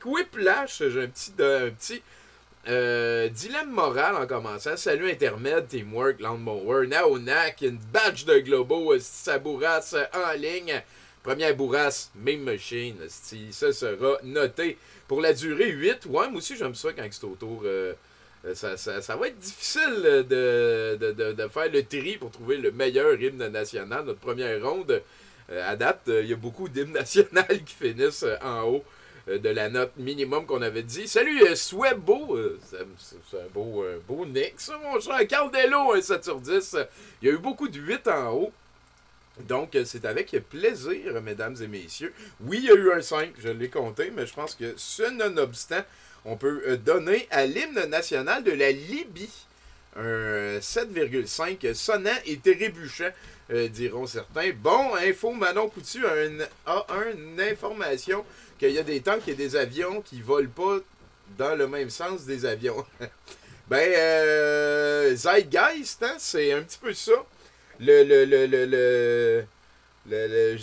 Quiplash, j'ai un petit dilemme moral en commençant. Salut Intermed, Teamwork, Lawnmower, Naonak, une badge de Globo, sa bourrasse en ligne. Première bourrasse, Meme Machine, ça sera noté. Pour la durée 8, ouais, moi aussi j'aime ça quand c'est autour. Ça va être difficile de faire le tri pour trouver le meilleur hymne national. Notre première ronde, à date, il y a beaucoup d'hymnes nationaux qui finissent en haut de la note minimum qu'on avait dit. Salut, Swebbo, c'est un beau nick, ça, mon cher. Caldello, un 7 sur 10. Il y a eu beaucoup de 8 en haut. Donc, c'est avec plaisir, mesdames et messieurs. Oui, il y a eu un 5, je l'ai compté, mais je pense que ce nonobstant, on peut donner à l'hymne national de la Libye un 7,5 sonnant et trébuchant, diront certains. Bon, info, Manon Coutu a une information qu'il y a des tanks et des avions qui volent pas dans le même sens des avions. Zeitgeist, hein, c'est un petit peu ça. Je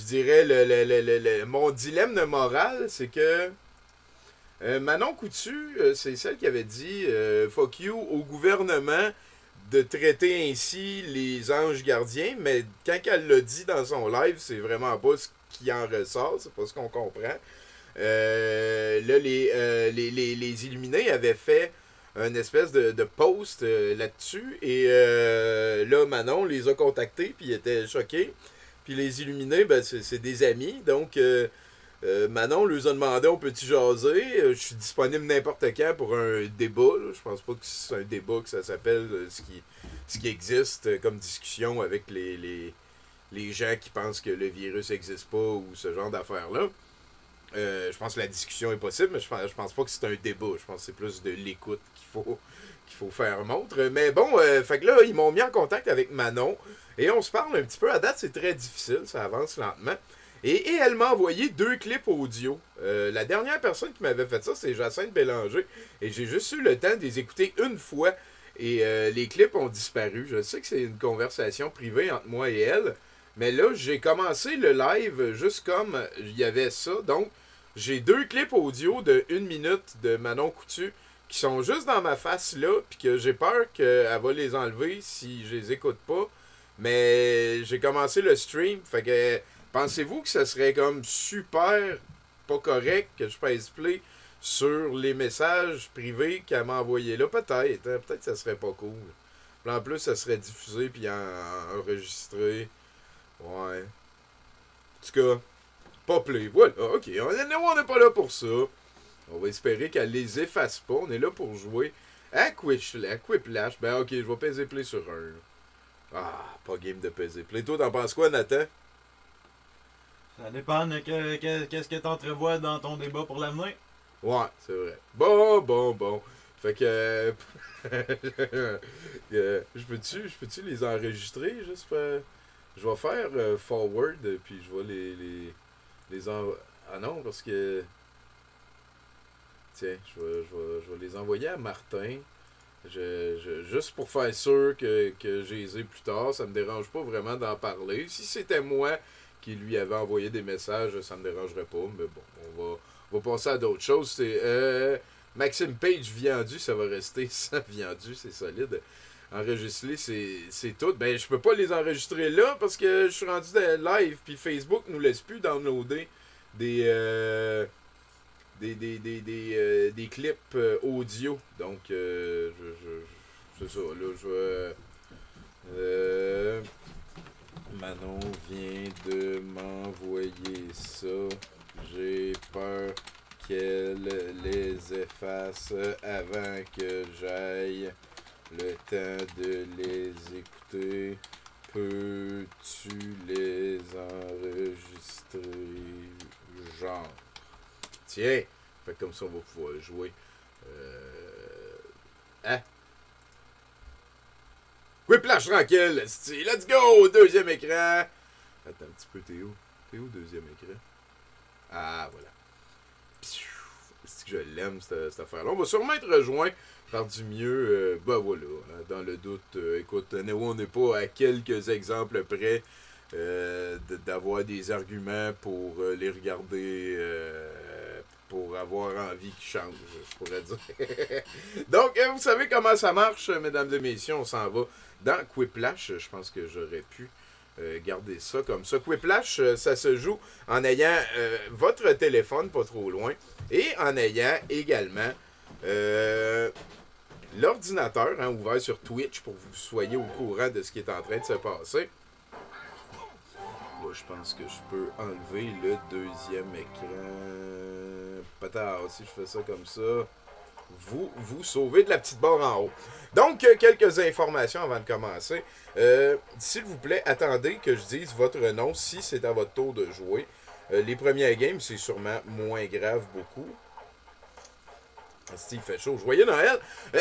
dirais, mon dilemme moral, c'est que Manon Coutu, c'est celle qui avait dit fuck you au gouvernement de traiter ainsi les anges gardiens, mais quand elle l'a dit dans son live, c'est vraiment pas ce qui en ressort, c'est pas ce qu'on comprend. Là, les Illuminés avaient fait une espèce de post là-dessus, et là, Manon les a contactés, puis ils étaient choqués. Puis les Illuminés, ben, c'est des amis, donc Manon leur a demandé on peut-tu jaser. Je suis disponible n'importe quand pour un débat. Là. Je pense pas que c'est un débat que ça s'appelle ce qui existe comme discussion avec les gens qui pensent que le virus n'existe pas ou ce genre d'affaires-là. Je pense que la discussion est possible, mais je pense pas que c'est un débat. Je pense que c'est plus de l'écoute qu'il faut faire montre. Mais bon, fait que là, ils m'ont mis en contact avec Manon et on se parle un petit peu. À date, c'est très difficile, ça avance lentement. Et elle m'a envoyé 2 clips audio. La dernière personne qui m'avait fait ça, c'est Jacinthe Bélanger. Et j'ai juste eu le temps de les écouter une fois. Et les clips ont disparu. Je sais que c'est une conversation privée entre moi et elle. Mais là, j'ai commencé le live juste comme il y avait ça. Donc, j'ai 2 clips audio de 1 minute de Manon Coutu qui sont juste dans ma face là. Puis que j'ai peur qu'elle va les enlever si je les écoute pas. Mais j'ai commencé le stream. Fait que... Pensez-vous que ça serait comme super pas correct que je pèse play sur les messages privés qu'elle m'a envoyés là? Peut-être. Hein? Peut-être que ça serait pas cool. Puis en plus, ça serait diffusé puis enregistré. Ouais. En tout cas, pas play. Voilà. OK. On n'est pas là pour ça. On va espérer qu'elle les efface pas. On est là pour jouer à Quiplash. Ben OK, je vais peser play sur un. Ah, pas game de peser play. Toi, t'en penses quoi, Nathan? Ça dépend de qu'est-ce que t'entrevois dans ton débat pour l'avenir. Ouais, c'est vrai. Bon. Fait que... je peux-tu les enregistrer? Juste je vais faire forward, puis je vais les Ah non, parce que... Tiens, je vais les envoyer à Martin. Juste pour faire sûr que je les ai plus tard. Ça me dérange pas vraiment d'en parler. Si c'était moi qui lui avait envoyé des messages, ça me dérangerait pas. Mais bon, on va passer à d'autres choses. C'est Maxime Page Viandu, ça va rester ça. Viandu, c'est solide. Enregistrer, c'est tout. Ben, je peux pas les enregistrer là parce que je suis rendu live. Puis Facebook nous laisse plus downloader des clips audio. Donc, c'est ça. Là, je vais... Manon vient de m'envoyer ça. J'ai peur qu'elle les efface avant que j'aille le temps de les écouter. Peux-tu les enregistrer? Genre. Tiens. Fait comme ça, on va pouvoir jouer. Hein? Quiplash tranquille, let's go! Deuxième écran. Attends un petit peu, Théo. Théo, deuxième écran. Ah, voilà. C'est que je l'aime, cette affaire-là. On va sûrement être rejoint par du mieux. Ben voilà, hein, dans le doute. Écoute, on n'est pas à quelques exemples près d'avoir des arguments pour les regarder pour avoir envie qu'il change, je pourrais dire. Donc, vous savez comment ça marche, mesdames et messieurs. On s'en va dans Quiplash. Je pense que j'aurais pu garder ça comme ça. Quiplash, ça se joue en ayant votre téléphone pas trop loin et en ayant également l'ordinateur ouvert sur Twitch pour que vous soyez au courant de ce qui est en train de se passer. Là, je pense que je peux enlever le deuxième écran. Peut-être si je fais ça comme ça, vous sauvez de la petite barre en haut. Donc, quelques informations avant de commencer. S'il vous plaît, attendez que je dise votre nom si c'est à votre tour de jouer. Les premières games, c'est sûrement moins grave beaucoup. Steve fait chaud. Joyeux Noël!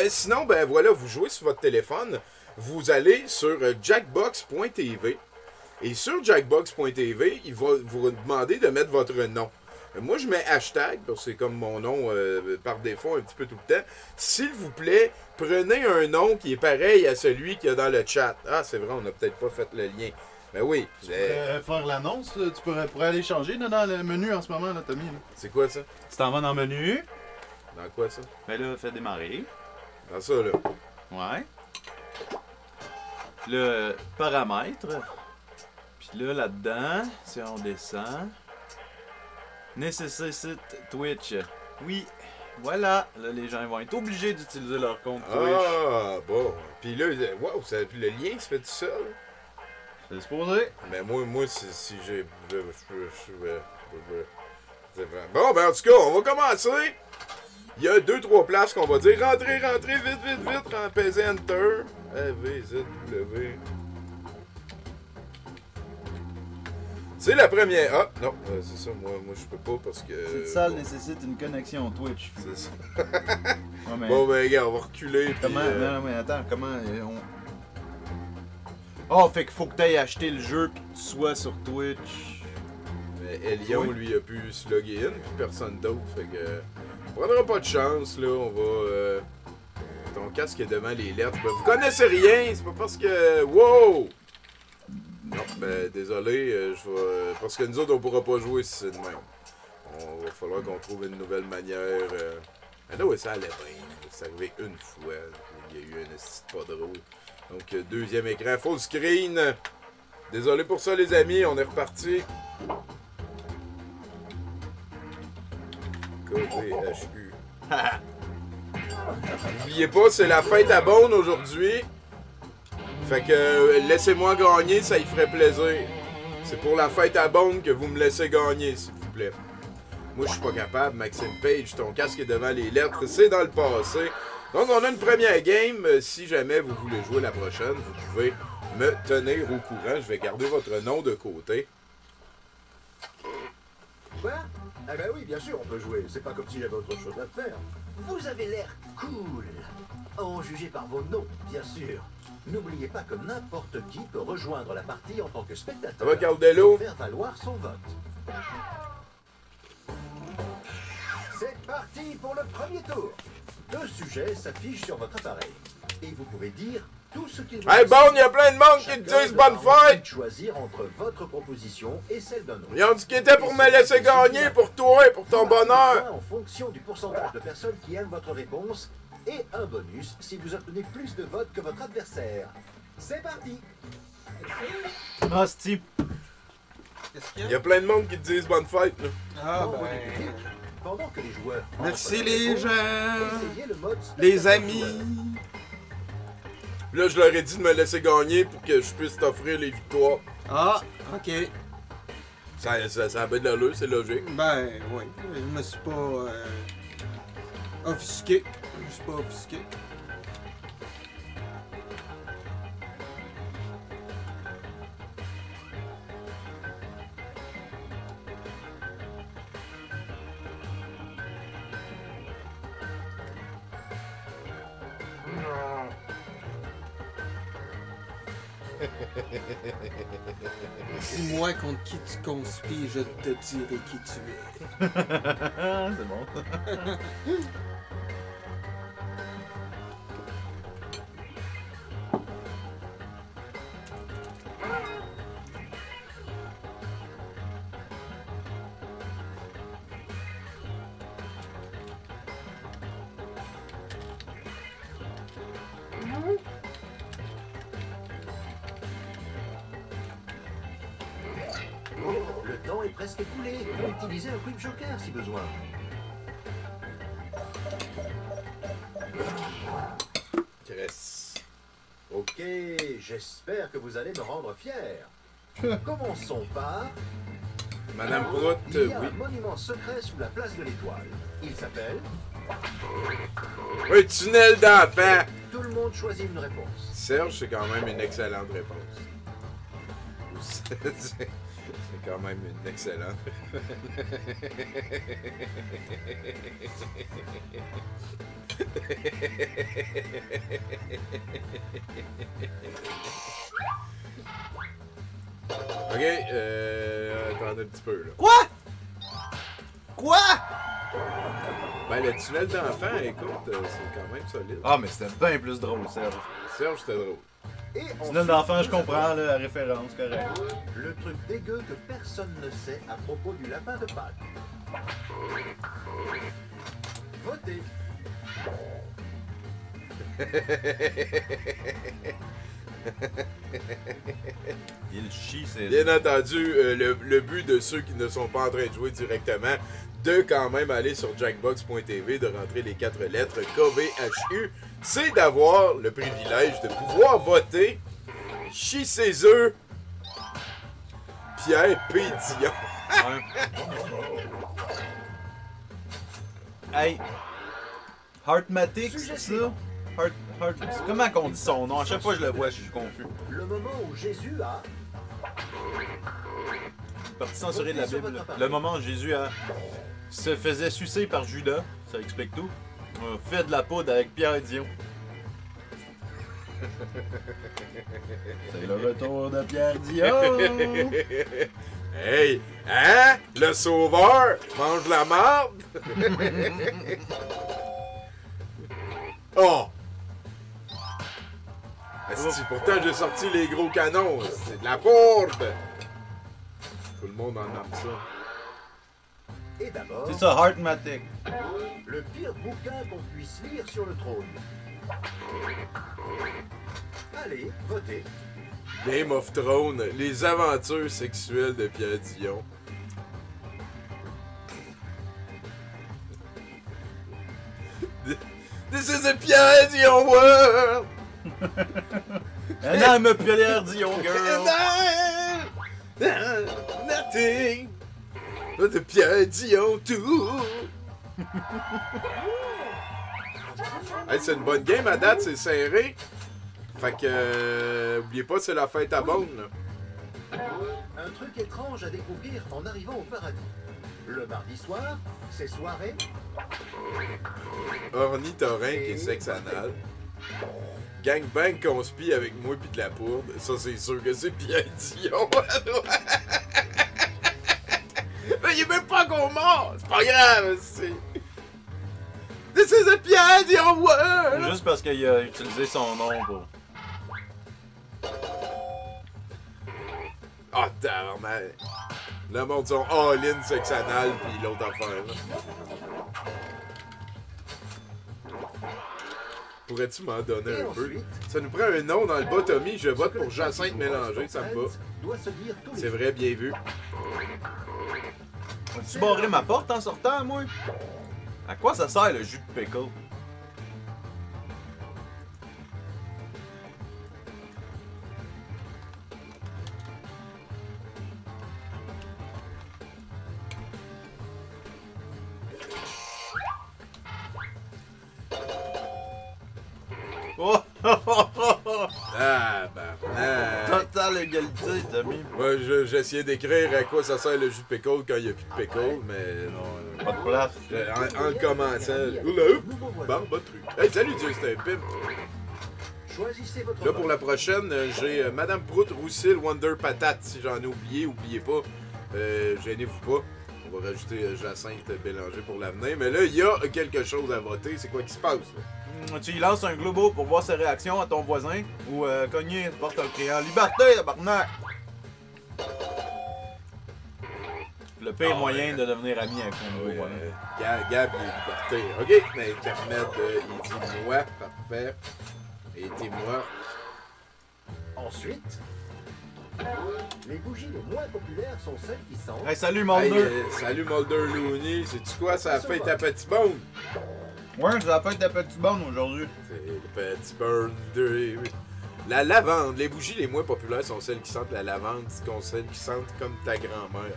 Sinon, ben voilà, vous jouez sur votre téléphone. Vous allez sur jackbox.tv. Et sur jackbox.tv, il va vous demander de mettre votre nom. Moi, je mets hashtag, parce que c'est comme mon nom par défaut un petit peu tout le temps. S'il vous plaît, prenez un nom qui est pareil à celui qu'il y a dans le chat. Ah, c'est vrai, on n'a peut-être pas fait le lien. Ben oui. Tu pourrais faire l'annonce, tu pourrais aller changer là, dans le menu en ce moment, là, Tommy. C'est quoi ça? Tu t'en vas dans le menu. Dans quoi ça? Ben là, fais démarrer. Dans ça, là. Ouais. Le paramètre. Puis là, là-dedans, si on descend, nécessite Twitch. Oui, voilà. Là, les gens vont être obligés d'utiliser leur compte Twitch. Ah, bon. Puis là, wow, le lien se fait tout seul. C'est supposé. Mais moi si j'ai... Bon, ben en tout cas, on va commencer. Il y a 2-3 places qu'on va dire. Rentrez, vite, pesez Enter. V, Z, W. C'est la première. Ah, non, c'est ça, moi je peux pas parce que. Cette salle nécessite une connexion Twitch. C'est ça. Ouais, mais... Bon, ben, gars, on va reculer. Comment. Puis, Non, mais attends, comment. Oh, fait qu'il faut que tu ailles acheter le jeu pis que tu sois sur Twitch. Mais Elion, lui, a pu se loguer in, puis personne d'autre. Fait que. On prendra pas de chance, là. On va. Ton casque est devant les lettres. Ben, vous connaissez rien, c'est pas parce que. Wow! Non, ben désolé, je vais. Parce que nous autres, on pourra pas jouer si c'est de même. On va falloir qu'on trouve une nouvelle manière. Mais là, ouais, ça allait bien. C'est arrivé une fois. Il y a eu un esti pas drôle. Donc, deuxième écran, full screen. Désolé pour ça, les amis, on est reparti. KVHU. N'oubliez pas, c'est la fête à Beaune aujourd'hui. Fait que laissez-moi gagner, ça y ferait plaisir. C'est pour la fête à Beaune que vous me laissez gagner, s'il vous plaît. Moi, je suis pas capable, Maxime Page, ton casque est devant les lettres, c'est dans le passé. Donc, on a une première game. Si jamais vous voulez jouer la prochaine, vous pouvez me tenir au courant. Je vais garder votre nom de côté. Quoi? Ah ben oui, bien sûr, on peut jouer. C'est pas comme si j'avais autre chose à faire. Vous avez l'air cool. En juger par vos noms, bien sûr. N'oubliez pas que n'importe qui peut rejoindre la partie en tant que spectateur. Ça va, Caldello? Et faire valoir son vote. C'est parti pour le premier tour. 2 sujets s'affichent sur votre appareil. Et vous pouvez dire tout ce qu'il vous Hey, bon, il y a plein de monde qui te disent bonne fête! Choisir entre votre proposition et celle d'un autre. Ils ont dit qu'ils étaient pour me laisser gagner, pour toi, pour ton bonheur. En fonction du pourcentage de personnes qui aiment votre réponse et un bonus si vous obtenez plus de votes que votre adversaire. C'est parti! Ah, Steve. Qu'est-ce qu'il Il y y a? a plein de monde qui te disent bonne fête, là. Ah Membre du ben... public, pendant que les joueurs Merci entrent les réponses, gens! essayez le mode Les spectateur amis! joueur. Là, je leur ai dit de me laisser gagner pour que je puisse t'offrir les victoires. Ah, ok. Ça a bien de l'allure, c'est logique. Ben, oui. Je me suis pas offusqué. Je me suis pas offusqué. Dis-moi contre qui tu conspires, je te dirai qui tu es. C'est bon. Le temps est presque écoulé. Utilisez un quick joker si besoin. Cresse. Ok, j'espère que vous allez me rendre fier. Commençons par... Madame Prout, Il y a oui. un monument secret sous la place de l'Étoile. Il s'appelle... Un tunnel d'enfant! Tout le monde choisit une réponse. Serge, c'est quand même une excellente réponse. C'est quand même une excellente. Ok, attendez un petit peu là. Quoi? Quoi? Ben, le tunnel d'enfant, écoute, c'est quand même solide. Ah, mais c'était bien plus drôle, Serge. Serge, c'était drôle. Et Tunnel ensuite, d'enfant, je comprends là, la référence, correct. le truc dégueu que personne ne sait à propos du lapin de Pâques. Votez. Il chie, c'est... Bien entendu, le but de ceux qui ne sont pas en train de jouer directement, de quand même aller sur jackbox.tv, de rentrer les 4 lettres KVHU, c'est d'avoir le privilège de pouvoir voter chez ses œufs Pierre P. Dion. Ouais. Hey! Heartmatic, c'est ça? Comment qu'on dit son nom? À chaque fois que je le vois, je suis confus. Le moment où Jésus a... Partie censurée de la Bible. Le moment où Jésus se faisait sucer par Judas, ça explique tout. Fait de la poudre avec Pierre Dion. C'est le retour de Pierre Dion! Hey! Hein? Le sauveur mange la marde? Oh! Asti, pourtant j'ai sorti les gros canons. C'est de la bourde! Tout le monde en aime ça. Et d'abord, C'est ça, Heartmatic. le pire bouquin qu'on puisse lire sur le trône. Allez, votez. Game of Thrones, les aventures sexuelles de Pierre Dion. This is a Pierre Dion world! And I'm a Pierre Dion girl! Nothing but the Pierre Dion too! Hey, c'est une bonne game à date, c'est serré. Fait que, oubliez pas, c'est la fête à bonne, là. Un truc étrange à découvrir en arrivant au paradis. Le mardi soir, c'est soirée. Ornithorynque et sexe anal. Gangbang conspire avec moi pis de la poudre. Ça, c'est sûr que c'est Pierre Dion. Mais il est même pas encore mort. C'est pas grave, c'est... This is a Pierre Dion world! Juste parce qu'il a utilisé son nom pour... Ah, tabarnak. Le monde sont all-in sexe anal pis l'autre affaire, là. Pourrais-tu m'en donner Et un peu? ensuite, Ça nous prend un nom dans le bas, Tommy. Je vote pour Jacinthe Mélanger, ça me va. doit se dire tous les C'est vrai, bien vu. As-tu barré ma porte en sortant, moi? À quoi ça sert le jus de pickle? Oh! Ah, ben. Totale égalité, Tommy. Moi, j'essayais d'écrire à quoi ça sert le jus de pickle quand il n'y a plus de pickle, mais non. Pas de place. En le commençant. Oula, bon, bon truc. Hey, salut, Dieu, c'était un pimp. Choisissez votre Là, pour vote. la prochaine, j'ai Madame Prout, Roussil, Wonder Patate. Si j'en ai oublié, oubliez pas. Gênez-vous pas. On va rajouter Jacinthe Bélanger pour l'avenir. Mais là, il y a quelque chose à voter. C'est quoi qui se passe, là? Tu y lances un globo pour voir ses réactions à ton voisin ou cogner porte en criant Liberté, tabarnak! Le pire moyen de devenir ami avec ton nouveau voisin. Gab, il est liberté. Ok, mais Ahmed, il dit moi, parfait. Et t'es morte. Ensuite, les bougies les moins populaires sont celles qui sentent. Hey, salut Hey, Mulder! salut Mulder Looney. Sais-tu quoi, ça a fait à Petit Bone? Ouais, c'est la fête de Petit Bone aujourd'hui. C'est le Petit Bone de... La lavande. Les bougies les moins populaires sont celles qui sentent la lavande, celles qui sentent comme ta grand-mère.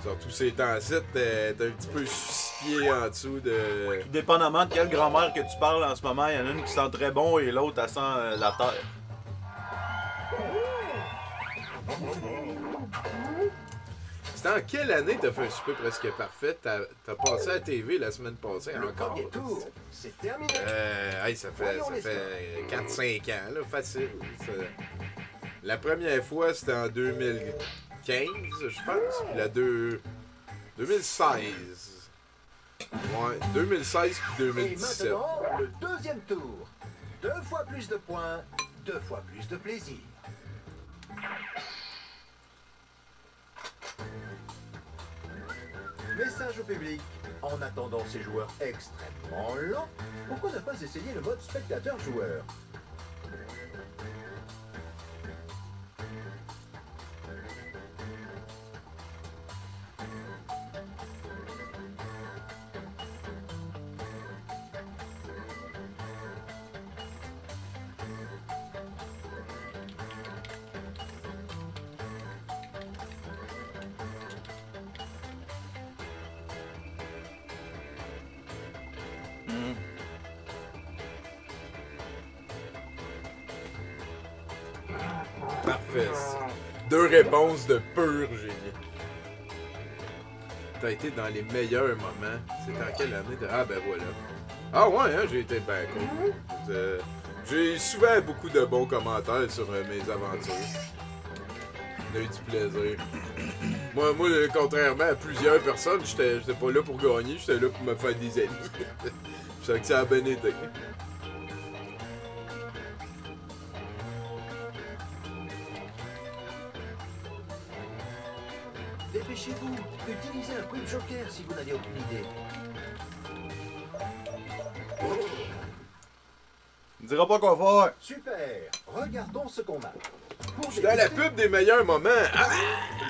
Surtout ces temps-ci, t'es un petit peu 6 pieds en dessous de... Tout dépendamment de quelle grand-mère que tu parles en ce moment, il y en a une qui sent très bon et l'autre, elle sent la terre. C'était en quelle année t'as fait un souper presque parfait? T'as passé à la TV la semaine passée Le encore? premier tour, c'est terminé. Hey, ça fait 4-5 ans, là, facile. La première fois, c'était en 2015, je pense, puis 2016. Ouais, 2016 puis Et 2017. maintenant, le deuxième tour. 2 fois plus de points, 2 fois plus de plaisir. Message au public. En attendant ces joueurs extrêmement lents, pourquoi ne pas essayer le mode spectateur-joueur? Parfait. 2 réponses de pur génie. T'as été dans les meilleurs moments. C'est en quelle année? Ah ben voilà. Ah ouais, hein, j'ai été ben cool. J'ai souvent beaucoup de bons commentaires sur mes aventures. On a eu du plaisir. Moi, contrairement à plusieurs personnes, j'étais pas là pour gagner, j'étais là pour me faire des amis. Je sais que ça a bien été. Dépêchez-vous, utilisez un quick joker si vous n'avez aucune idée. On dira pas quoi faire. Super, regardons ce qu'on a. Pour Je suis dans la débuter, pub des meilleurs moments. Ah!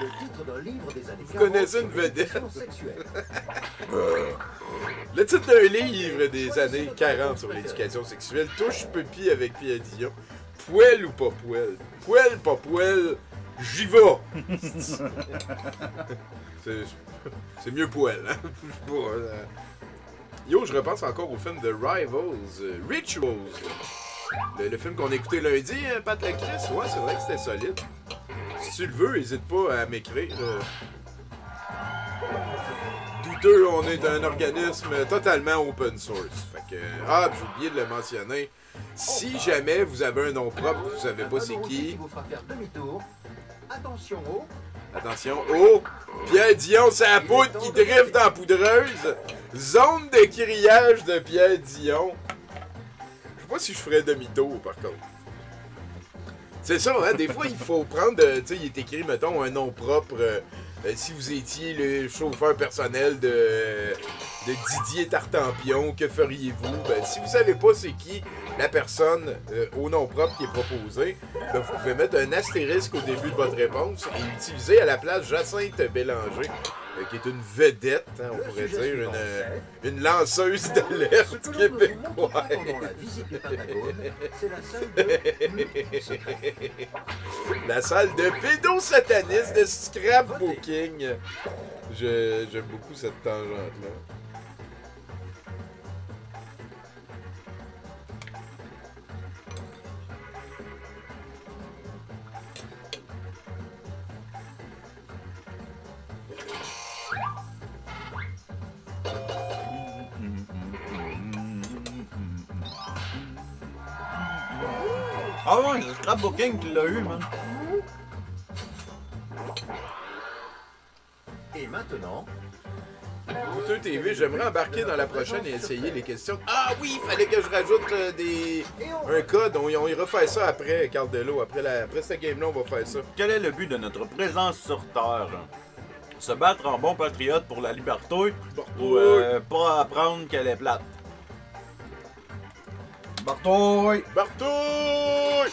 le titre d'un livre des années 40 connaissez une sur les vedette. questions sexuelles. Le titre d'un livre des années 40 sur l'éducation sexuelle, Touche Pupi avec Pierre Dion. Poêle ou pas poêle? Poêle, pas poêle, j'y vais! C'est mieux poêle, hein? Je sais pas, Yo, je repense encore au film The Rivals, Rituals. Le film qu'on a écouté lundi, hein, Pat la Chris. Ouais, c'est vrai que c'était solide. Si tu le veux, n'hésite pas à m'écrire. Douteux, on est un organisme totalement open source. Fait que, j'ai oublié de le mentionner. Si jamais vous avez un nom propre, vous savez pas c'est qui. Vous fera faire demi-tour. Attention au... Attention, oh! Pierre Dion, c'est la poudre qui drift dans la poudreuse. Zone de criage de Pierre Dion. Je sais pas si je ferais demi-tour, par contre. C'est ça, hein? Des fois, il faut prendre... tu sais, il est écrit, mettons, un nom propre. Si vous étiez le chauffeur personnel de Didier Tartampion, que feriez-vous? Ben, si vous savez pas c'est qui la personne au nom propre qui est proposée, ben, vous pouvez mettre un astérisque au début de votre réponse et utiliser à la place Jacinthe Bélanger, qui est une vedette, hein, on pourrait dire, une lanceuse d'alerte québécoise. Pendant la visite du Pentagone, c'est la salle de... La salle de pédosataniste de scrapbooking. J'aime beaucoup cette tangente-là. Ah ouais, c'est Scrapbooking qui l'a eu, man. Et maintenant... Douteux TV, j'aimerais embarquer dans la prochaine et essayer les questions. Ah oui, il fallait que je rajoute un code. On ira faire ça après, Cardello. Après cette game-là, on va faire ça. Quel est le but de notre présence sur Terre? Se battre en bon patriote pour la liberté ou pas apprendre qu'elle est plate? Bartouille! Bartouille!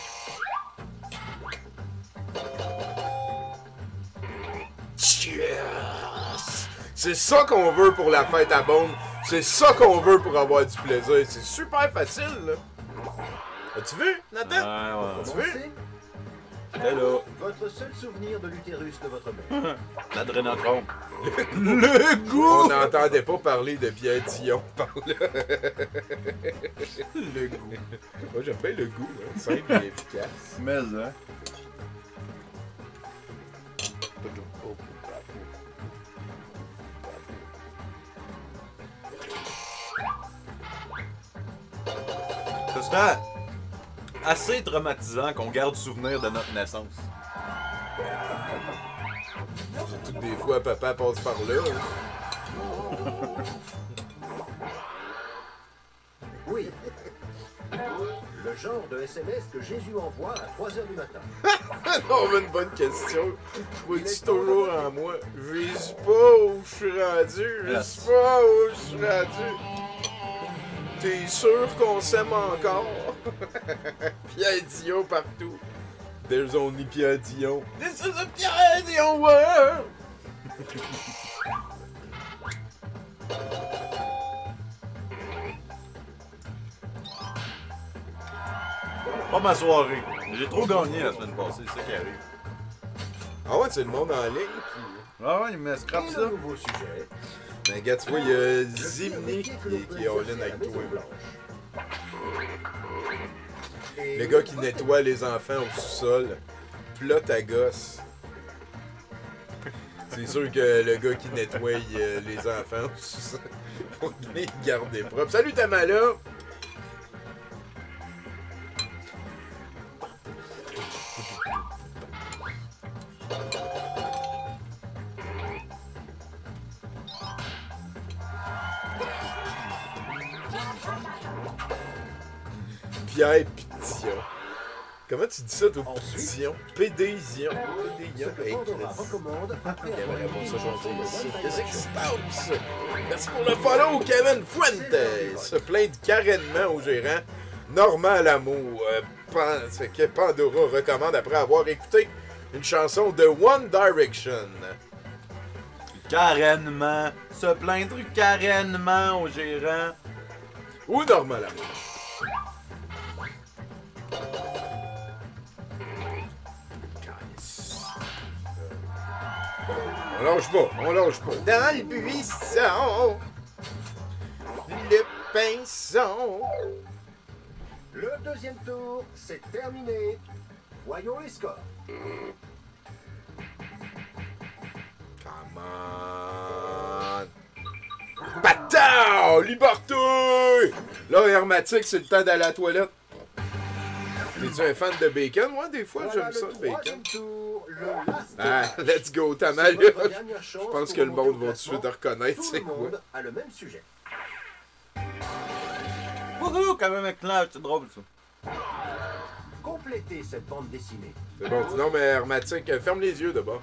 Yes! C'est ça qu'on veut pour la fête à Beaune. C'est ça qu'on veut pour avoir du plaisir. C'est super facile, là. As-tu vu, Nathan? Ouais. As-tu vu? Commencez. T'es là. Votre seul souvenir de l'utérus de votre mère. L'adrénochrome. Le goût! On n'entendait pas parler de Pierre Dion par là. Le goût. Moi, j'aime bien le goût, hein. Simple et efficace. Mais, hein. Ce serait assez traumatisant qu'on garde souvenir de notre naissance. Surtout que des fois, papa passe par là. Hein. Oui. Le genre de SMS que Jésus envoie à 3h du matin. On a une bonne question. Vois-tu toujours en moi? Je sais pas où je suis rendu. Je sais pas où je suis rendu. T'es sûr qu'on s'aime encore? Pierre Dion partout. There's only Pierre Dion. This is a Pierre Dion world! Pas ma soirée. J'ai trop gagné la semaine passée, c'est ça qui arrive. Ah ouais, c'est le monde en ligne qui... Ah ouais, mais scrap Et ça. le nouveau sujet. Ben, gars, tu vois, il y a Zimni qui est en ligne avec toi. Et Le gars qui nettoie les enfants au sous-sol. Plot à gosse. C'est sûr que le gars qui nettoie les enfants au sous-sol pour les garder propres. Salut Tamala! Pierre Pition. Comment tu dis ça, toi, Pition? Pédésion. ce Pédésion. que Hey, Pandora Chris. recommande après Il avoir aimerait pas ça écouté chanter une ici. chanson de Qu'est-ce One qui se Direction. passe? Merci pour le follow, Kevin Fuentes. Se plaint de carénement au gérant. Normal amour. Ce que Pandora recommande après avoir écouté une chanson de One Direction. Carènement. Se plaindre carènement au gérant. Ou Normal amour. On lâche pas, on lâche pas. Dans le buisson, le pinson. Le deuxième tour, c'est terminé. Voyons les scores. Come on. Bataille! Liberté! Là, Hermatique, c'est le temps d'aller à la toilette. T'es-tu un fan de bacon? Moi, des fois, Voilà j'aime ça, le le bacon. troisième tour, le last Ah, match. let's go, C'est Tamala. votre dernière chance Je pense pour que le remonter monde au va tout de suite classement. reconnaître Tout c'est le quoi. monde a le même sujet. Wouhou, quand même un clash, c'est drôle ça. Complétez cette bande dessinée. C'est bon, sinon, mais Hermatique, ferme les yeux d'abord.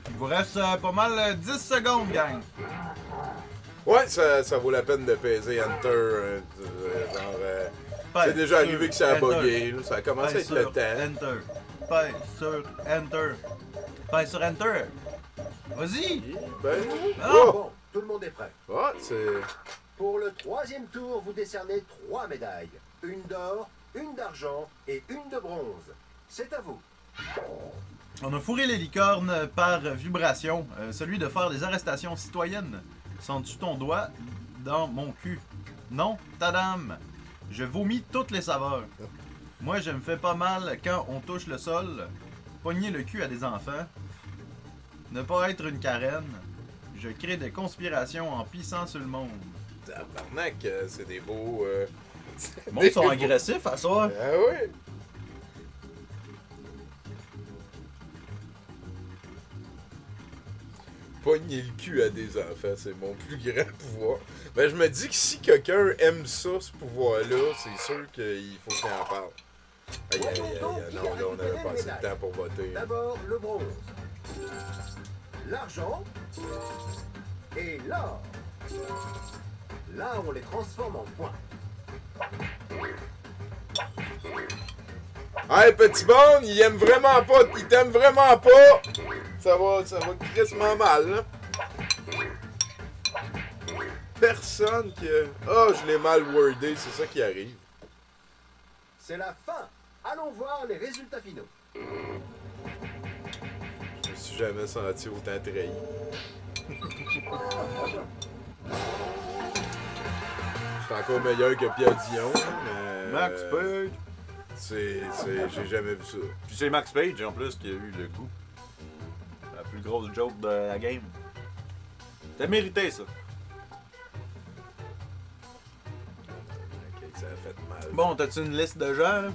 Il vous reste pas mal 10 secondes, gang. Ouais, ça vaut la peine de peser Enter. C'est déjà arrivé que ça a bugué. Là. Ça a commencé avec le temps. Enter. Pèse sur Enter. Pèse sur Enter. Vas-y. Ben, Ah. oh! Bon, tout le monde est prêt. Ah, c'est... Pour le troisième tour, vous décernez 3 médailles. Une d'or, une d'argent et une de bronze. C'est à vous. On a fourré les licornes par vibration. Celui de faire des arrestations citoyennes. Sens-tu ton doigt dans mon cul? Non, tadam. Je vomis toutes les saveurs. Moi, je me fais pas mal quand on touche le sol. Pogner le cul à des enfants. Ne pas être une carène. Je crée des conspirations en pissant sur le monde. Tabarnak, c'est des beaux... Les monde sont agressifs à ça. Ah ouais? Pogner le cul à des enfants, c'est mon plus grand pouvoir. Ben, je me dis que si quelqu'un aime ça, ce pouvoir-là, c'est sûr qu'il faut qu'il en parle. Aïe, aïe, aïe, aïe, non, là, on avait pas assez de temps pour voter. D'abord, le bronze. L'argent. Et l'or. Là, on les transforme en points. Hey, petit bon, il aime vraiment pas, il t'aime vraiment pas. Ça va crissement mal, là. Personne qui... Oh, je l'ai mal wordé, c'est ça qui arrive. C'est la fin. Allons voir les résultats finaux. Je me suis jamais senti autant trahi. Je suis encore meilleur que Pierre Dion, mais... Max Page. J'ai jamais vu ça. Puis c'est Max Page en plus qui a eu le coup. La plus grosse joke de la game. T'as mérité ça. Ok, ça a fait mal. Bon, t'as-tu une liste de gens là?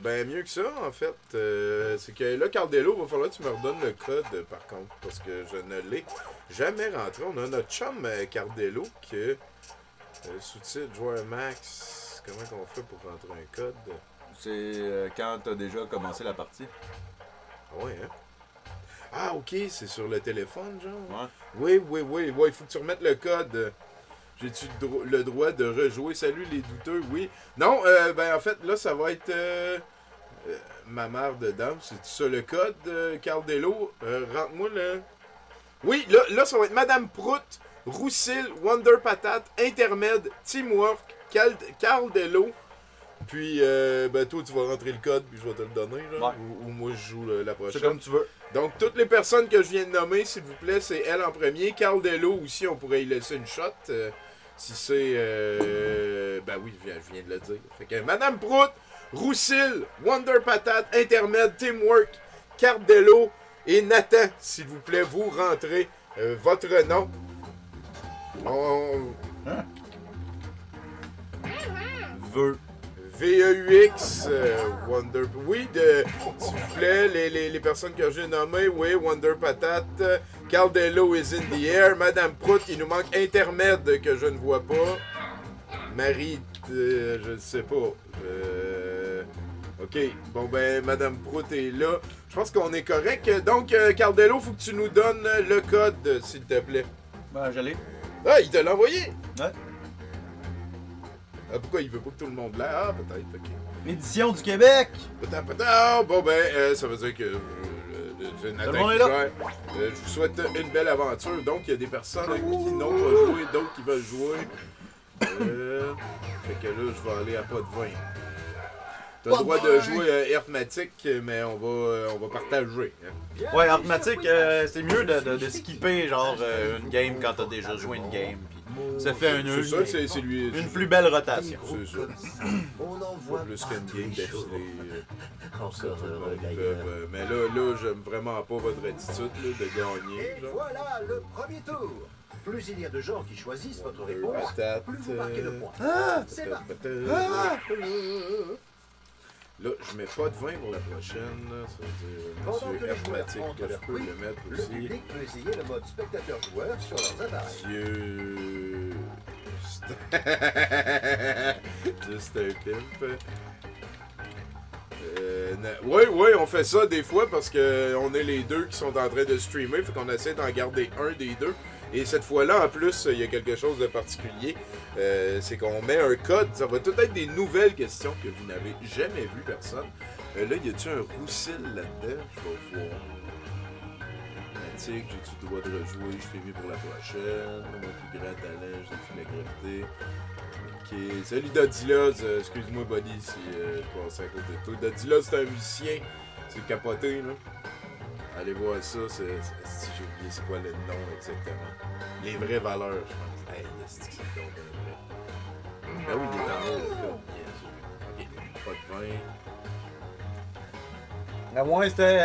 Ben mieux que ça, en fait. C'est que là, Cardelo, va falloir que tu me redonnes le code, par contre, parce que je ne l'ai jamais rentré. On a notre chum Cardelo que... sous-titre, joueur max. Comment qu'on fait pour rentrer un code? C'est quand t'as déjà commencé la partie. Ah ouais, hein? Ah, ok, c'est sur le téléphone, genre? Ouais. Oui, il faut que tu remettes le code. J'ai-tu le droit de rejouer? Salut les douteux, oui. Non, ben en fait, là, ça va être ma mère dedans. C'est ça le code, Cardelo? Rentre-moi le... Oui, là, ça va être Madame Prout, Roussil, Wonder Patate, Intermède, Teamwork, Cardelo. Puis, ben toi, tu vas rentrer le code, puis je vais te le donner, là. Ouais. Ou moi, je joue la prochaine. C'est comme tu veux. Donc, toutes les personnes que je viens de nommer, s'il vous plaît, c'est elle en premier. Cardelo aussi, on pourrait y laisser une shot. Si c'est... ben oui, je viens de le dire. Fait que Madame Prout, Roussil, Wonder Patate, Intermède, Teamwork, Cardelo et Nathan, s'il vous plaît, vous rentrez votre nom. Veux. VEUX, Wonder... Oui, s'il vous plaît, les personnes que j'ai nommées, oui, Wonder Patate, Cardelo is in the air, Madame Prout, il nous manque Intermède que je ne vois pas, Marie, je ne sais pas, ok, bon ben, Madame Prout est là, je pense qu'on est correct, donc Cardelo, faut que tu nous donnes le code, s'il te plaît. Ben, j'allais. Ah, il te l'a envoyé? Ouais. Ah, pourquoi il veut pas que tout le monde l'a? Ah, peut-être, ok. L'édition du Québec! Peut-être. Bon, ben, ça veut dire que Nathan le monde est là. je vous souhaite une belle aventure. Donc, il y a des personnes qui n'ont pas joué, d'autres qui veulent jouer. Fait que là, je vais aller à pas de vin. T'as le droit de jouer Arithmatique, mais on va partager. Hein. Ouais, Arithmatique, c'est mieux de skipper genre une game quand t'as déjà joué une game. Puis ça fait C'est ça, c'est lui. une plus belle rotation. C'est ça. On en voit Pas plus qu'une partout game des d'affilée. choses. Encore Tout le heureux monde d'ailleurs. peut, mais là, j'aime vraiment pas votre attitude là, de gagner. Et Genre. voilà le premier tour. Plus il y a de gens qui choisissent votre réponse, Patate, plus vous marquez de points. C'est parti. Là, je mets pas de vin pour la prochaine. Là. Ça veut dire Pendant que Monsieur les joueurs Arithmatique, rentrent que je leur peux quiz, le mettre le aussi. public peut essayer le mode spectateur-joueur sur leurs appareils. Monsieur... Juste un pimp. Oui, on fait ça des fois parce que on est les deux qui sont en train de streamer, fait qu'on essaie d'en garder un des deux. Et cette fois-là, en plus, il y a quelque chose de particulier. C'est qu'on met un code. Ça va tout être des nouvelles questions que vous n'avez jamais vues, personne. Là, y a-tu un roussil là-dedans? Je vais voir. J'ai-tu le droit de rejouer? Je fais mieux pour la prochaine. Mon plus grand talent, j'ai fait la gravité. Ok. Salut Dodilaz. Excuse-moi, Buddy, si je passais à côté de toi. Dodilaz, c'est un musicien. C'est capoté, là. Allez voir ça. Si j'ai oublié c'est quoi le nom exactement. Les vraies valeurs, je pense. Hey, c'est que c'est le nom d'un vrai. Ah oui, il est en haut, là. Bien sûr. Ok, pas de vin. Mais moi, c'était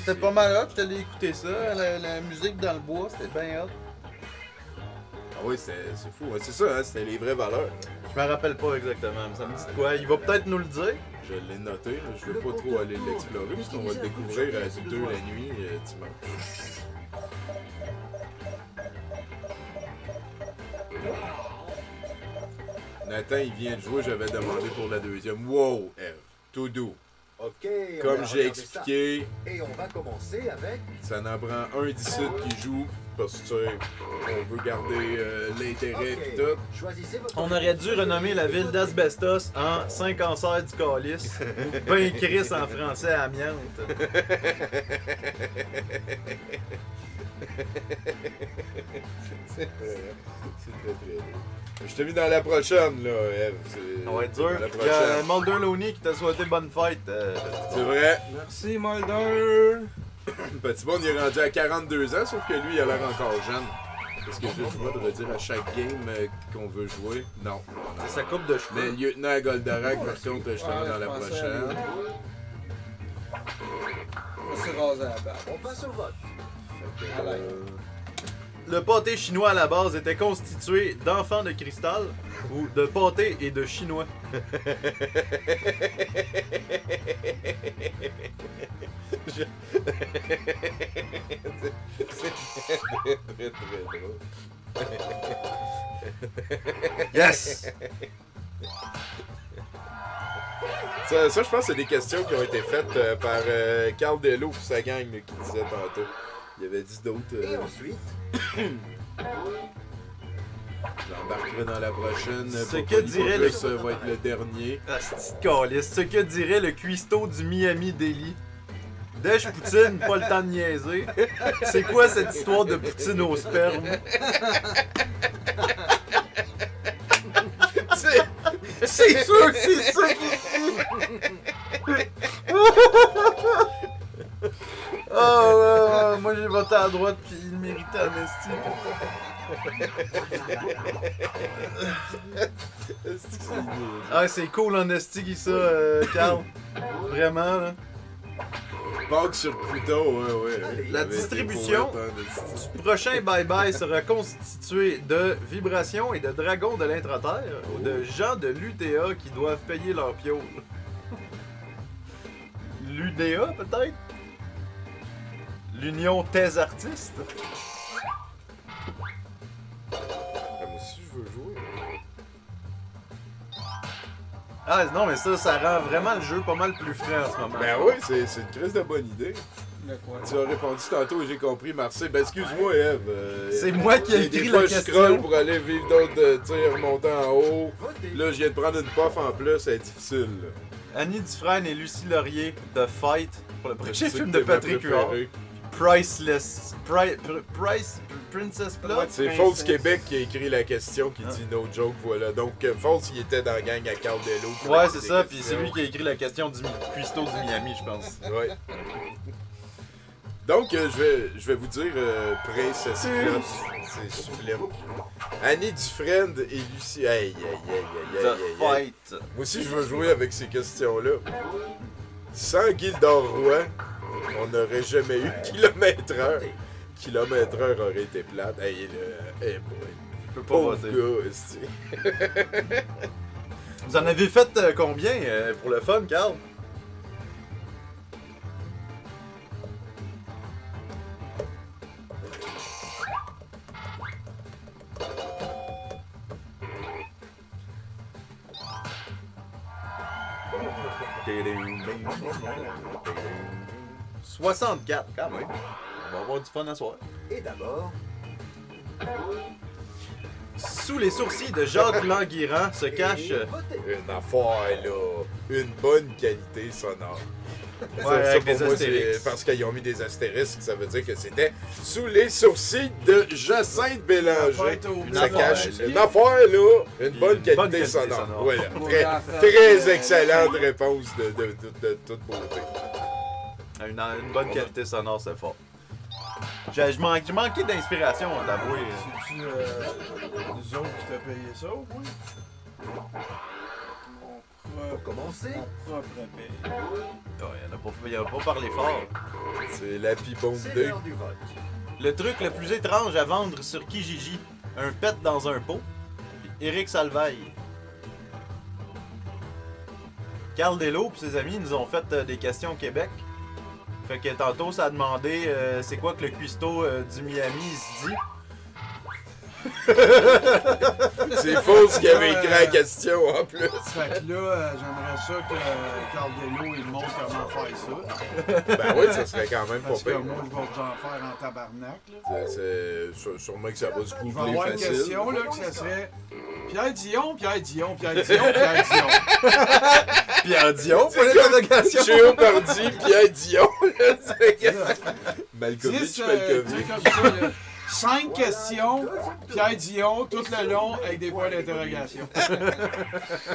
c'était pas mal hot. J'étais allé écouter ça. La musique dans le bois, c'était bien hot. Ah oui, c'est fou. Ouais, c'est ça, hein, c'était les vraies valeurs. Je me rappelle pas exactement, mais ça me dit de quoi. Il va peut-être nous le dire. Je l'ai noté, là. Je veux pas trop aller l'explorer, parce qu'on va le découvrir à 2 la nuit dimanche. Nathan, il vient de jouer, j'avais demandé pour la deuxième. Wow, Eve, tout doux. Ok, on Comme va j'ai regarder expliqué, ça. Et on va commencer avec... ça en prend un d'ici qui joue, parce que tu sais, on veut garder l'intérêt Ok, pis tout. choisissez votre... On aurait dû renommer la ville d'Asbestos en Saint-Cancer du Calice ou Ben Chris en français amiante. C'est très très beau. Je t'ai mis dans la prochaine, là, Eve. Ça va être dur. Dans la Il y a prochaine. Mulder Looney qui t'a souhaité bonne fête. C'est vrai. Merci, Mulder. Petit Bon, il est rendu à 42 ans, sauf que lui, il a l'air encore jeune. Est-ce que j'ai le droit de redire à chaque game qu'on veut jouer? Non. C'est sa coupe de Mais cheveux. lieutenant à Goldarak, par contre, je te mets dans la je pensais prochaine. On s'est rasé à la barbe. On passe au vote. Fait que, Ah ben. Le pâté chinois à la base était constitué d'enfants de cristal ou de pâté et de chinois. c'est très drôle. Yes! Ça, je pense que c'est des questions qui ont été faites par Carl Dello et sa gang là, qui disait tantôt. Il avait dit d'autres. Et ensuite, J'embarquerai dans la prochaine. Ce pour que dirait le- Ça va être le dernier. Ah, c'est de calice. Ce que dirait le cuistot du Miami Deli. Dèche Poutine, pas le temps de niaiser. C'est quoi cette histoire de Poutine au sperme? C'est sûr que c'est ça qui Oh, moi j'ai voté à droite puis il méritait Amnesty. Ah, c'est cool Amnesty ça, Carl. Vraiment, là. Pâques sur Pluto, ouais. Il La avait été distribution poète, hein, de- Le prochain bye-bye sera constitué de vibrations et de dragons de l'intraterre ou de gens de l'UTA qui doivent payer leur piole. L'UDA, peut-être? L'Union Thèse Artistes? Ah, moi aussi, je veux jouer. Ah non, mais ça rend vraiment le jeu pas mal plus frais en ce moment. Ben oui, c'est une crise de bonne idée. Le quoi? Tu as répondu tantôt et j'ai compris, Marseille. Ben excuse-moi, Eve. C'est moi qui ai écrit des la fois, je question. scroll pour aller vivre d'autres tirs remontant en haut. votez. Là, je viens de prendre une puff en plus, c'est difficile. Là. Annie Dufresne et Lucie Laurier de Fight pour le prochain Je sais film que de t'es ma Patrick Huard. préférée. Priceless. Princess Blood? C'est False Québec qui a écrit la question qui dit no joke, voilà. Donc, False, il était dans la gang à Carl Dello. qui Ouais, m'a c'est posé ça, des puis questions. c'est lui qui a écrit la question du cuistot du Miami, je pense. Ouais. Donc, je vais vous dire Princess Blood. C'est sublime. Annie Dufresne et Lucie. Aïe, aïe, aïe, aïe, aïe, The aïe, aïe. Fight. Moi aussi, je veux jouer avec ces questions-là. Sans Gildor Roy, on n'aurait jamais eu kilomètre-heure. Kilomètre-heure aurait été plate. Hey, le... Hey boy. Je peux pas Pauvre voter. gars, esti. Vous en avez fait combien pour le fun, Carl? « 64, quand même. On va avoir du fun à soir. Et d'abord, Sous les sourcils de Jacques Languirand se cache... votez. Une affaire, là. Une bonne qualité sonore. Ouais, avec des pour moi, astérix. c'est parce qu'ils ont mis des astérisques, ça veut dire que c'était sous les sourcils de Jacinthe Bélanger. Une Ça affaire. cache une affaire, là. Une bonne qualité sonore. Voilà. Très excellente réponse de toute beauté. Une bonne qualité sonore, c'est fort. J'ai manqué d'inspiration, à t'avouer. C'est-tu nous autres qui t'a payé ça ou quoi? On pourra pour commencer. Mon propre paix. Il a pas parlé fort. C'est la pibombe C'est d'œil. l'heure du vote. Le truc le plus étrange à vendre sur Kijiji, un pet dans un pot. Puis Éric Salvaille. Carl Delo et ses amis nous ont fait des questions au Québec. Fait que tantôt, ça a demandé c'est quoi que le cuistot du Miami il se dit. C'est faux ce qu'il avait écrit la question en plus. Fait que là, j'aimerais ça que Carl Delo il montre comment faire ça. Ben oui, ça serait quand même pas Parce que pire. moi, je vais vous en faire en tabarnak. Là. Sûrement que ça va se Je vais googler avoir une facile. question là, que ça serait Pierre Dion, Pierre Dion, Pierre Dion, Pierre Dion. Pierre Dion pour l'interrogation. Géopardy, Pierre Dion. Malkovich, 10, Malkovich. comme ça, là. 5 questions, Pierre Dion, tout le long, avec des points d'interrogation.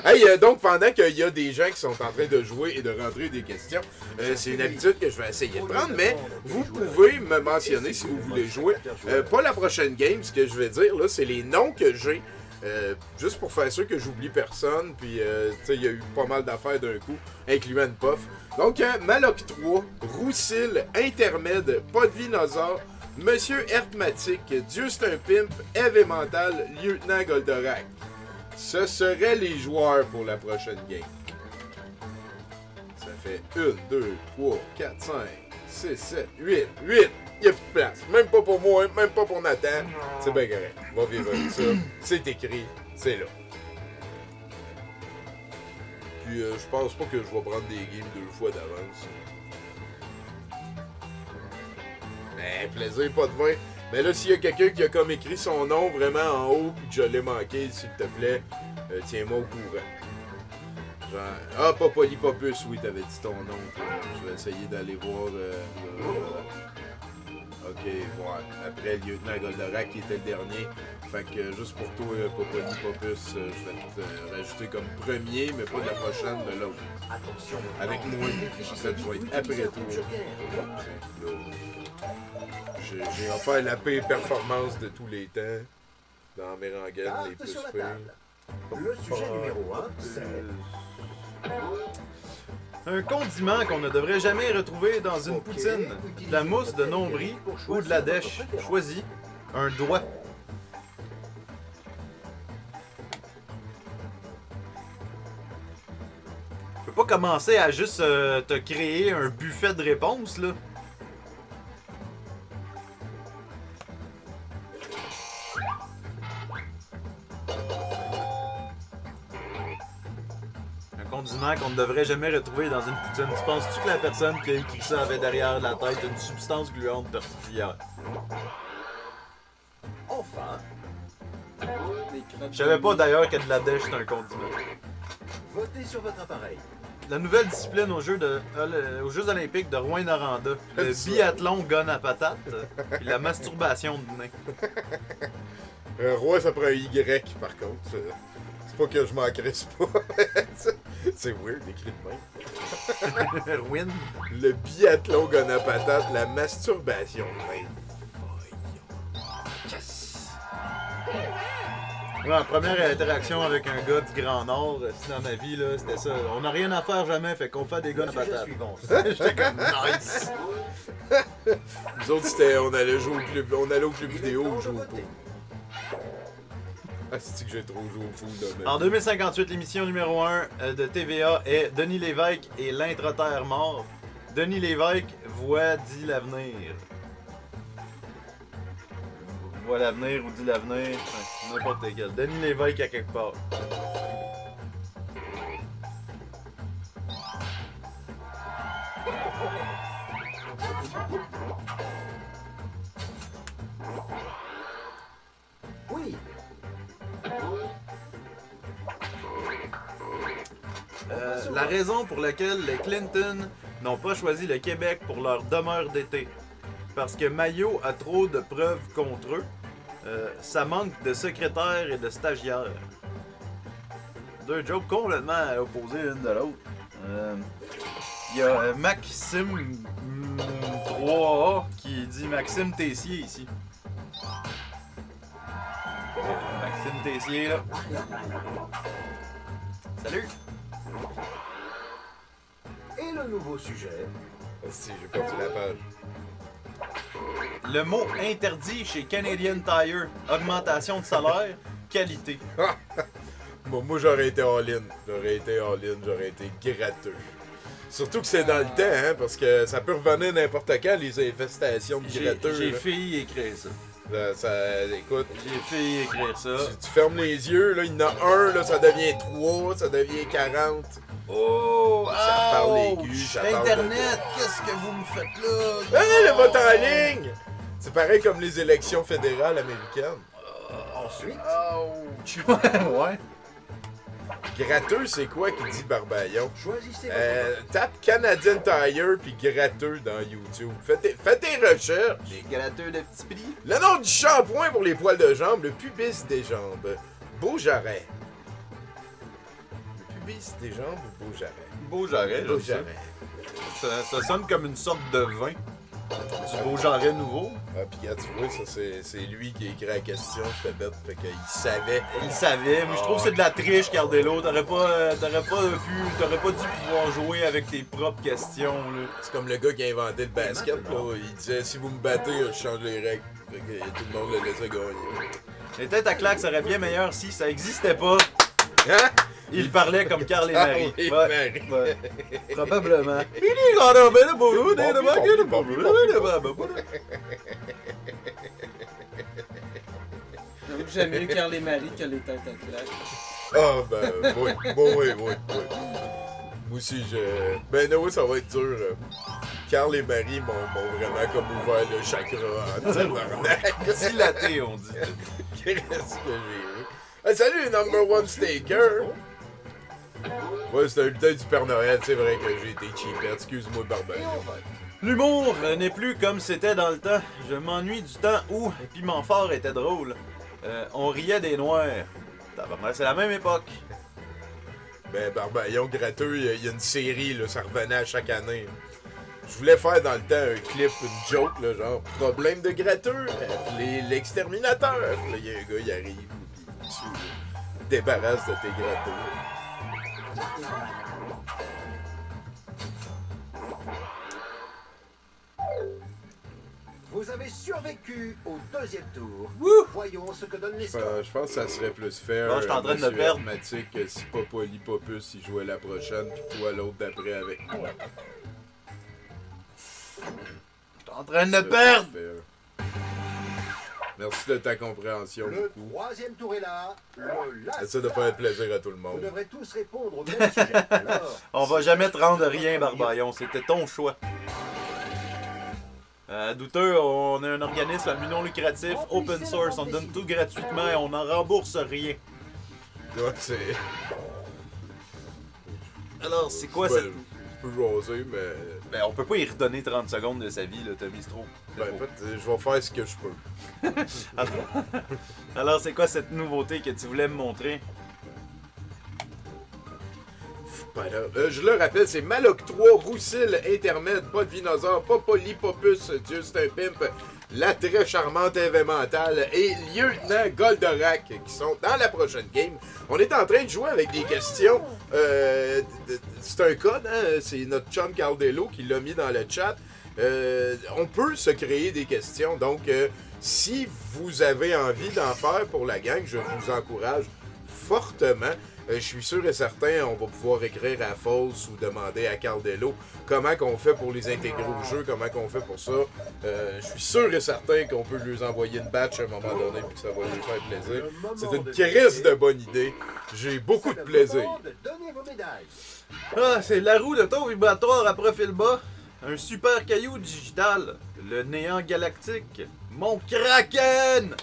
Hey, donc pendant qu'il y a des gens qui sont en train de jouer et de rentrer des questions, c'est une habitude que je vais essayer de prendre, mais vous pouvez me mentionner si vous voulez jouer. Pas la prochaine game, ce que je vais dire, là, c'est les noms que j'ai. Juste pour faire sûr que j'oublie personne, puis tu sais, il y a eu pas mal d'affaires d'un coup, incluant une puff. Donc, Maloc 3, Roussil, Intermède, Podvinosaure, Monsieur Hertmatique, Dieu c'est un pimp, Eve Mental, Lieutenant Goldorak. Ce seraient les joueurs pour la prochaine game. Ça fait 1, 2, 3, 4, 5, 6, 7, 8. 8! Il n'y a plus de place. Même pas pour moi, même pas pour Nathan. C'est bien correct. On va vivre avec ça. C'est écrit. C'est là. Puis je pense pas que je vais prendre des games 2 fois d'avance. Mais plaisir, pas de vin. Mais là, s'il y a quelqu'un qui a comme écrit son nom vraiment en haut puis que je l'ai manqué, s'il te plaît, tiens-moi au courant. Genre, ah, pas Polypopus, oui, t'avais dit ton nom. Toi. Je vais essayer d'aller voir. Ok, ouais. Après, Lieutenant Goldorak qui était le dernier. Fait que juste pour toi, Polypopus, je vais te rajouter comme premier, mais pas de la prochaine, de l'autre. Attention. Avec moi. En fait, je vais être après toi. Là, j'ai offert la pire performance de tous les temps dans Mérangaine, les Carte plus sur la pires. table. Le sujet numéro 1, c'est... Un condiment qu'on ne devrait jamais retrouver dans une poutine. De la mousse de nombril ou de la dèche. Choisis un doigt. Tu peux pas commencer à juste te créer un buffet de réponses, là. Condiment qu'on ne devrait jamais retrouver dans une poutine. Tu penses-tu que la personne qui a écrit ça avait derrière la tête une substance gluante particulière? Enfin, Je savais pas d'ailleurs que de la dèche c'est un condiment. votez sur votre appareil. La nouvelle discipline aux Jeux olympiques de Rouen-Noranda, le biathlon gun à patate, puis la masturbation de nain. Un roi, ça prend un Y, par contre. C'est pas que je m'en crisse pas. C'est weird, écrit de même. Ruine. Le biathlon gun à patate, la masturbation. Ben, Yes! Ouais, première interaction avec un gars du Grand Nord, dans ma vie, là, c'était ça. On n'a rien à faire jamais, fait qu'on fait des guns à Sujet patate. suivant. J'étais comme nice! nous autres, c'était, on allait jouer au club, on allait au club vidéo ou jouer au pool. Ah, c'est que j'ai trop joué au pool, là, En 2058, l'émission numéro 1 de TVA est Denis Lévesque et l'intra-terre mort. Denis Lévesque dit l'avenir. Voit l'avenir ou dit l'avenir, enfin, n'importe quel. Denis Lévesque à quelque part. Oui, La raison pour laquelle les Clinton n'ont pas choisi le Québec pour leur demeure d'été. Parce que Mayo a trop de preuves contre eux. Ça manque de secrétaires et de stagiaires. Deux jokes complètement opposés l'une de l'autre. Il y a Maxime 3A qui dit Maxime Tessier ici. Maxime Tessier là. Salut! nouveau sujet. Si, j'ai perdu la page. Le mot interdit chez Canadian Tire. Augmentation de salaire, qualité. Moi, j'aurais été all-in. J'aurais été gratteux. Surtout que c'est dans le temps, hein, parce que ça peut revenir n'importe quand, les infestations de gratteux. J'ai là. failli écrire ça. Écoute, J'ai failli écrire ça. tu fermes les yeux, là, il y en a un, là, ça devient 3, ça devient 40. Oh! Ça parle aigu, ça parle Internet, qu'est-ce que vous me faites là? Ah, le vote en ligne! C'est pareil comme les élections fédérales américaines. Ensuite, Ouais. Gratteux, c'est quoi qui dit Barbaillon? choisissez votre Tape Canadian Tire puis gratteux dans YouTube. Fais tes recherches. Des gratteurs de petits prix. Le nom du shampoing pour les poils de jambes, le pubis des jambes. Beaujarret. Le pubis des jambes ou Beaujarret? Beau jarret, là. Beaujarret. Ça sonne comme une sorte de vin. Du beau jarret nouveau. Ah, pis quand tu vois, ça, c'est lui qui a écrit la question, j'étais bête, fait qu'il savait. Il savait, mais je trouve que c'est de la triche, Cardello. T'aurais pas dû pouvoir jouer avec tes propres questions, là. C'est comme le gars qui a inventé le basket, là. Il disait, si vous me battez, je change les règles. Fait que tout le monde le laissait gagner. Les têtes à claque serait bien meilleur si ça existait pas. Hein? Il parlait comme Carl et Carl Marie. et Ouais, Marie. ouais. Probablement. Donc, j'aime mieux Carl et Marie que les têtes à claque. Ah, ben, oui. Moi aussi, Ben, oui, ça va être dur. Carl et Marie m'ont vraiment comme ouvert le chakra en tabarnak. Dilaté, on dit. Qu'est-ce que j'ai eu? Hey, salut, number one staker! Ouais, c'est un lutin du Père Noël, c'est vrai que j'ai été cheapette. Excuse-moi, Barbaillon. L'humour n'est plus comme c'était dans le temps. Je m'ennuie du temps où Piment Fort était drôle. On riait des noirs. Tabarnak, c'est la même époque. Ben, Barbaillon gratteux, il y a une série, là, ça revenait à chaque année. Je voulais faire dans le temps un clip, une joke, là, genre problème de gratteux, appelez l'exterminateur. Là, il y a un gars, il arrive, puis tu débarrasses de tes gratteux. Vous avez survécu au deuxième tour. Voyons ce que donnent les scores. Je pense que ça serait plus fair. Bon, je suis en train de me Monsieur perdre. Hermatique, si pas Polypopus, il jouait la prochaine, puis toi l'autre d'après avec moi. T'es en train de me perdre! Merci de ta compréhension, Le beaucoup. troisième tour est là. Le last Essaie de faire plaisir à tout le Vous monde. devrez tous répondre au même sujet. Alors, On va jamais te rendre rien, Barbaillon. C'était ton choix. Douteux, on est un organisme à but non lucratif, open source. On donne tout gratuitement et on n'en rembourse rien. Ouais, c'est. Alors, c'est quoi Ben, cette... je peux jaser, mais. Ben, on peut pas y redonner 30 secondes de sa vie, là, Tommy, c'est trop. Ben, en fait, je vais faire ce que je peux. Alors, c'est quoi cette nouveauté que tu voulais me montrer? Je le rappelle, c'est Maloc 3, Roussil, Internet, pas de Dinosaure, pas Polypopus, Dieu c'est un pimp, la très charmante Mentale et Lieutenant Goldorak qui sont dans la prochaine game. On est en train de jouer avec des questions. C'est un code, hein? C'est notre chum Cardello qui l'a mis dans le chat. On peut se créer des questions, donc si vous avez envie d'en faire pour la gang, je vous encourage fortement. Je suis sûr et certain, on va pouvoir écrire à False ou demander à Cardello comment qu'on fait pour les intégrer au jeu, comment qu'on fait pour ça. Je suis sûr et certain qu'on peut lui envoyer une batch à un moment donné puis que ça va lui faire plaisir. C'est une crise de bonne idée. J'ai beaucoup de plaisir. Donnez vos médailles. Ah, c'est la roue de ton vibratoire à profil bas. Un super caillou digital. Le néant galactique. Mon Kraken!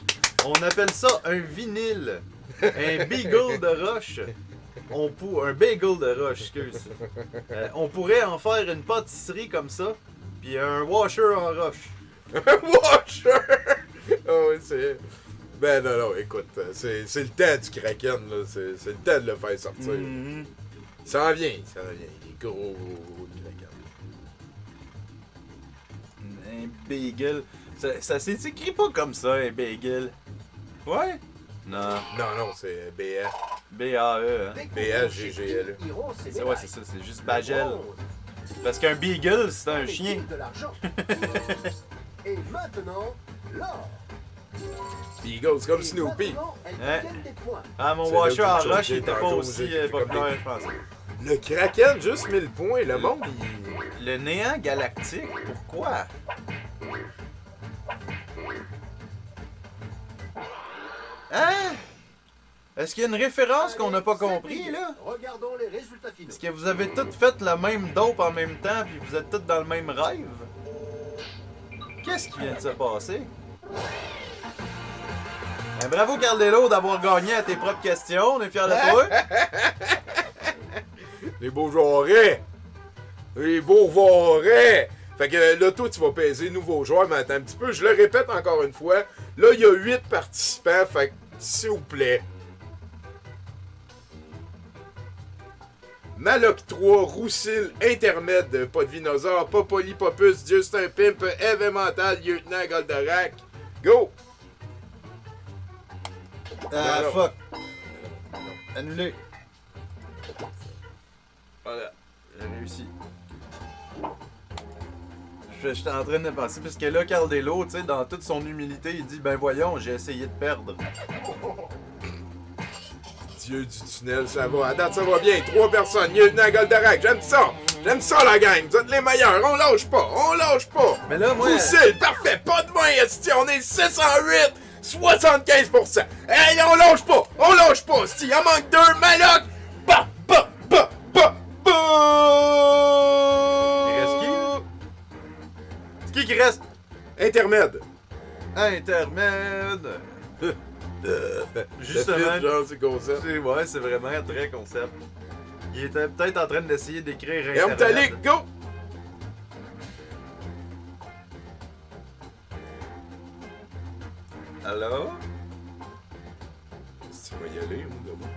On appelle ça un vinyle. Un beagle de roche. Un bagel de roche, excuse. On pourrait en faire une pâtisserie comme ça. Puis un washer en roche. Un washer! Oh, oui, c'est... Ben non, écoute, c'est le temps du Kraken, là. C'est le temps de le faire sortir. Mhm. Ça en vient. Il est gros, le Kraken. Un bagel. Ça s'écrit pas comme ça, un bagel. Ouais? Non. Non, c'est BA. B-A-E. Hein? B-A-G-G-L. C'est ouais, c'est ça, c'est juste bagel. Parce qu'un beagle, c'est un Avec chien. de l'argent. Et maintenant, l'or. Beagle, c'est comme Et Snoopy. maintenant, elles Hein? deviennent des points. Ah, mon C'est washer là à que tu roche, il as était pas tantôt, aussi j'ai comme populaire, des- je pense. Le Kraken, juste 1000 points. Le monde, il... Le néant galactique, pourquoi? Hein? Est-ce qu'il y a une référence qu'on n'a pas compris, là? Regardons les résultats finaux. Est-ce que vous avez toutes fait la même dope en même temps, puis vous êtes toutes dans le même rêve? Qu'est-ce qui vient de se passer? Ben, bravo, Cardello, d'avoir gagné à tes propres questions. On est fiers de toi. Les beaux joueurs. Les beaux joueurs. Fait que là, toi, tu vas peser nouveaux joueurs, mais attends un petit peu. Je le répète encore une fois. Là, il y a 8 participants. Fait que, s'il vous plaît. Maloc 3, Roussil, Intermède, pas de Dinosaure, pas Polypopus, Dieu c'est un pimp, Mental, Lieutenant Goldorak. Go! Ah, Non, non. fuck. Annulé. Voilà. J'ai réussi. J'étais en train de penser, parce que là, Cardello, tu sais, dans toute son humilité, il dit, ben voyons, j'ai essayé de perdre. Dieu du tunnel, ça va. À date, ça va bien. 3 personnes. Lieutenant Goldorak. J'aime ça. J'aime ça, la gang. Vous êtes les meilleurs. On lâche pas. On lâche pas. Mais là, moi... Roussil, parfait. Pas de main, esti. On est 608. 75%. Hey, on lâche pas. On lâche pas, esti. Il en manque 2. Maloc. Bah, bah, bah, bah, bah. Il reste qui, là? C'est qui reste? Intermède. Intermède. Justement. Le fit, genre, c'est concept. Ouais, c'est vraiment très concept. Il était peut-être en train d'essayer d'écrire Hermtalic, go. Allô? Si tu vas y aller, ou d'abord.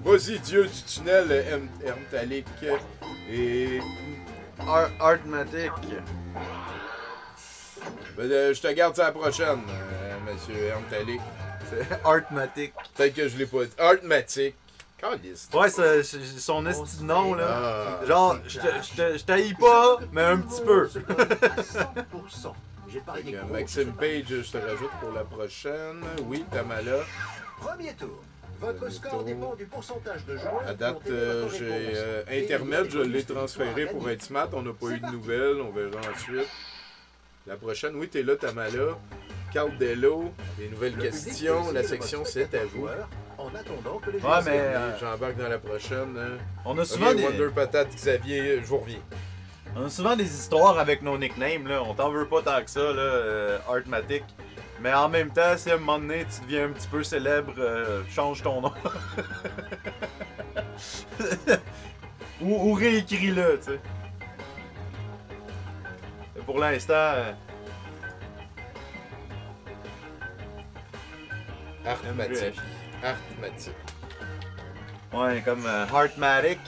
Vas-y, Dieu du tunnel, Hermtalic et... Artmatic. Je te garde ça la prochaine, monsieur Hermtalic. C'est Artmatic. Peut-être que je l'ai pas dit. Artmatic. Caliste. Ouais, c'est son esti de nom, là. Ah. Genre, je t'haïs pas, mais un petit peu. 100%. J'ai Fait parié que gros Maxime sur ça. Page, je te rajoute pour la prochaine. Oui, Tamala. Premier tour. Votre Premier score tour. dépend du pourcentage de joueurs. À qui date, ont aidé votre j'ai réponse. Et Internet, les je l'ai bonus de transféré victoire pour gagnés. être smart. On n'a pas C'est eu de parti. nouvelles. On verra ensuite. La prochaine, oui, t'es là, Tamala. Caldello. Les nouvelles Le public questions. peut La essayer section, votre c'est à spectateur vous. joueur En attendant que les Ouais, joueurs mais, s'éliminent. J'embarque dans la prochaine. Hein. On a souvent Ok, des... Wonder Patate, Xavier, je vous reviens. On a souvent des histoires avec nos nicknames, là. On t'en veut pas tant que ça, là, Artmatic. Mais en même temps, si à un moment donné tu deviens un petit peu célèbre, change ton nom. ou réécris-le, tu sais. Mais pour l'instant, Artmatic. Artmatic. ouais, comme Heartmatic.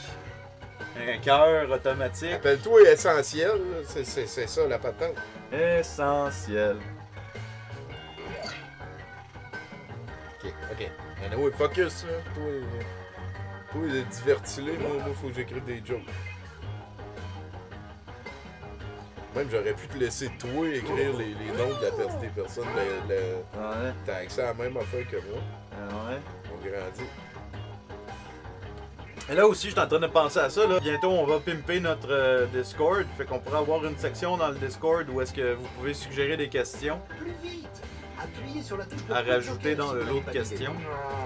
Un cœur automatique. Appelle-toi Essentiel, là. C'est ça la patente. Essentiel. Ok, ok. Anyway, focus, là. Toi, divertis-les. Moi, faut que j'écrive des jokes. Même, j'aurais pu te laisser, toi, écrire les noms des personnes. Ouais, T'as accès à la même affaire que moi. ouais. On grandit. Et là aussi, je suis en train de penser à ça. Là. Bientôt, on va pimper notre Discord. Fait qu'on pourrait avoir une section dans le Discord où est-ce que vous pouvez suggérer des questions Plus vite. Appuyez sur la touche de à plus rajouter dans locale si l'autre vous n'avez pas question. d'idée.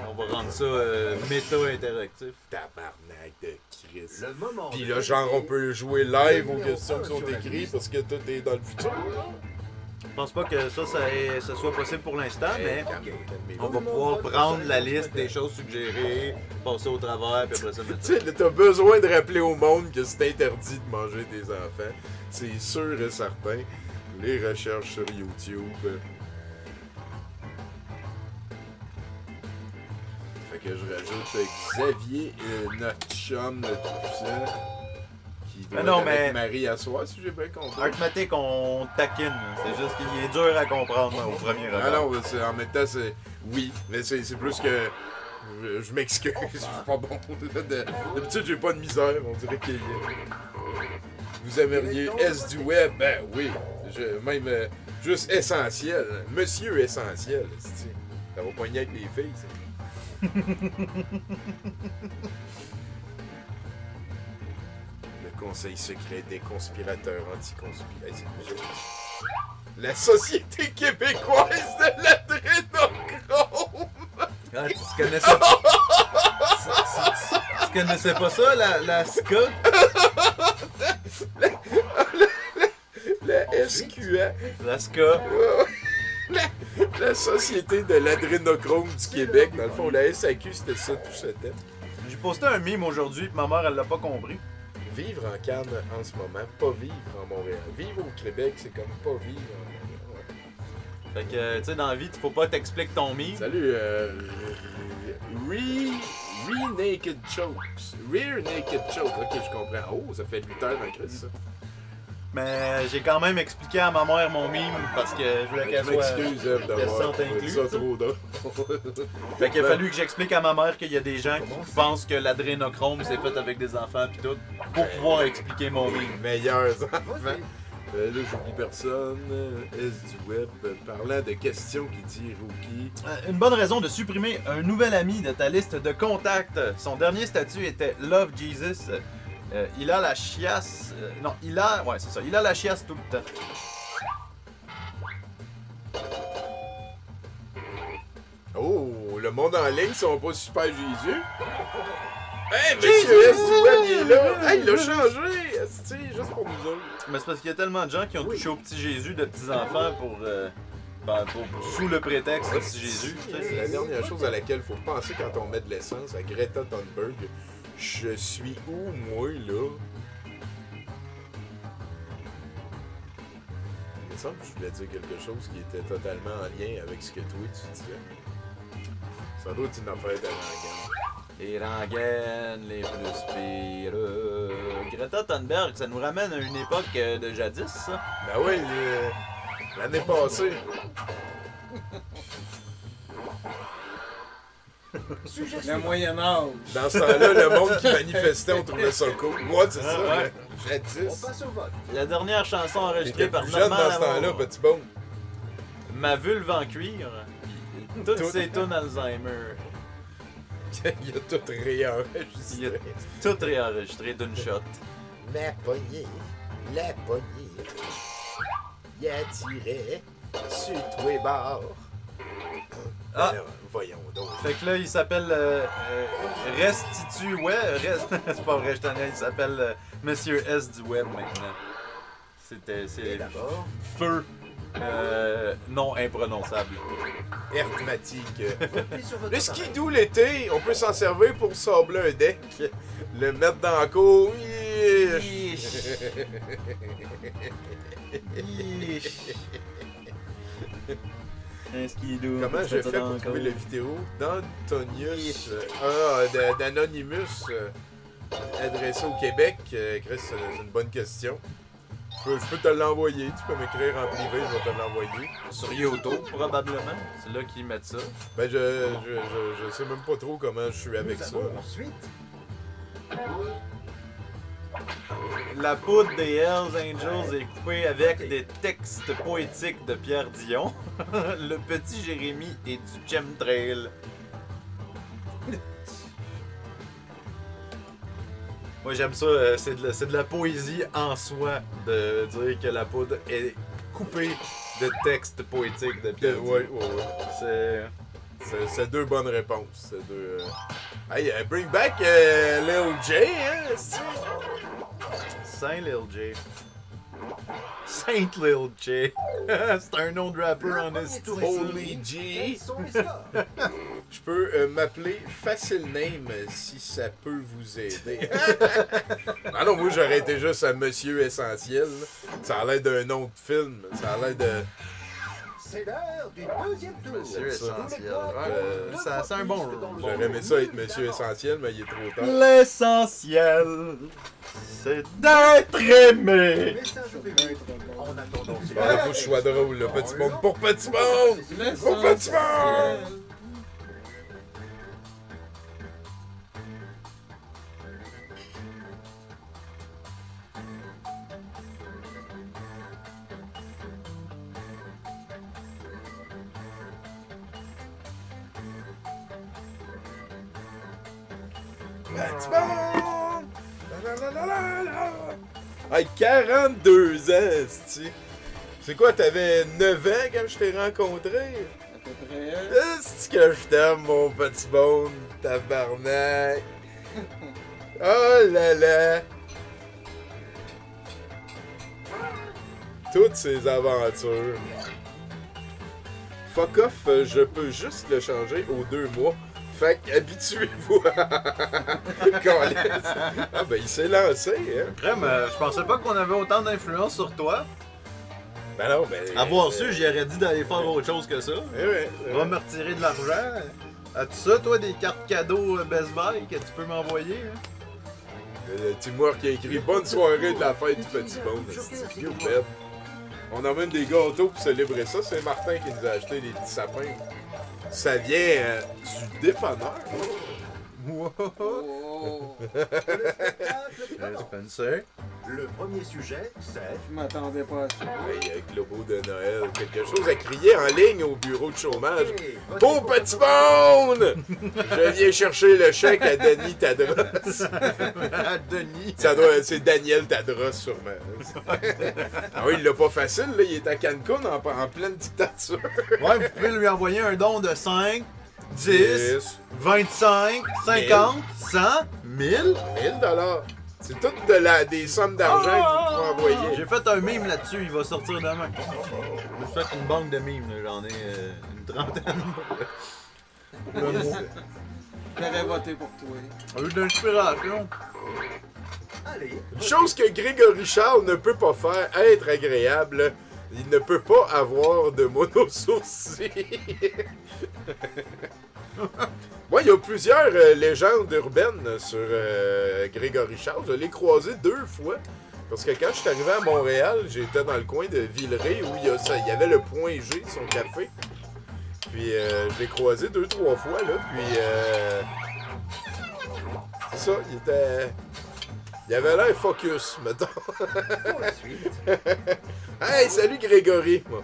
On va rendre ça méta-interactif. Tabarnak de Chris. Le moment Puis de là, genre, on vérité. peut jouer live aux questions qui sont écrites parce que tout est dans le futur. Je pense pas que ça soit possible pour l'instant, mais calmez-vous. on va pouvoir prendre la liste des choses suggérées, passer au travers, puis après ça mettre ça. Tu sais, t'as besoin de rappeler au monde que c'est interdit de manger des enfants. C'est sûr et certain. Les recherches sur YouTube. Fait que je rajoute Xavier, notre chum, notre puissant, qui doit Mais non, être avec mais- Marie à soi, si j'ai bien compris. Arithmétique, on taquine. C'est juste qu'il est dur à comprendre au premier Ah regard. non, en même temps, c'est... Oui, mais c'est plus que... Je m'excuse, je suis pas bon. D'habitude, j'ai pas de misère, on dirait qu'il y a... Vous aimeriez S du web? Ben oui. Même juste essentiel. Monsieur essentiel, c'est-tu. Ça va poigner avec les filles, ça. Le conseil secret des conspirateurs anti-conspirateurs. La Société québécoise de l'adrénochrome! Ah, tu connaissais pas... tu connaissais pas ça, la SCA? La SQA. La SCA. La Société de l'adrénochrome du Québec. Dans le fond, la SAQ, c'était ça tout ce temps. J'ai posté un meme aujourd'hui, puis ma mère, elle l'a pas compris. Vivre en Cannes en ce moment, pas vivre en Montréal. Vivre au Québec, c'est comme pas vivre en Montréal. Fait que, tu sais, dans la vie, faut pas t'expliquer ton meme. Salut, Naked Chokes. Rear Naked Choke. Ok, je comprends. Oh, ça fait 8 heures en crise, ça. Mais j'ai quand même expliqué à ma mère mon meme parce que je voulais qu'elle Je soit... m'excuse, Eve, qu'elle se d'avoir sente fait inclue, ça ça. trop drôle. Fait qu'il a fallu que j'explique à ma mère qu'il y a des gens qui pensent que l'adrénochrome c'est fait avec des enfants pis tout, pour pouvoir expliquer mon meme. Meilleurs enfants. Là, j'oublie personne. S du web. Parlant de questions qui dit Rookie. Une bonne raison de supprimer un nouvel ami de ta liste de contacts. Son dernier statut était Love Jesus. Il a la chiasse... non, il a... Ouais, c'est ça. Il a la chiasse tout le temps. Oh, le monde en ligne sont pas super Jésus. Hey, monsieur S du web, il est là. Hey, il a changé. Esti, juste pour nous autres. Mais c'est parce qu'il y a tellement de gens qui ont touché au petit Jésus de petits-enfants pour sous le prétexte de petit Jésus. tu sais, C'est la dernière chose à laquelle il faut penser quand on met de l'essence à Greta Thunberg. Je suis où, moi, là? Il me semble que je voulais dire quelque chose qui était totalement en lien avec ce que toi, tu disais. Ça doit être une affaire de langaine. Les rengaines les plus pires. Greta Thunberg, ça nous ramène à une époque de jadis, ça. Ben oui, l'année passée. Le Moyen-Âge. Dans ce temps-là, le monde qui manifestait, on trouvait ça cool. Moi, c'est ça, ouais. On jadis. passe au vote. La dernière chanson enregistrée J'étais par plus jeune Normand dans ce temps-là, Lamour. petit bon. Ma vulve en cuir. Toutes Tout. ces tunes Alzheimer. Il a tout Il a réenregistré. tout réenregistré d'une shot. La poignée, y a tiré sur tous les bords. Ah! Alors, voyons donc. Fait que là, il s'appelle Restitut Web. C'est pas vrai, je t'en ai. Il s'appelle Monsieur S du Web maintenant. C'est D'abord, feu non imprononçable. Hermatique. votez sur votre Le appareil. skidoo l'été, on peut s'en servir pour sabler un deck, le mettre dans la cour. Un skidoo. Comment j'ai fait pour trouver la vidéo d'Antonius d'Anonymous adressé au Québec? Chris, c'est une bonne question. Je peux te l'envoyer, tu peux m'écrire en privé, je vais te l'envoyer. Sur YouTube, probablement. C'est là qu'ils mettent ça. Ben je sais même pas trop comment je suis avec Nous ça. avons ensuite La poudre des Hells Angels est coupée avec des textes poétiques de Pierre Dion. Le petit Jérémy et du chemtrail. Moi j'aime ça, c'est de la poésie en soi de dire que la poudre est coupée de textes poétiques de Pierre Dion. Ouais. C'est deux bonnes réponses. C'est deux. Hey, bring back Lil J, hein? Saint Lil J. Saint Lil J. C'est un nom de rappeur en esti. Holy G. quels sont les scores? Je peux m'appeler Facile Name si ça peut vous aider. Ah non, moi j'aurais été juste un Monsieur Essentiel. Ça a l'air d'un nom de film. Ça a l'air de. C'est l'heure du deuxième tour. Monsieur Essentiel. Euh, Ouais, ça c'est un bon rôle. J'aurais aimé ça être Monsieur Essentiel, mais il est trop tard. L'essentiel, c'est d'être aimé. Message au public. En attendant, c'est Bon, là, faut que je sois drôle, là. Petit monde pour petit monde! Pour petit monde! Petit monde! La, la, la, la, la. Hey, 42 ans, c'ti. C'est quoi, t'avais 9 ans quand je t'ai rencontré? À peu près. Est-ce que je t'aime, mon petit bone, tabarnak? Oh là là! Toutes ces aventures. Fuck off, je peux juste le changer aux 2 mois. Fait qu'habituez-vous. Câlisse. Ah ben il s'est lancé, hein? Crème, je pensais pas qu'on avait autant d'influence sur toi. Ben non, ben... Avoir su, j'aurais dit d'aller faire autre chose que ça. Eh ouais, Va me retirer de l'argent. As-tu ça, toi, des cartes cadeaux Best Buy que tu peux m'envoyer? Hein? Le Timor qui a écrit « Bonne soirée de la fête du petit monde ». C'est cute, man. On emmène des gâteaux pour célébrer ça. C'est Martin qui nous a acheté des petits sapins. Ça vient du dépanneur. Oh. Spencer. Le premier sujet, c'est... Je m'attendais pas à ça. Hey, Globo de Noël, quelque chose à crier en ligne au bureau de chômage. Beau petit monde! Je viens chercher le chèque à Denis Tadros. Denis. C'est Daniel Tadros, sûrement. Ah oui, il l'a pas facile, là. Il est à Cancun en pleine dictature. Ouais, vous pouvez lui envoyer un don de 5, 10, 25, 50, 100, 1000. 1000 $. C'est toutes des sommes d'argent que vous pouvez envoyer. J'ai fait un mime là-dessus, il va sortir demain. J'ai fait une banque de mimes, là. J'en ai une trentaine. J'aurais voté pour toi. Un eu d'inspiration. Allez, Une chose que Grégory Charles ne peut pas faire, être agréable, il ne peut pas avoir de monosourcils. Moi, il y a plusieurs légendes urbaines sur Grégory Charles. Je l'ai croisé 2 fois. Parce que quand je suis arrivé à Montréal, j'étais dans le coin de Villeray où il y avait le Point G, son café. Puis je l'ai croisé 2-3 fois, là. Puis c'est ça, il avait l'air focus, mettons. pour la suite. Hey, salut Grégory! Moi.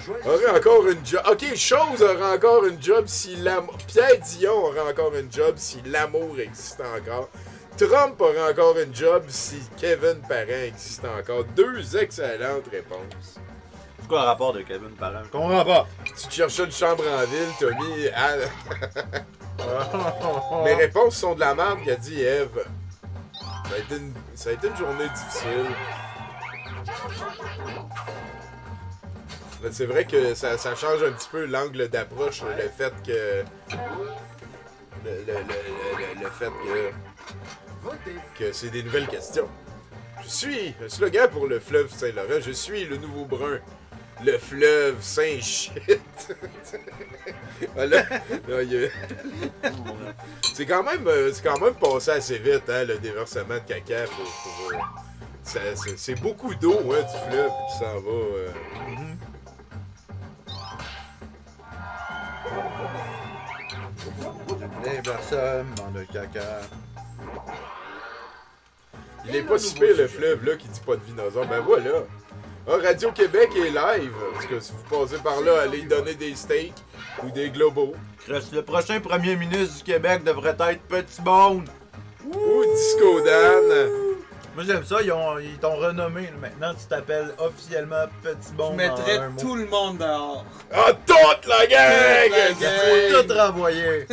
Choisissez Aurait encore une job. Ok, Chose aurait encore une job si l'amour. Pierre Dion aurait encore une job si l'amour existait encore. Trump aurait encore une job si Kevin Parent existait encore. 2 excellentes réponses. C'est quoi le rapport de Kevin Parent? Je comprends pas. Tu te cherchais une chambre en ville, t'as mis. Mes réponses sont de la merde qu'a dit Eve. Ça a été une journée difficile. Mais c'est vrai que ça change un petit peu l'angle d'approche, le fait que. Le fait voter. que c'est des nouvelles questions. Je suis un slogan pour le fleuve Saint-Laurent. Je suis le nouveau brun. Le fleuve Saint-Shit. Voilà. C'est quand même passé assez vite, hein, le déversement de caca. C'est beaucoup d'eau, hein, du fleuve qui s'en va. Les personnes dans le caca. Il est pas si pire le fleuve là qui dit pas de dinosaure. Ben voilà. Ah, Radio-Québec est live. Parce que si vous passez par là, allez donner des steaks ou des globaux. Le prochain premier ministre du Québec devrait être Petit Bone. Ou Disco Dan. Moi j'aime ça, ils t'ont renommé. Maintenant tu t'appelles officiellement Petit Bone. Je mettrais en un mot. tout le monde dehors. Ah, toute la gang! Toute la gang. Faut tout renvoyer.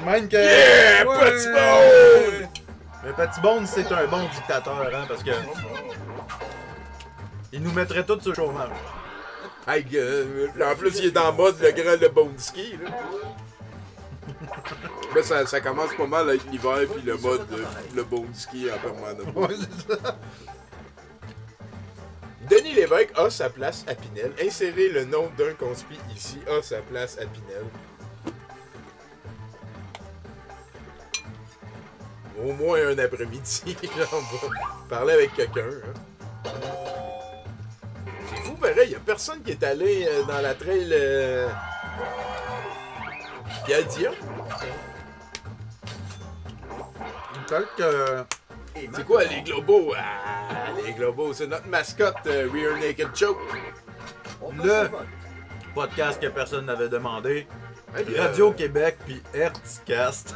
Même que. Yeah! Ouais. Petit Bone! Mais Petit Bone, c'est un bon dictateur, hein, parce que. Il nous mettrait tous sur le chômage. Hey, en plus, il est en mode le grand Lebonski. Là, ça commence pas mal avec l'hiver puis le mode Lebonski en permanence. Ouais, c'est ça. Denis Lévesque a sa place à Pinel. Insérez le nom d'un conspi ici, a sa place à Pinel. Au moins un après-midi, on va parler avec quelqu'un. Hein. C'est fou, pareil, y a personne qui est allé dans la trail Piadia. Peut-être que... C'est quoi les globaux? Ah, les globaux, c'est notre mascotte Rear Naked Choke. Le podcast que personne n'avait demandé. Hey, Radio-Québec puis Hertzcast.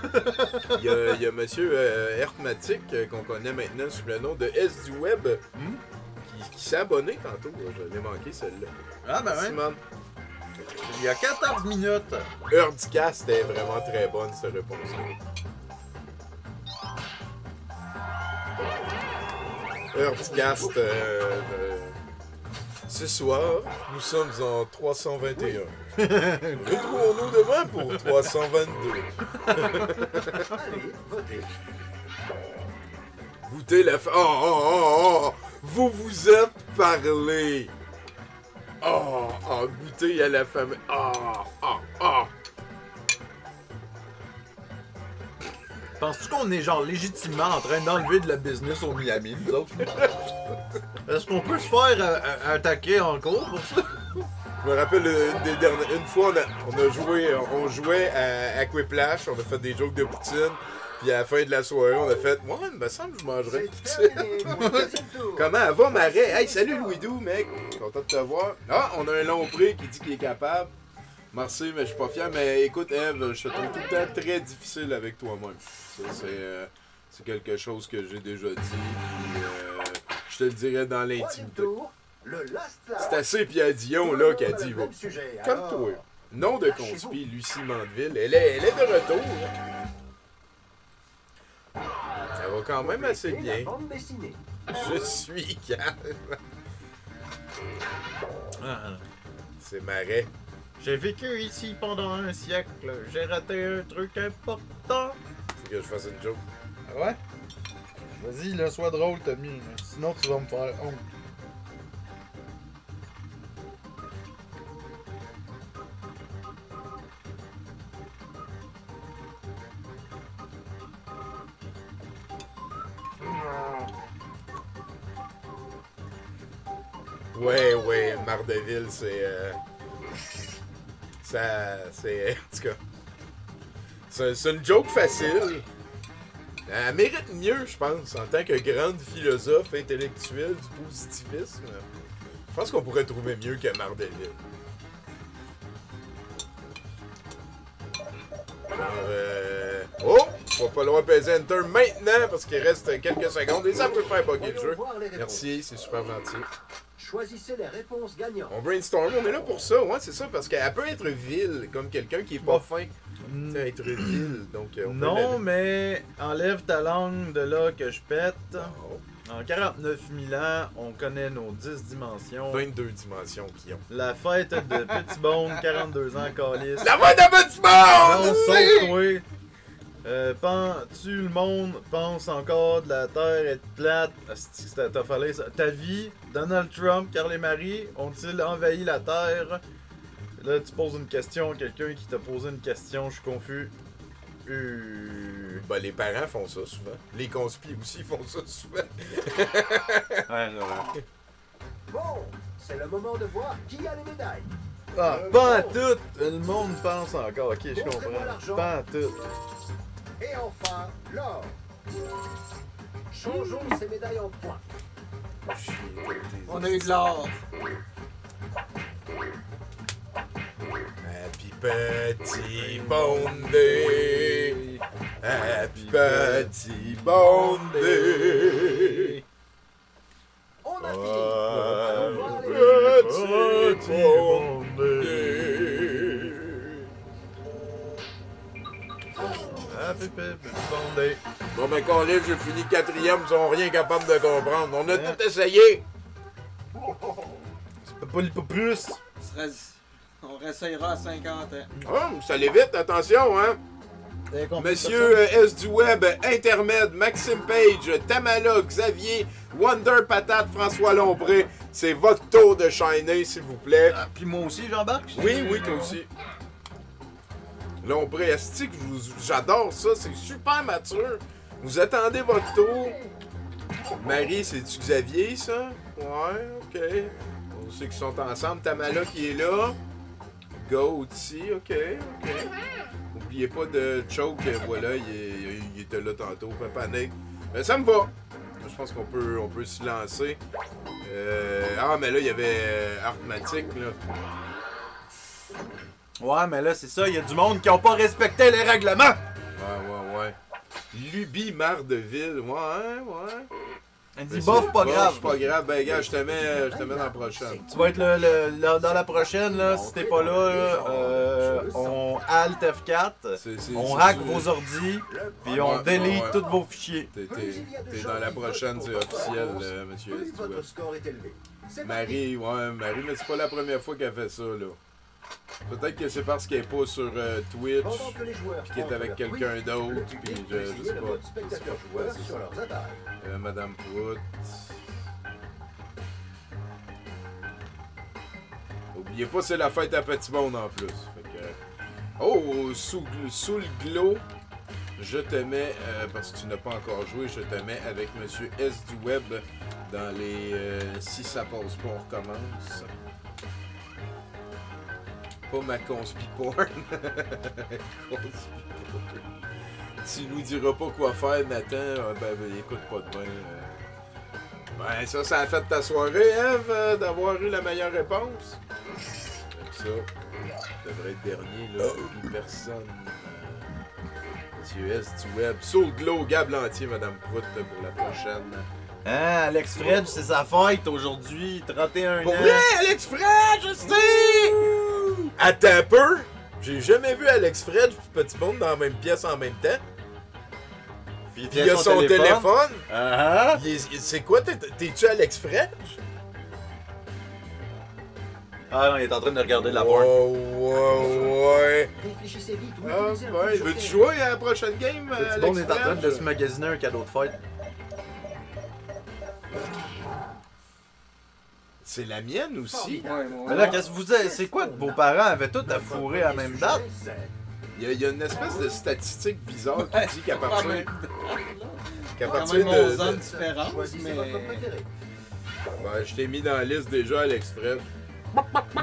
Il y a monsieur Hertmatic qu'on connaît maintenant sous le nom de S du Web qui s'est abonné tantôt. Je l'ai manqué celle-là. Ah ben ouais. Simon. Il y a 14 minutes. Hertzcast est vraiment très bonne cette réponse-là. Hertzcast, ce soir, nous sommes en 321. Retrouvons-nous demain pour 322. Allez, votez. Goûtez la oh, vous vous êtes parlé. Goûtez à la famille. Penses-tu qu'on est genre légitimement en train d'enlever de la business au Miami, nous autres? Est-ce qu'on peut se faire attaquer en cours pour ça? Je me rappelle une fois, on jouait à Quiplash, on a fait des jokes de poutine, puis à la fin de la soirée, on a fait « Ouais, il me semble que je mangerais de poutine. » Comment elle va, Marais? Hey, salut Louis-Dou, mec! Content de te voir. Ah, on a un long prix qui dit qu'il est capable. Merci, mais je suis pas fier. Mais écoute, Eve, je te trouve tout le temps très difficile avec toi-même. C'est quelque chose que j'ai déjà dit. Puis, je te le dirais dans l'intimité. C'est assez Pierre Dion là qui a dit comme toi. Nom de conspi, Lucie Mandeville. Elle est de retour. Ça va quand même assez bien. Je suis calme. C'est Marais. J'ai vécu ici pendant un siècle. J'ai raté un truc important. Faut que je fasse une joke. Ah ouais? Vas-y, là, sois drôle, Tommy. Sinon, tu vas me faire honte. Ouais, Mardeville, c'est... c'est... En tout cas... C'est une joke facile. Elle mérite mieux, je pense, en tant que grande philosophe intellectuelle du positivisme. Je pense qu'on pourrait trouver mieux que Mardeville. Alors, oh! On va pas loin peser Enter maintenant parce qu'il reste quelques secondes et ça peut faire bugger le jeu. Merci, c'est super gentil. Choisissez les réponses gagnantes. On brainstorm, on est là pour ça, ouais, c'est ça, parce qu'elle peut être vile, comme quelqu'un qui est pas fin. Tu sais, être vile, donc... Non, mais enlève ta langue de là que je pète. Oh. En 49 000 ans, on connaît nos 10 dimensions. 22 dimensions qui ont. La fête de Petit Bone, 42 ans, calice. La voix de Petit Bone! Non, sauf toi. Le monde pense encore de la Terre être plate. T'as fallu ça. Ta vie, Donald Trump, Carl et Marie ont-ils envahi la Terre? Là, tu poses une question, quelqu'un qui t'a posé une question, je suis confus. Ben, les parents font ça souvent. Les conspis aussi font ça souvent. Ouais, genre. Bon, c'est le moment de voir qui a les médailles. Ah, pas à tout! Le monde pense encore. Ok, je comprends. Pas à tout. Et enfin, l'or. Changeons ces médailles en points. On a eu de l'or. Happy Petit Bondé. Happy Petit Bondé. On a fini. On va aller. Petit Bondé. Happy Petit Bondé. Bon, ben, quand j'ai fini quatrième, ils sont rien capables de comprendre. On a tout essayé. C'est pas plus. On réessayera à 50 ans. Ah, ça allait vite, attention, hein. Monsieur S du Web, Intermède, Maxime Page, Tamala, Xavier, Wonder Patate, François Lombré. C'est votre tour de shiner, s'il vous plaît. Ah, puis moi aussi, j'embarque. Oui, oui, toi aussi. Lombré, esti que j'adore ça, c'est super mature. Vous attendez votre tour. Marie, c'est-tu Xavier, ça? Ouais, ok. On sait qu'ils sont ensemble. Tamala qui est là. Go aussi, ok. N'oubliez pas de choke, voilà, il était là tantôt, pas panique. Ça me va. Je pense qu'on peut se lancer. Ah, mais là, il y avait Arthmatic, là. Ouais, mais là, c'est ça, il y a du monde qui ont pas respecté les règlements. Ouais. Lubie Mardeville, ouais. Elle dit bof, pas grave. Pas grave, ben gars, je te mets dans la prochaine. Tu vas être dans la prochaine, là, si t'es pas là, on alt F4, on hack vos ordis, puis on delete tous vos fichiers. T'es dans la prochaine, c'est officiel, monsieur S. Votre score est élevé. Marie, mais c'est pas la première fois qu'elle fait ça, là. Peut-être que c'est parce qu'elle est pas sur Twitch, puis qu'elle est avec quelqu'un d'autre, puis je sais pas. Madame Prout. Oubliez pas, c'est la fête à Petit Monde en plus. Fait que, sous le glow, je te mets, parce que tu n'as pas encore joué, je te mets avec Monsieur S du Web dans les si ça passe pas, on recommence. Pas ma conspi porn. Tu nous diras pas quoi faire, Nathan. Ben, écoute pas demain. Ben, ça a fait ta soirée, Eve, d'avoir eu la meilleure réponse. Comme ça, devrait être dernier, là. Plus personne. Monsieur S du Web. Sur le glow, Gab Lantier, Madame Prout, pour la prochaine. Hein, Alex Fred, c'est sa fête aujourd'hui, 31 Pour ans. vrai, Alex Fred, je sais! Attends un peu! J'ai jamais vu Alex Fred et Petit Monde dans la même pièce en même temps. Puis il a son téléphone. Ah C'est quoi? T'es-tu Alex Fred? Ah non, il est en train de regarder la porn. Ouais. Réfléchissez vite. Ah, ouais. Veux-tu jouer à la prochaine game, Petit Alex Monde est en train Fred? de se magasiner un cadeau de fête. C'est la mienne aussi. Mais là, qu'est-ce que vous avez? C'est quoi que vos parents avaient tous à fourrer à la même date? Il y a une espèce de statistique bizarre qui dit qu'à partir Quand de... même 11 ans de différence, Choisissez mais... votre préféré. Ben, je t'ai mis dans la liste déjà, Alex Fred.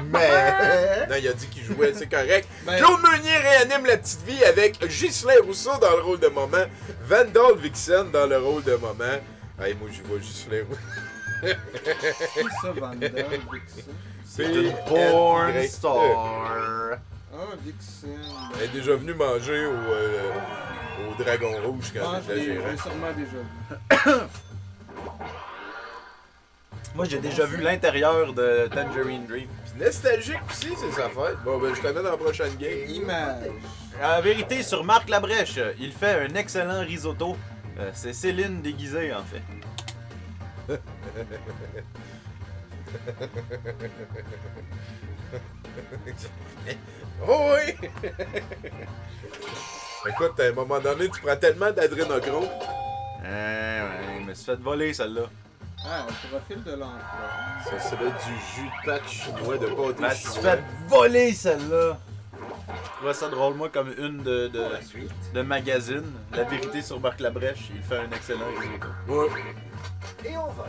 Mais... Non, il a dit qu'il jouait, c'est correct. Ben- Claude Meunier réanime la petite vie avec Ghislain Rousseau dans le rôle de Moment, Vandal Vixen dans le rôle de Moment. Hey, moi, j'y vois Ghislain Rousseau. Qui ça, Vandal, Vixen? C'est une porn star. Ah, Vixen. Elle est déjà venue manger au Dragon Rouge quand Ah, j'étais je gérant. l'ai sûrement déjà vu. Moi, j'ai déjà vu l'intérieur de Tangerine Dream. Puis nostalgique aussi, c'est sa fête. Bon, ben, je te mets dans la prochaine game. Image. En vérité, sur Marc Labrèche, il fait un excellent risotto. C'est Céline déguisée, en fait. Oh oui! Écoute, à un moment donné, tu prends tellement d'adrénochrome. Ouais, je me suis fait voler, celle-là. Ah, le profil de l'emploi. Ça serait du jus de pâte chinois de Je me pâté suis chinois. fait voler, celle-là. Je trouvais ça drôle, moi, comme une de magazine. La vérité sur Marc Labrèche, il fait un excellent risotto. Ouais. Et on vote.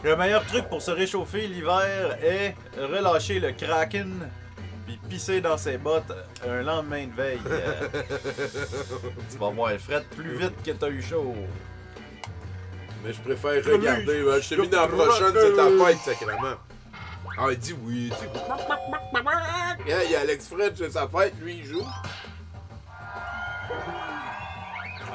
Le meilleur truc pour se réchauffer l'hiver est relâcher le Kraken puis pisser dans ses bottes un lendemain de veille. Tu vas voir Fred plus vite que t'as eu chaud. Mais je préfère regarder. Ouais, je t'ai mis dans la prochaine, c'est ta fête, sacrément. Ah, il dit oui. Il y a Alex Fred, c'est sa fête, lui, il joue.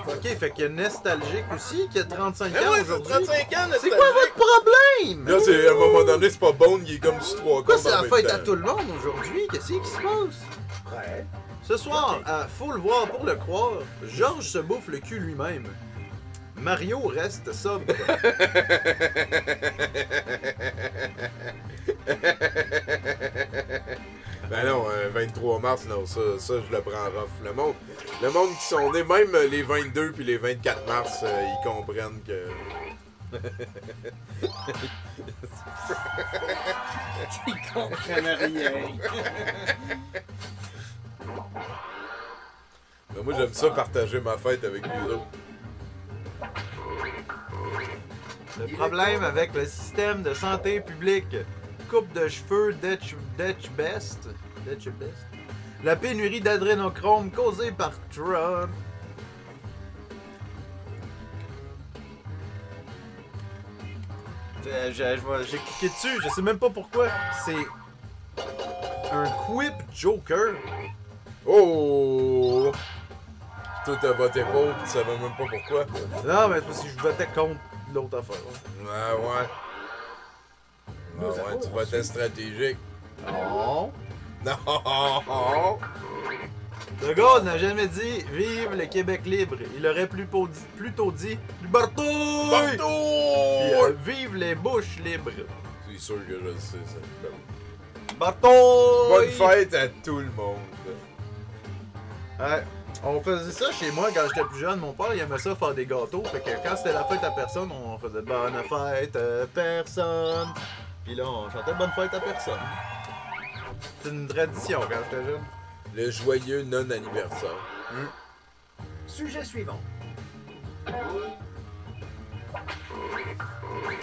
Ok, fait qu'il y a Nostalgique aussi qui a 35 Mais ans ouais, aujourd'hui. 35 ans, C'est quoi votre problème? Là, c'est à un moment donné, c'est pas bon, il est comme sur 3 Pourquoi comptes c'est en la même fête temps. à tout le monde aujourd'hui? Qu'est-ce qui se passe? Prêt? Ce soir, à Faut le voir pour le croire, Georges se bouffe le cul lui-même. Mario reste sobre. Ben non, 23 mars, non, ça je le prends rough. Le monde, Le monde qui sont nés, même les 22 puis les 24 mars, ils comprennent que... Ils comprennent rien. Mais moi, j'aime ça partager ma fête avec les autres. Le problème avec le système de santé publique, coupe de cheveux Dutch Best, la pénurie d'adrénochrome causée par Trump. J'ai cliqué dessus, je sais même pas pourquoi. C'est un Quip Joker. Oh! Toi, t'as voté pour, pis tu savais même pas pourquoi. Non, mais c'est parce que je votais contre l'autre affaire. Ouais. Ah ouais, tu votais stratégique. Non. Non! Le gars n'a jamais dit « Vive le Québec libre ». Il aurait plutôt dit « Liberté ». Barto! Vive les bouches libres. C'est sûr que je le sais, ça. Barto! Bonne fête à tout le monde. Ouais. On faisait ça chez moi quand j'étais plus jeune. Mon père, il aimait ça faire des gâteaux. Fait que quand c'était la fête à personne, on faisait bonne fête à personne. Puis là, on chantait bonne fête à personne. C'est une tradition quand j'étais jeune. Le joyeux non-anniversaire. Sujet suivant.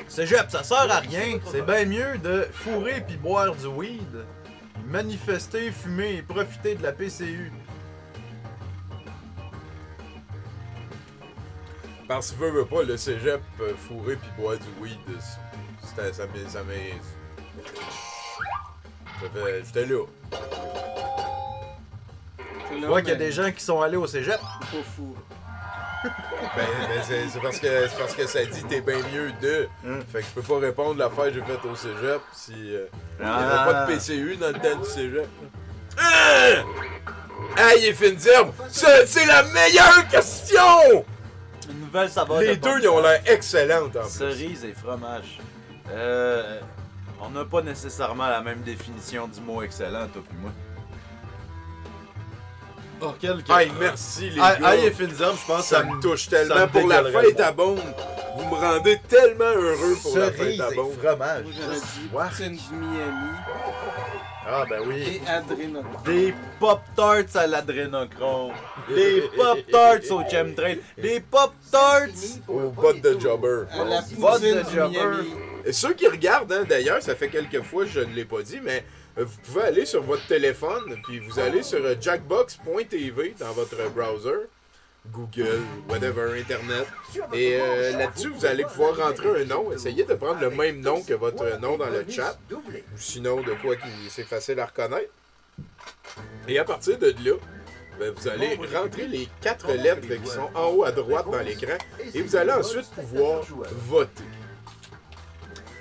Cégep, ça sert à rien. C'est bien mieux de fourrer puis boire du weed. Manifester, fumer et profiter de la PCU. Parce que veut pas, le cégep fourrer puis boire du weed, ça m'est... J'étais là. Tu vois qu'il y a des gens qui sont allés au cégep. Pas fou. Ben, c'est parce que ça dit t'es bien mieux de. Fait que je peux pas répondre l'affaire que j'ai faite au cégep si il y avait pas de PCU dans le temps du cégep. Hey, fines herbes! C'est la meilleure question! Une nouvelle saveur. Les deux, ils ont l'air excellentes en plus. Cerise et fromage. On n'a pas nécessairement la même définition du mot excellent, toi puis moi. Oh, quel... Hey, merci les gars. Aïe et fines herbes, je pense Ça que me touche tellement. me Pour la dégueulerait fête à Beaune, vous me rendez tellement heureux pour la fête cerise à et Beaune. fromage. Moi, j'aurais dit Ouais. poutine du Miami Ah ben oui. et adrénochrome. Des Pop-Tarts à l'adrénochrome. Des Pop-Tarts au chemtrail. Des Pop-Tarts Au bottes de jobber. À la Vote de poutine du jobber. Miami. Et ceux qui regardent, hein, d'ailleurs, ça fait quelques fois que je ne l'ai pas dit, mais vous pouvez aller sur votre téléphone, puis vous allez sur jackbox.tv dans votre browser, Google, whatever, Internet. Et là-dessus, vous allez pouvoir rentrer un nom. Essayez de prendre le même nom que votre nom dans le chat. Ou sinon, de quoi qui c'est facile à reconnaître. Et à partir de là, ben, vous allez rentrer les 4 lettres qui sont en haut à droite dans l'écran. Et vous allez ensuite pouvoir voter.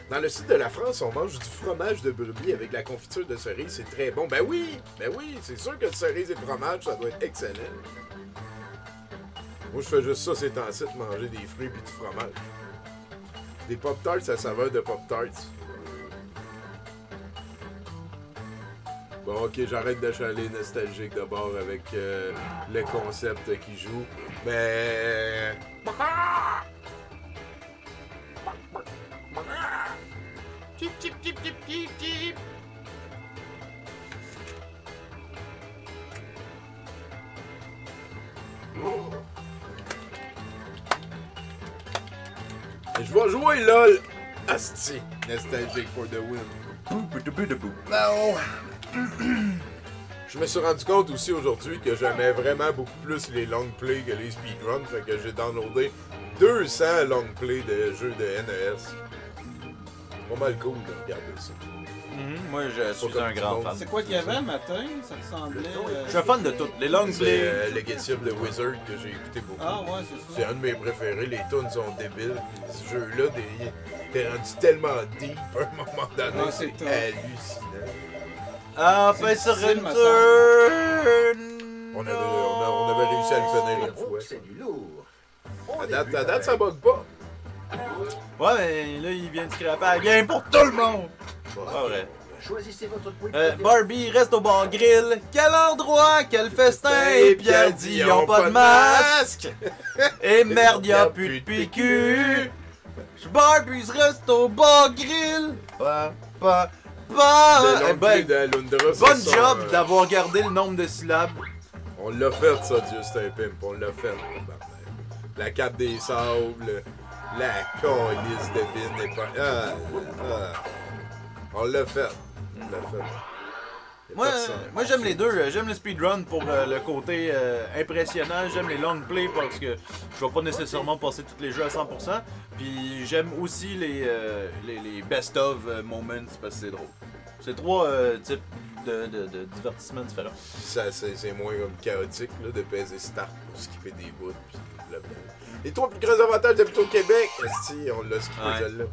Dans le sud de la France, on mange du fromage de brebis avec la confiture de cerise. C'est très bon. Ben oui, c'est sûr que cerise et fromage, ça doit être excellent. Moi, je fais juste ça ces temps-ci, de manger des fruits et du fromage. Des Pop-Tarts à saveur de Pop-Tarts. Bon, ok, j'arrête de chaler nostalgique d'abord avec le concept qui joue. Mais... Tip, tip, tip, tip, tip, tip. Je vais jouer LOL. Asti. Nostalgic for the win. Je me suis rendu compte aussi aujourd'hui que j'aimais vraiment beaucoup plus les long plays que les speedruns. Fait que j'ai downloadé 200 long plays de jeux de NES. Pas mal cool de regarder ça. Moi, je suis un grand fan. C'est quoi qu'il y avait le matin? Ça ressemblait... Je suis un fan de tout. Les long C'est plays. Legacy of the Wizard que j'ai écouté beaucoup. Ah ouais, c'est C'est ça. un de mes préférés. Les tunes sont débiles. Ce jeu-là, t'es rendu tellement deep à un moment donné. Ouais, c'est c'est top. hallucinant. Enfin, sur difficile, une me turn. On avait réussi à le finir une fois. C'est du lourd. À date, ça bug pas. Ouais, mais là, il vient de scraper la game pour tout le monde. Pas vrai. Choisissez votre bruit Barbie reste au bar grill. Quel endroit, quel festin. Et Pierre dit, ils ont pas de masque. Et merde, y'a plus de PQ. Barbie reste au bar grill. Le long Ben, cul d'Alundra, c'est bonne ça, job d'avoir gardé le nombre de syllabes. On l'a fait, ça, Justin Pimp. On l'a fait. La cape des sables, la calice de bin n'est pas... On l'a fait. On l'a fait. Y a Moi, pas de sang. moi j'aime les deux. J'aime le speedrun pour le côté impressionnant. J'aime les long plays parce que je vais pas nécessairement passer tous les jeux à 100%. Puis j'aime aussi les best-of moments parce que c'est drôle. C'est trois types de divertissements différents. C'est moins comme chaotique là, de peser start pour skipper des bouts. Puis blablabla. Les trois plus grands avantages d'habiter au Québec. Esti, on l'a skippé Ouais. celle-là.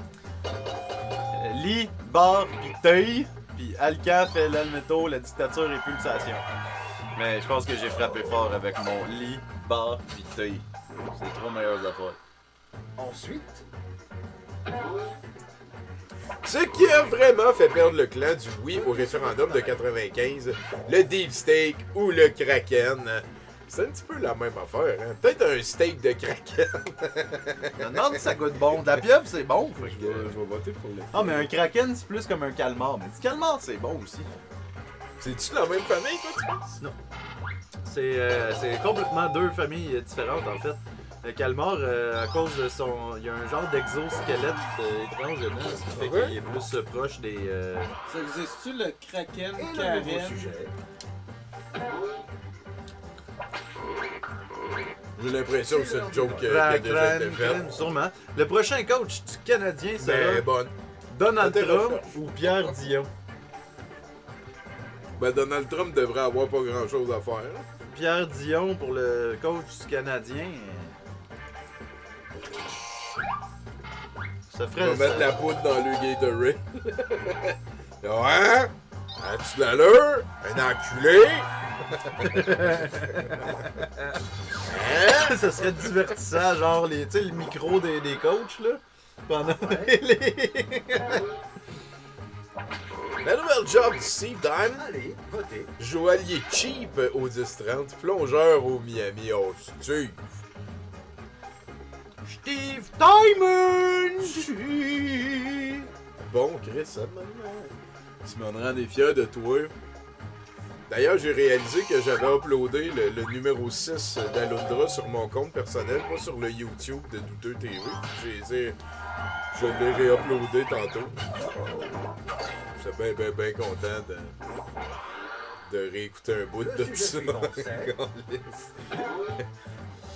Lit, bar, puis teuil. Puis Alka fait l'alméto, la dictature et pulsation. Mais je pense que j'ai frappé fort avec mon lit, bar, puis teuil. C'est les trois meilleures affaires. Ensuite, Ce qui a vraiment fait perdre le clan du oui au référendum de 95, le deep steak ou le kraken. C'est un petit peu la même affaire, hein? Peut-être un steak de kraken. Je me demande si ça goûte bon. De la pieuvre, c'est bon. Fait Je que... vais voter pour le. Ah, mais un kraken, c'est plus comme un calmar. Mais du calmar, c'est bon aussi. C'est-tu la même famille, toi, tu penses? Non. C'est complètement deux familles différentes, en fait. Le calmar, à cause de son... Il y a un genre d'exosquelette étrange dedans, ce qui fait Ouais. qu'il est plus proche des... Ça existe-tu le Kraken, et le nouveau Karen? sujet. J'ai l'impression que c'est une joke qui a déjà été faite. Sûrement. Le prochain coach du Canadien sera Mais bonne. Donald Faites tes Trump recherches. ou Pierre Dion. Ben, Donald Trump devrait avoir pas grand-chose à faire. Pierre Dion pour le coach du Canadien. Ça On ferait... va mettre la poudre dans le Gatorade. Ouais? As-tu de l'allure? Un enculé? Hein? Ça serait divertissant, genre les, tu sais, le micro des coachs, là. Pendant les... La nouvelle job de Steve Diamond, Allez, votez. joaillier cheap au 10-30, plongeur au Miami. Oh, Steve! Steve Diamond! Bon, Chris, ça demande. Tu m'en rends des fiers de toi. D'ailleurs, j'ai réalisé que j'avais uploadé le numéro 6 d'Alundra sur mon compte personnel, pas sur le YouTube de Douteux TV. Je l'ai réuploadé tantôt. J'étais bien content de réécouter un bout Le de sujet ça. suivant, c'est-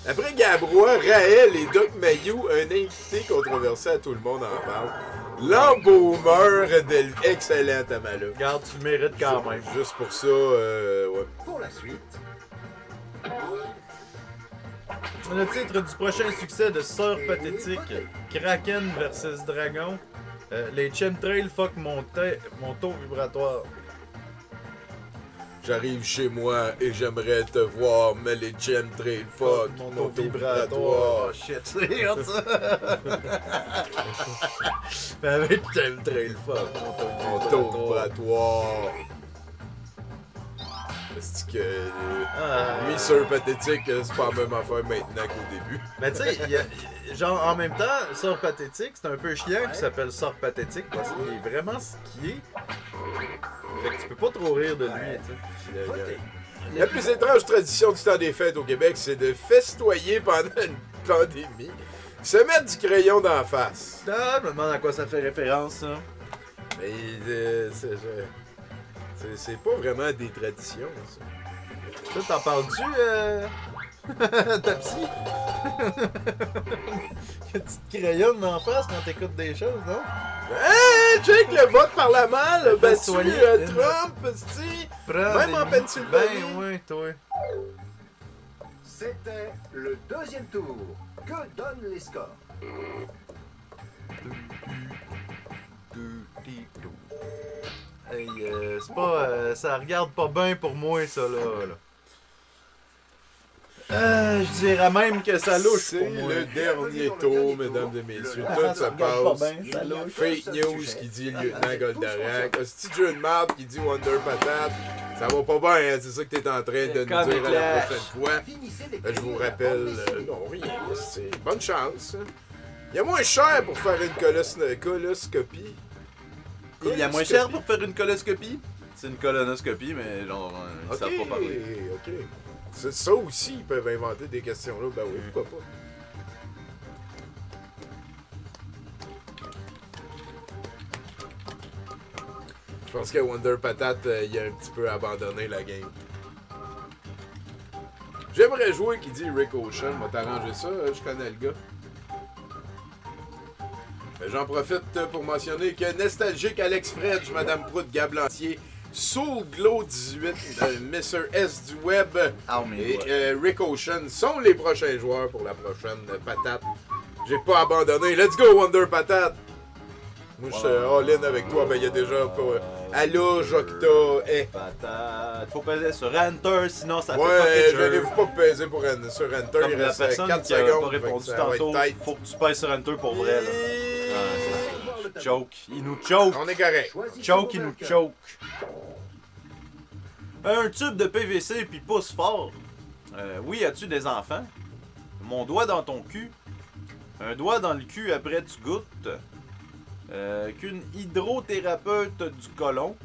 Après Gabrois, Raël et Doc Mayou, un invité controversé à tout le monde en parle. L'embaumeur de l'excellent Tamala. Regarde, tu le mérites quand même. Juste pour ça, ouais. Pour la suite, Le titre du prochain succès de Sœur Pathétique, Kraken versus Dragon. Les chemtrails fuck mon taux vibratoire. J'arrive chez moi et j'aimerais te voir, mais les chemtrails fuck Mon mon taux taux vibratoire. vibratoire. Oh shit, c'est hot ça! Mais avec chemtrail fuck Mon taux vibratoire. Est-ce que lui, Sœur Pathétique, c'est pas la même affaire maintenant qu'au début. Mais tu sais, genre en même temps, Sœur Pathétique, c'est un peu chiant qui s'appelle Sœur Pathétique parce qu'il est vraiment ce qu'il est. Fait que tu peux pas trop rire de lui, tu sais. votez. La plus étrange tradition du temps des fêtes au Québec, c'est de festoyer pendant une pandémie. Se mettre du crayon d'en face. Ah, je me demande à quoi ça fait référence, ça. Mais c'est pas vraiment des traditions, ça. Ça, t'en parles-tu, ta psy? Que tu te crayonnes en face quand t'écoutes des choses, non? Hey, check le vote parlamentaire, le battu Festoyer. Trump, c'ti. Prends Même des- en Pennsylvanie. Ben ouais, toi. C'était le deuxième tour. Que donnent les scores? Hey, c'est pas... ça regarde pas bien pour moi, ça, là. Je dirais même que ça louche C'est pour moi. le dernier tour, mesdames et messieurs. Tout Ça se regarde pas passe. bien, ça louche. Fake news qui dit le lieutenant Goldarak. Un petit jeu de marde qui dit Wonder Patate. Ça va pas bien, hein? C'est ça que t'es en train de nous Comme dire à la Clash. prochaine fois. Je vous rappelle, non, rien. C'est bonne chance. Il y a moins cher pour faire une coloscopie. Il y a moins cher pour faire une coloscopie? C'est une colonoscopie, mais genre, ils Ok, savent pas parler. ok. C'est ça aussi, ils peuvent inventer des questions là. Ben oui, pourquoi pas. Je pense que Wonder Patate, il a un petit peu abandonné la game. J'aimerais jouer qui dit Rick Ocean. M'a t'arranger ça, je connais le gars. J'en profite pour mentionner que Nostalgique Alex Fredge, Madame Prout Gablancier, Soul Glow 18, Mr. S du Web et Rick Ocean sont les prochains joueurs pour la prochaine patate. J'ai pas abandonné. Let's go Wonder Patate! Moi je suis all-in avec toi, ben il y a déjà pas. Allo, Jocta, Patate. Faut peser sur Enter, sinon ça fait pas ouais, quelque je n'allais pas peser pour sur Enter, Comme il la reste personne 4 qui a secondes. pas répondu fait que ça va être tantôt, tight. faut que tu pèses sur Enter pour vrai, là. Ah, c'est ça. Choke. Il nous choke. On est correct. Choke, il nous choke. Un tube de PVC puis pousse fort. Oui, as-tu des enfants? Mon doigt dans ton cul. Un doigt dans le cul après tu goûtes. Qu'une hydrothérapeute du côlon.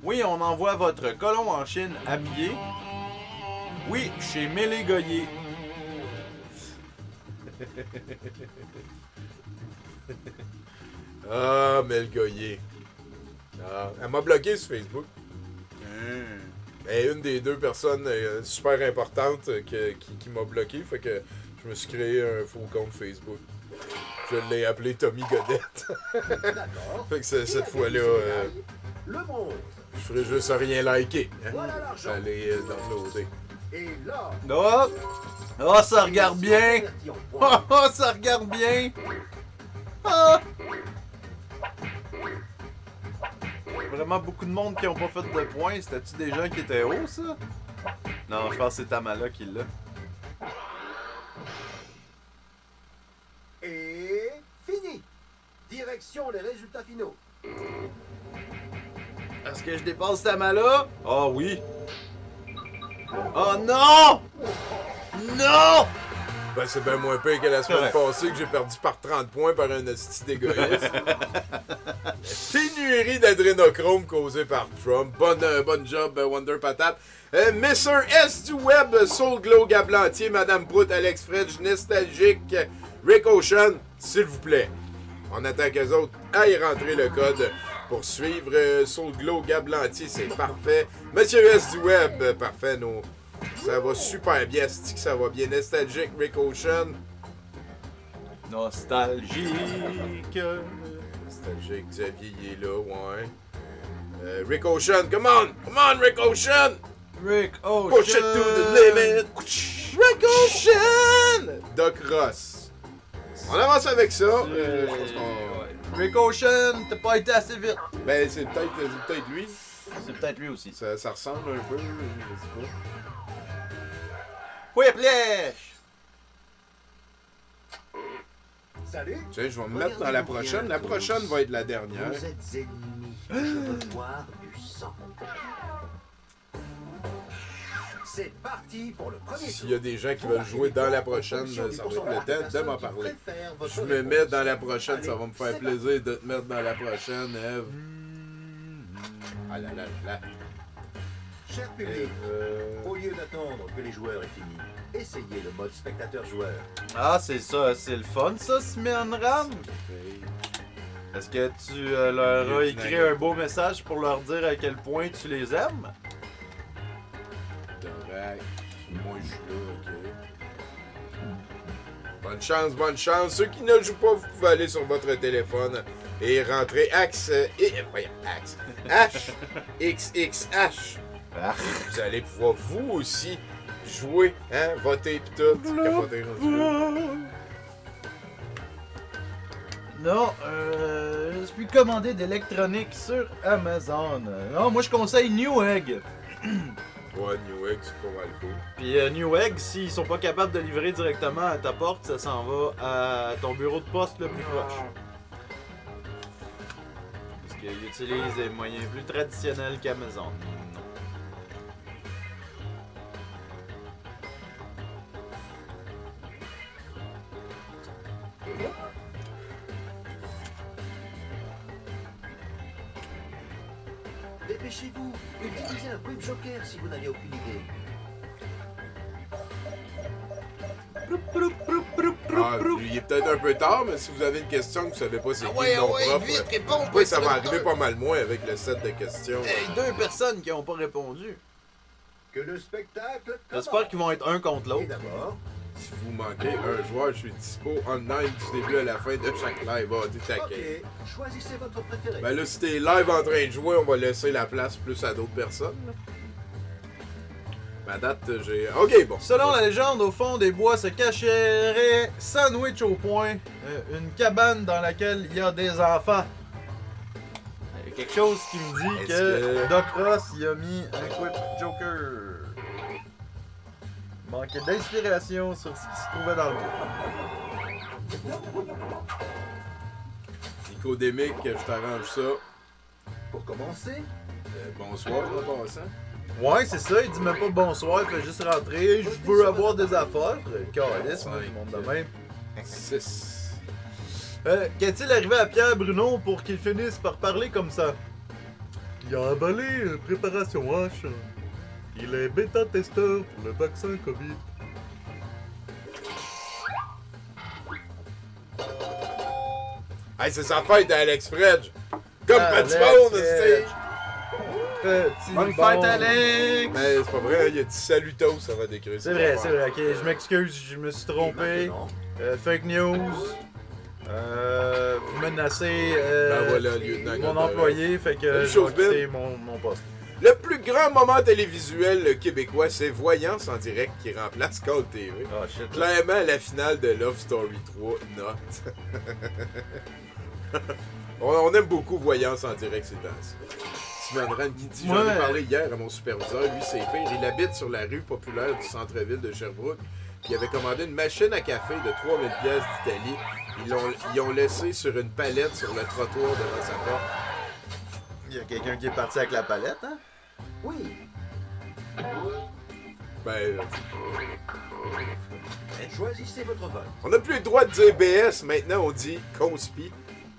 Oui, on envoie votre côlon en Chine habillé. Oui, chez Mélé Goyer. Ah, Mel Goyer. Ah, elle m'a bloqué sur Facebook. Elle est une des deux personnes super importantes qui m'a bloqué. Fait que je me suis créé un faux compte Facebook. Je l'ai appelé Tommy Godette. Fait que cette fois-là, Le monde. je ferai juste rien liker. Hein? Voilà l'argent. Aller downloader. Et là. Oh! Oh, ça regarde bien! Converti en Oh, points. oh, ça regarde bien! Ah! Vraiment beaucoup de monde qui ont pas fait de points. C'était-tu des gens qui étaient hauts, ça? Non, je pense que c'est Tamala qui l'a. Et fini. Direction les résultats finaux. Est-ce que je dépasse Tamala? Ah oui! Oh non! Non! Ben, c'est bien moins pire que la semaine passée que j'ai perdu par 30 points par un hostie d'égoïste. Pénurie d'adrénochrome causée par Trump. Bonne job, Wonder Patate. Mr. S du Web, Soul Glow Gablantier, Madame Prout, Alex Fredge, Nostalgique, Rick Ocean, s'il vous plaît. On attend qu'eux autres aillent rentrer le code pour suivre Soul Glow Gablantier, c'est parfait. Monsieur S du Web, parfait, ça va super bien, c'est que ça va bien. Nostalgique, Rick Ocean. Nostalgique. Nostalgique, Xavier, il est là, ouais. Rick Ocean, come on, Rick Ocean! Rick Ocean. Push it to the limit! Rick Ocean! Doc Ross. On avance avec ça. Je pense qu'on... Rick Ocean, t'as pas été assez vite. Ben, c'est peut-être lui. C'est peut-être lui aussi. Ça ressemble un peu, je sais pas. Whiplash! Salut. Tu sais, je vais me mettre dans la prochaine. La prochaine va être la dernière. Vous êtes ennemis. Je veux voir du sang. C'est parti pour le premier tour. S'il y a des gens qui veulent jouer dans la prochaine, ça va être le temps de m'en parler. Je me mets dans la prochaine, ça va me faire plaisir de te mettre dans la prochaine, Eve. Ah là là là. Cher public, au lieu d'attendre que les joueurs aient fini, essayez le mode spectateur-joueur. Ah, c'est ça, c'est le fun ça, Simian Ram? Est-ce que tu leur as écrit un beau message pour leur dire à quel point tu les aimes? Correct. Moi, je suis là, ok. Bonne chance. Ceux qui ne jouent pas, vous pouvez aller sur votre téléphone et rentrer HXXH. Vous allez pouvoir vous aussi jouer, hein, voter pis tout. Capoter, Non, je suis commandé d'électronique sur Amazon. Non, moi je conseille Newegg. Ouais, New Egg, c'est pas mal cool. Puis New Egg, s'ils sont pas capables de livrer directement à ta porte, ça s'en va à ton bureau de poste le plus proche. Parce qu'ils utilisent des moyens plus traditionnels qu'Amazon. Dépêchez-vous, utilisez un Quick Joker si vous n'avez aucune idée. Ah, il est peut-être un peu tard, mais si vous avez une question que vous savez pas c'est qui le nom propre, réponds! oui, ça va arriver pas mal moins avec le set de questions. Hey, 2 personnes qui ont pas répondu. Que le spectacle J'espère commence. qu'ils vont être un contre Et l'autre. d'abord, Si vous manquez un joueur, je suis dispo online du début à la fin de chaque live. Ah, t'es taquet. ok, choisissez votre préféré. Ben là, si t'es live en train de jouer, on va laisser la place plus à d'autres personnes. là. Ma date, j'ai... Ok, bon. Selon la légende, au fond des bois se cacherait, sandwich au point, une cabane dans laquelle il y a des enfants. Il y a quelque chose qui me dit Est-ce que que- Doc Ross y a mis un Quick Joker. Il manquait d'inspiration sur ce qui se trouvait dans le bois. Nicodémique, je t'arrange ça. Pour commencer, Bonsoir, en passant. Ouais, c'est ça, il dit même pas bonsoir, il fait juste rentrer, je veux avoir des affaires. Calice, moi, du monde de même. 6. Qu'est-il arrivé à Pierre Bruno pour qu'il finisse par parler comme ça? Il a emballé une préparation H. Il est bêta-testeur pour le vaccin COVID. Hey, c'est sa fête à Alex Fredge. Comme Alex petit monde, Fredge. tu Petit Bonne bon. fête, Alex! Mais c'est pas vrai, il a dit salutos, ça va décrire. C'est vrai, ok, je m'excuse, je me suis et trompé. maintenant, Fake news. Vous menacez Ben voilà, lieutenant mon Godard. employé, fait que Salut, je vais Chauve-Bill. quitter mon poste. Le plus grand moment télévisuel québécois, c'est Voyance en direct qui remplace Call TV. Ah shit. Clairement, la finale de Love Story 3, note. on aime beaucoup Voyance en direct ces temps-ci. Simon Rand qui dit, j'en ai Ouais. parlé hier à mon superviseur, lui c'est pire, il habite sur la rue populaire du centre-ville de Sherbrooke, puis il avait commandé une machine à café de 3000 pièces d'Italie. Ils ont laissé sur une palette sur le trottoir devant sa porte. Il y a quelqu'un qui est parti avec la palette, hein? oui, Ben, choisissez votre vote. on n'a plus le droit de dire BS, maintenant on dit conspi.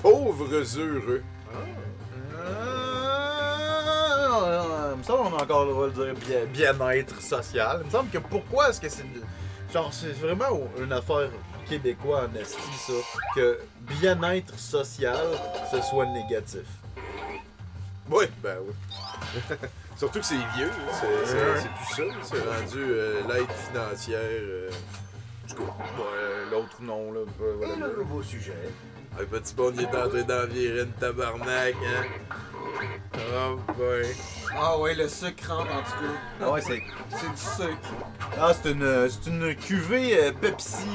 Pauvres heureux. Il me semble qu'on a encore le droit de dire bien-être social. Il me semble que pourquoi est-ce que c'est... Genre, c'est vraiment une affaire québécois en esti, ça, que bien-être social, ce soit négatif. Oui, ben oui. Surtout que c'est vieux, c'est plus ça. C'est rendu l'aide financière. Du coup, L'autre non, là. Et le nouveau sujet, un petit bon, il est en train d'envirer une tabarnak, hein. Oh boy. Ah ouais, le sucre rentre en tout cas. Ah ouais, c'est... C'est du sucre. Ah, c'est une cuvée Pepsi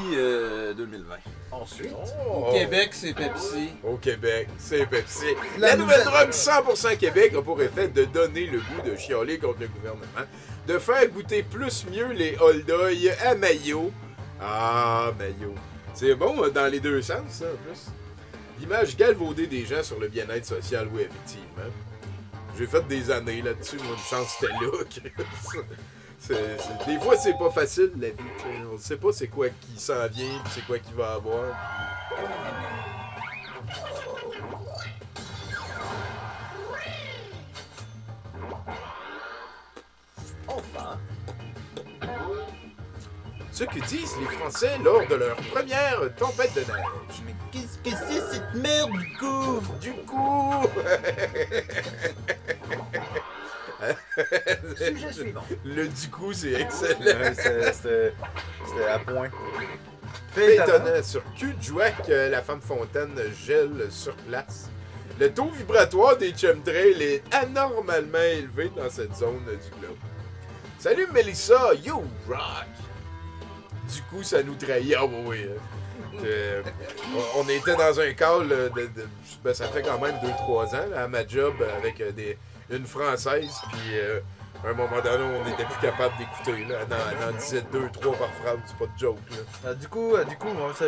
2020. ensuite, Au Québec, c'est Pepsi. Au Québec, c'est Pepsi. La La nouvelle nouvelle- drogue 100% Québec a pour effet de donner le goût de chialer contre le gouvernement, de faire goûter plus mieux les hold-doy à Mayo. Ah, Mayo. C'est bon dans les deux sens, ça, en plus. L'image galvaudée des gens sur le bien-être social, oui, effectivement. J'ai fait des années là-dessus, moi, une chance c'était là. Chris. Des fois, c'est pas facile, la vie. T'sais. On sait pas c'est quoi qui s'en vient, pis c'est quoi qui va avoir. enfin, Ce que disent les Français lors de leur première tempête de neige. Mais qu'est-ce que c'est cette merde du coup? Du coup... sujet suivant. Le du coup, c'est excellent. Ouais, c'était à point. Fait étonnant, sur Cul-Jouac, la femme fontaine gèle sur place. Le taux vibratoire des chemtrails est anormalement élevé dans cette zone du globe. Salut Melissa, you rock! Du coup, ça nous trahit. Ah oui, oui. On était dans un call ben, ça fait quand même 2-3 ans là, à ma job avec une Française, puis À un moment donné, on n'était plus capable d'écouter. Là. Elle en disait 2-3 par phrase, c'est pas de joke. Là. Du coup, ouais,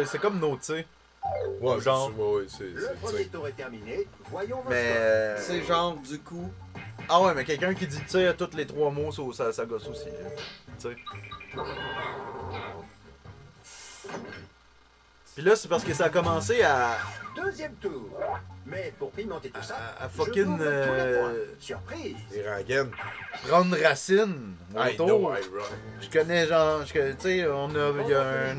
c'est comme noté. Ouais, Genre. ouais, Le premier tour est terminé. Voyons vos Mais. C'est genre, du coup... Ah ouais, mais quelqu'un qui dit tu sais à tous les 3 mots, ça gosse aussi. Tu sais. Puis là, c'est parce que ça a commencé à. scores. Deuxième tour. Mais pour pimenter tout ça, À je fucking, vous donne tous les points. Surprise. Les rengaines. prendre racine. Mon I tour. know I run. Je connais genre. Tu sais, on a. Il y a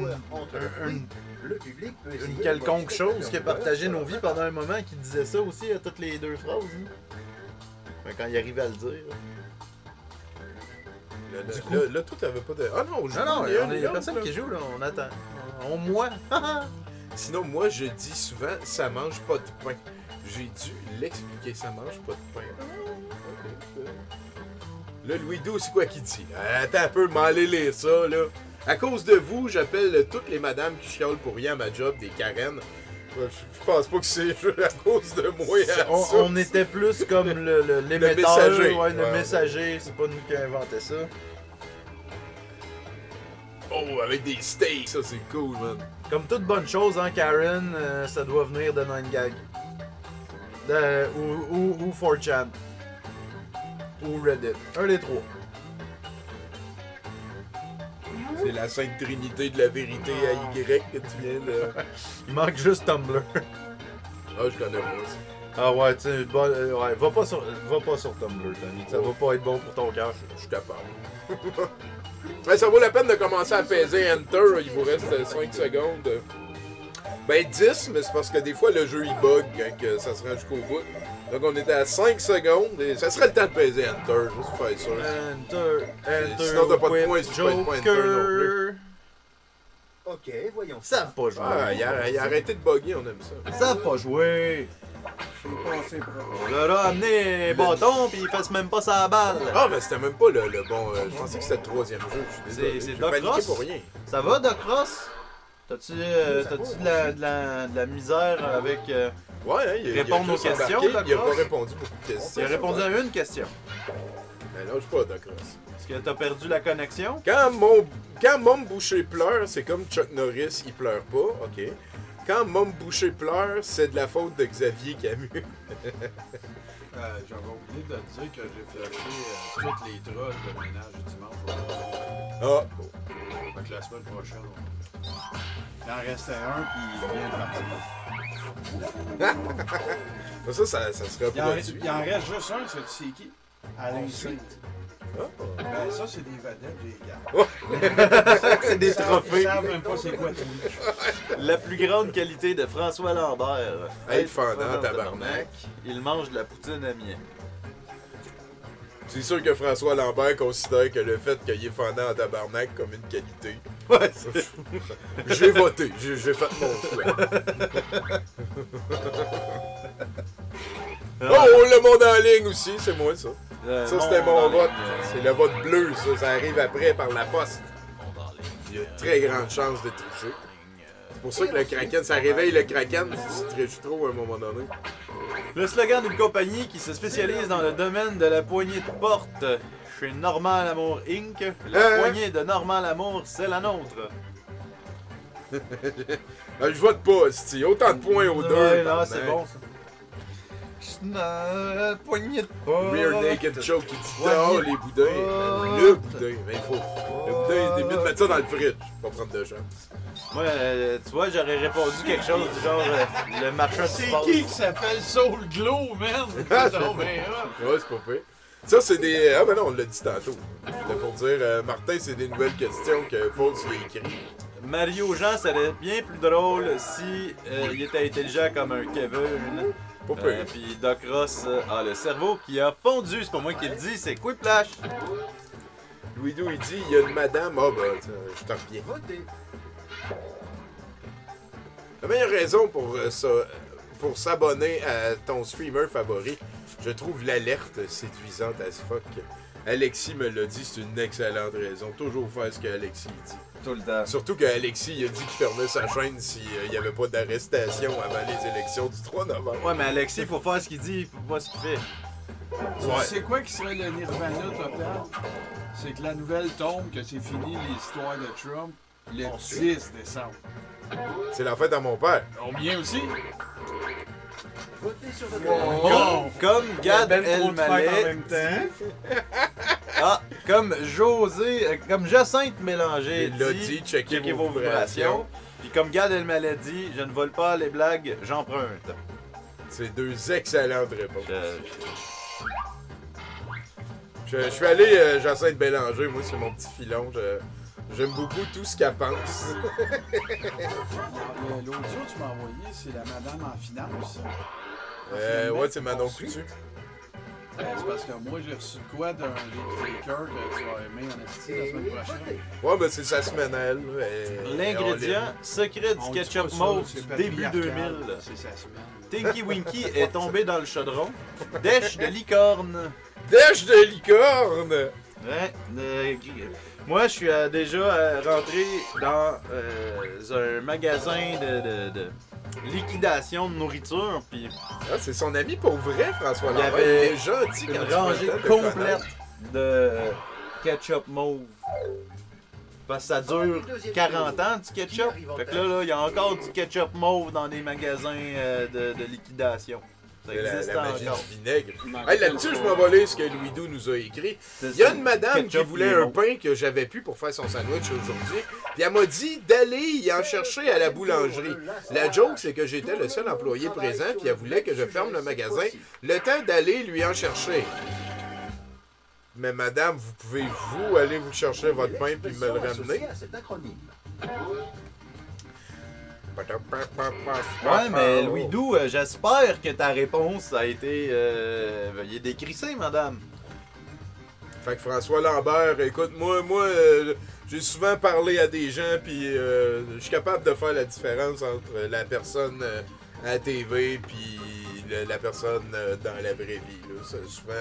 Le public peut essayer une de quelconque modifier chose leur qui a couleur partagé sur nos leur vies carte. pendant un moment qui disait ça aussi à toutes les 2 phrases. Hein. Mais quand il arrivait à le dire. Là, toi, t'avais pas de. Ah non, je Non, joue, il y a personne qui joue là, on attend. On moi. Sinon, moi, je dis souvent, ça mange pas de pain. J'ai dû l'expliquer, ça mange pas de pain. Ah, ok. Là, Louis-Dou, c'est quoi qu'il dit? Attends un peu, m'aller lire ça, là. À cause de vous, j'appelle toutes les madames qui chiolent pour rien à ma job, des Karen. Je pense pas que c'est à cause de moi. On était plus comme l'émetteur, messager. ouais, le Ouais, messager, c'est pas nous qui inventait ça. Oh, avec des steaks, ça c'est cool, man. Comme toute bonne chose, hein, Karen, ça doit venir de 9gag. Ou 4chan. Ou Reddit. Un des 3. C'est la sainte trinité de la vérité à Y que tu viens de... Il manque juste Tumblr. Ah, je connais pas ça. Ah ouais, tu sais, ouais, va pas sur Tumblr, Tony. Ça va pas être bon pour ton cœur. Je suis capable. Ouais, ça vaut la peine de commencer à peser Enter, il vous reste 5 secondes. Ben 10, mais c'est parce que des fois le jeu il bug quand que ça se rend jusqu'au bout. Donc on était à 5 secondes et ça serait le temps de peser Enter, juste pour être sûr. Enter, Sinon, t'as pas de with points si tu pèses pas Enter non Joker. Ok, voyons. Ils savent pas jouer. Ah, il a arrêté de bugger, on aime ça. Ils savent pas jouer. Je suis passé proche. On leur a amené les bâtons pis ils fassent même pas sa balle. Ah, mais c'était même pas le bon. Je pensais que c'était le troisième jeu. Je suis désolé. C'est J'ai Doc paniqué Ross? pour rien. Ça va, Doc Ross? T'as-tu de la misère avec... Ouais, hein, il Répondre a juste aux questions, embarqué, Doc il a pas Ross? répondu beaucoup de questions. Il a répondu à une question. Ben lâche pas, Doc Ross. Est-ce que t'as perdu la connexion? Quand Mom Boucher pleure, c'est comme Chuck Norris, il pleure pas, ok. Quand Mom Boucher pleure, c'est de la faute de Xavier Camus. J'avais oublié de te dire que j'ai flashé toutes les trolls de ménage du dimanche. Ah, Donc la semaine prochaine, il en restait un puis il vient de partir. ça se reproduit. Il en reste juste un, c'est qui? Alain Saint. Ah. Ben ça c'est des vedettes, j'ai gars. C'est des trophées. Ils savent même pas c'est quoi Twitch. La plus grande qualité de François Lambert. Être fendant, tabarnak. Il mange de la poutine à mien. C'est sûr que François Lambert considère que le fait qu'il est fendant en tabarnak comme une qualité. Ouais, J'ai voté, j'ai fait mon choix. Oh, le monde en ligne aussi, c'est moi ça. Ça, c'était mon vote. C'est le vote bleu, ça arrive après par la poste. Il y a de très grande chance de tricher. C'est pour ça que le Kraken, ça réveille le Kraken si tu triches trop à un moment donné. Le slogan d'une compagnie qui se spécialise dans le domaine de la poignée de porte. Chez Normand Lamour Inc., la poignée de Normand Lamour, c'est la nôtre. Je vote pas, esti. Autant de points aux deux. Ouais, là, tabarnak. c'est bon ça. La poignée de porte. Rear Naked Choke qui dit Poignée dehors de les boudins. porte. Le boudin, mais il faut. Le boudin, il est mieux de mettre ça dans le fridge. Pas prendre de chance. Moi, tu vois, j'aurais répondu quelque chose du genre le marchand C'est du qui s'appelle Soul Glow, man? Ah, Non, mais, Ouais, c'est pas pire. Ça, c'est des. Ah, ben non, on l'a dit tantôt. C'était pour dire, Martin, c'est des nouvelles questions que Fox a écrit. Mario Jean serait bien plus drôle si il était intelligent comme un Kevin. Pas pire. Puis Doc Ross a le cerveau qui a fondu. C'est pas moi qui le dis, c'est Quiplash. Louis-Dou, il dit, il y a une madame. Ah, ben, tiens, je t'en reviens. Votez. La meilleure raison pour s'abonner à ton streamer favori, je trouve l'alerte séduisante as fuck. Alexis me l'a dit, c'est une excellente raison. Toujours faire ce que Alexis dit. Tout le temps. Surtout qu'Alexis il a dit qu'il fermait sa chaîne s'il n'y avait pas d'arrestation avant les élections du 3 novembre. Ouais, mais Alexis, faut faire ce qu'il dit, faut pas ce qu'il fait. Ouais. Tu sais quoi qui serait le Nirvana total? C'est que la nouvelle tombe que c'est fini l'histoire de Trump le 10 décembre. C'est la fête à mon père. Au mien aussi? Votez sur votre Comme Gad Ben trop de fêtes en Elmaleh. même temps. Ah, comme comme Jacinthe Mélanger Il l'a dit, checkez vos vibrations. Puis comme Gad Elmaleh dit, je ne vole pas les blagues, j'emprunte. C'est deux excellentes réponses. Je- Je suis allé Jacinthe Bélanger, moi c'est mon petit filon. J'aime beaucoup tout ce qu'elle pense. L'audio que tu m'as envoyé, c'est la madame en finance. Ouais, c'est Manon Coutu. C'est parce que moi, j'ai reçu quoi d'un League Taker que tu vas aimer en esti la semaine prochaine. Ouais, ben c'est sa semaine à elle. L'ingrédient secret On du dit ketchup pas ça, mauve c'est du début patriarcal, 2000. C'est sa semaine. Tinky Winky est tombé dans le chaudron. Dèche de licorne. Dèche de licorne! Ouais. Moi, je suis déjà rentré dans un magasin de liquidation de nourriture, puis Ah, c'est son ami pour vrai, François Il y Lambert. avait Il est gentil une quand tu prends rangée le temps de complète connaître. de ketchup mauve. Parce que ça dure 40 ans du ketchup. Fait que là, il y a encore du ketchup mauve dans des magasins de liquidation. Ça C'est existe la magie encore. du vinaigre. Hey, là-dessus, je m'en vais lire ce que Louis Dou nous a écrit. Il y a une madame qui Ketchup voulait limon. un pain que j'avais pu pour faire son sandwich aujourd'hui. Puis elle m'a dit d'aller y en chercher à la boulangerie. La joke, c'est que j'étais le seul employé présent, puis elle voulait que je ferme le magasin. Le temps d'aller lui en chercher. Mais madame, vous pouvez, vous, aller vous chercher votre pain puis me le ramener? Ouais, mais Louis Dou, j'espère que ta réponse a été. Il est décrissé, madame. Fait que François Lambert, écoute, moi j'ai souvent parlé à des gens, puis je suis capable de faire la différence entre la personne à la TV puis la personne dans la vraie vie. Là. Ça, souvent,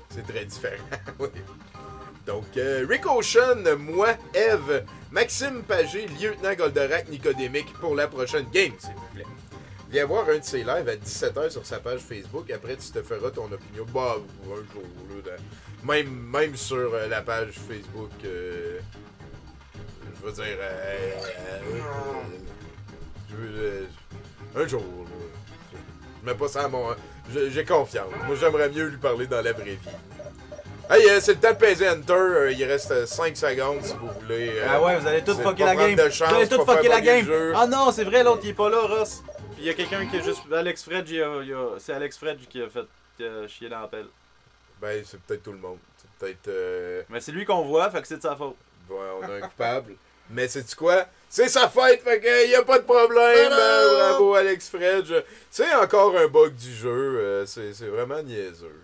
c'est très différent. Oui. Donc, Rick Ocean, moi, Eve, Maxime Pagé, lieutenant Goldorak Nicodémique pour la prochaine game, s'il vous plaît. Viens voir un de ses lives à 17h sur sa page Facebook. Après, tu te feras ton opinion. Bah, un jour, là, même sur la page Facebook, je veux dire, un jour, là. Je mets pas ça à mon... J'ai confiance. Moi, j'aimerais mieux lui parler dans la vraie vie. Hey, c'est le temps de peser Enter. Il reste 5 secondes si vous voulez. Ah ouais, vous allez tout c'est fucker pas la game. prendre de chance, Vous allez tout pas fucker faire la bugger game. le jeu. Ah non, c'est vrai, l'autre il est pas là, Ross. Puis il y a quelqu'un qui a juste. Alex Fred, c'est Alex Fred qui a fait chier dans la pelle. Ben, c'est peut-être tout le monde. C'est peut-être... Mais c'est lui qu'on voit, fait que c'est de sa faute. Ouais, on a un coupable. Mais sais-tu quoi? C'est sa fête, fait que y a pas de problème. Bravo, Alex Fred. C'est encore un bug du jeu. C'est vraiment niaiseux.